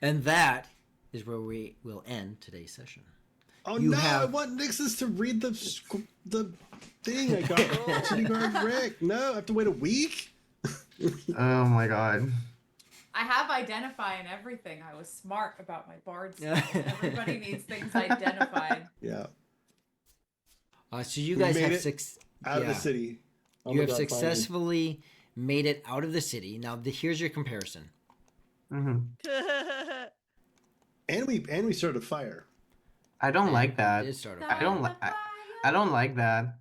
And that is where we will end today's session. Oh You no! I have- want Nixus to read the thing I got from City Guard Rick. No, I have to wait a week. Oh my god. I have identify and everything. I was smart about my bard skill. Everybody needs things identified. Yeah, So you We guys made have it out of the city. Oh you my have God, finally. successfully made it out of the city. Now, here's your comparison. Mm-hmm. And we started a fire. I don't like that. It started I don't like. I don't like that.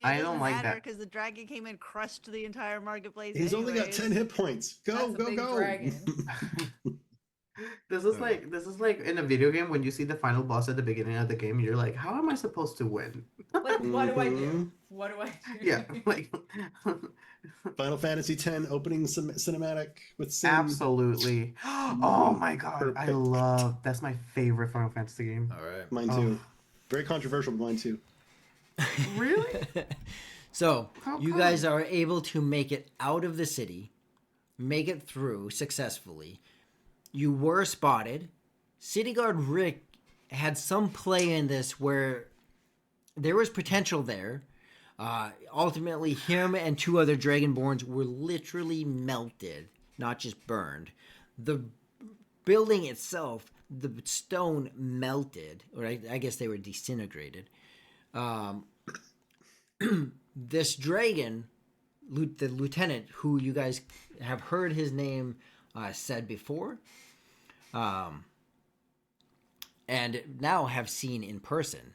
I don't like that. because the dragon came and crushed the entire marketplace. He's only got anyways. 10 hit points. Go, That's a go, big go. dragon. This is like in a video game when you see the final boss at the beginning of the game, you're like, how am I supposed to win? Like, what do I do? Mhm. What do I do? Yeah, like Final Fantasy X opening cinematic with Sin. absolutely. Oh my god, I Perfect. love that's my favorite Final Fantasy game. All right. Mine too. Very controversial, but mine too. Really? So, How you come? guys are able to make it out of the city, make it through successfully. You were spotted. City Guard Rick had some play in this where there was potential there. Ultimately, him and 2 other Dragonborns were literally melted, not just burned. The building itself, the stone melted, or I guess they were disintegrated. This dragon, the lieutenant, who you guys have heard his name said before, and now have seen in person,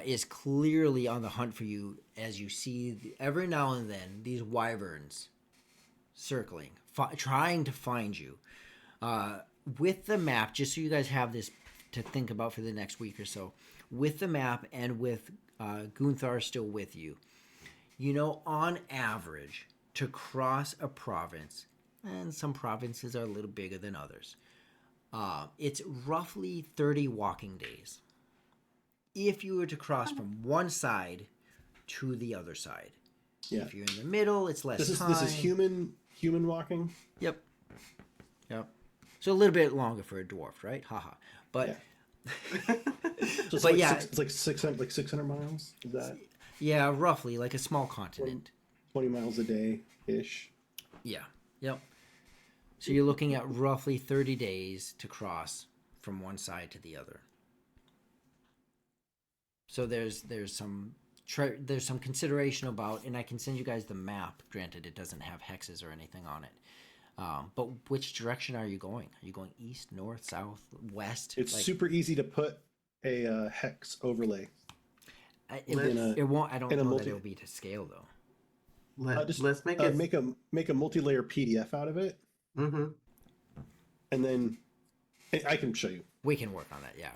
is clearly on the hunt for you as you see every now and then these wyverns circling, trying to find you. With the map, just so you guys have this to think about for the next week or so, with the map and with Gunther still with you, you know, on average, to cross a province, and some provinces are a little bigger than others, it's roughly 30 walking days. If you were to cross from one side to the other side. Yeah. If you're in the middle, it's less time. This is human walking. Yep. So a little bit longer for a dwarf, right? Haha. But Yeah. So it's But like yeah. it's like 600 miles. Is that yeah, roughly like a small continent. 20 miles a day ish? Yeah. Yep. So you're looking at roughly 30 days to cross from one side to the other. So there's some consideration about, and I can send you guys the map. Granted, it doesn't have hexes or anything on it. But which direction are you going? Are you going east, north, south, west? It's Like, super easy to put a hex overlay. it won't. I don't in a know multi- that it will be to scale though. Let's make it. Make a multi-layer PDF out of it, Mm-hmm. and then I can show you. We can work on that, yeah.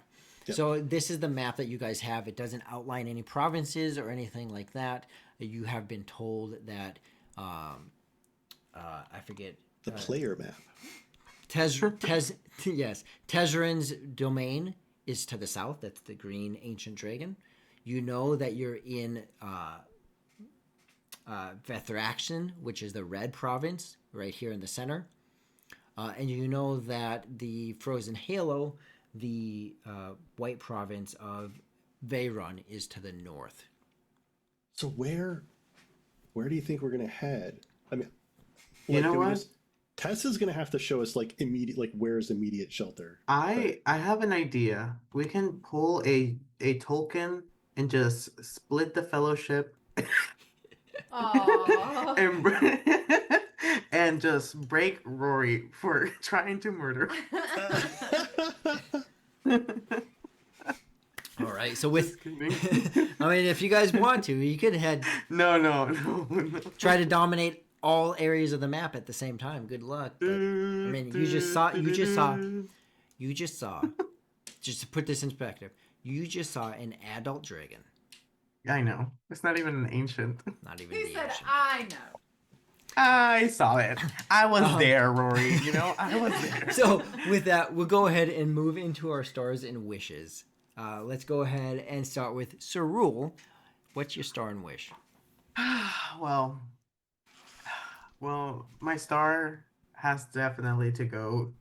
Yep. So this is the map that you guys have. It doesn't outline any provinces or anything like that. You have been told that I forget The player map. Yes, Tezrin's domain is to the south. That's the green ancient dragon. You know that you're in Vethraction, which is the red province, right here in the center. And you know that the frozen halo, the white province of Veyron, is to the north. So where do you think we're gonna head? I mean, You know do we what? just Tessa's gonna have to show us like immediate, like where's immediate shelter. I have an idea. We can pull a token and just split the fellowship Aww. and and just break Rory for trying to murder. All right. So with, Just kidding. I mean, if you guys want to, you could head No. try to dominate all areas of the map at the same time. Good luck. But I mean, you just saw. Just to put this in perspective, you just saw an adult dragon. I know. It's not even an ancient. Not even He the said, ancient. I know. I saw it. I was there, Rory. You know, I was there. So with that, we'll go ahead and move into our stars and wishes. Let's go ahead and start with Cerule. What's your star and wish? well, my star has definitely to go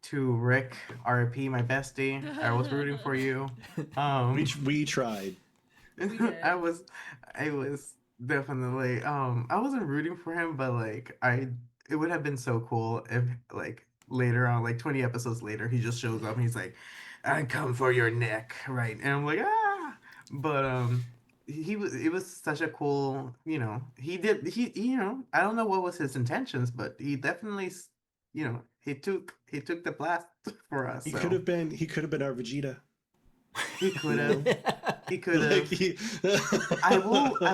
to Rick, RP, my bestie. I was rooting for you. We tried. We did. I was definitely I wasn't rooting for him, but like it would have been so cool if like later on, like 20 episodes later, he just shows up and he's like, I come for your neck, right? And I'm like, ah, but it was such a cool, I don't know what was his intentions, but he definitely he took the blast for us. He So could have been our Vegeta. he could have. He could have. I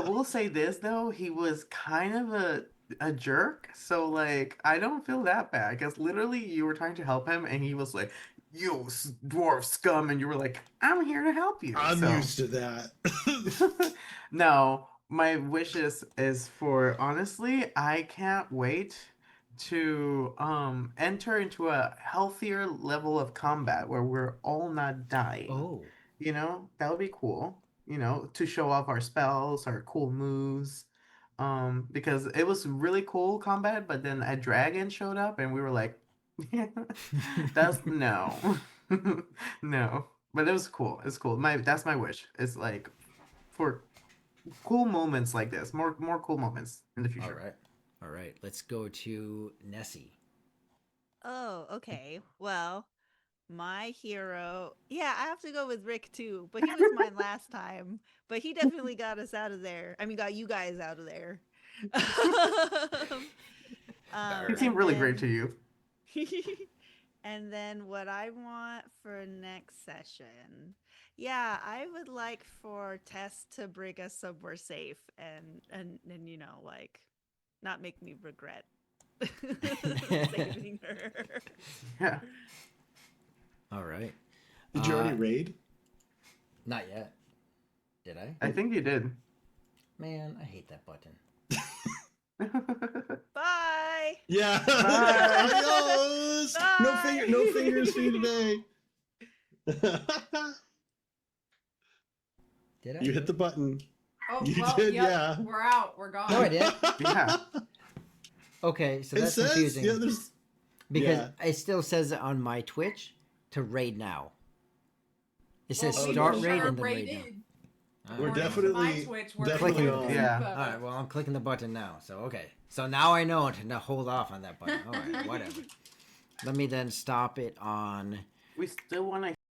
will say this though, he was kind of a jerk. So like I don't feel that bad because literally you were trying to help him and he was like, "You dwarf scum," and you were like, "I'm here to help you." I'm So used to that. no, my wish is for honestly, I can't wait to enter into a healthier level of combat where we're all not dying. Oh. That would be cool. To show off our spells, our cool moves. Because it was really cool combat, but then a dragon showed up and we were like, that's no. No. But it was cool. It's cool. That's my wish. It's like for cool moments like this. More cool moments in the future. All right. Let's go to Nessie. Oh, okay. Well, my hero. Yeah, I have to go with Rick too, but he was mine last time. But he definitely got us out of there. I mean, got you guys out of there. He seemed really great to you. And then what I want for next session, yeah, I would like for Tess to bring us somewhere safe and like not make me regret saving her. Yeah. All right. Did you already raid? Not yet. Did I? I think you did. Man, I hate that button. Bye. Yeah. Bye. Adios. Bye. No fingers for you today. Did I? You hit the button. Oh, You well, did, yep, yeah. We're out. We're gone. No, I didn't. Yeah. Okay, so It that's says, confusing. yeah, there's because yeah. it still says on my Twitch to raid now. It says Well, we start were raid sure and then raid now. raided. We're Alright. definitely- My Twitch, we're definitely raided. on. Yeah. All right, well, I'm clicking the button now. So, okay. So now I know to hold off on that button. All right, whatever. Let me then stop it on We still want to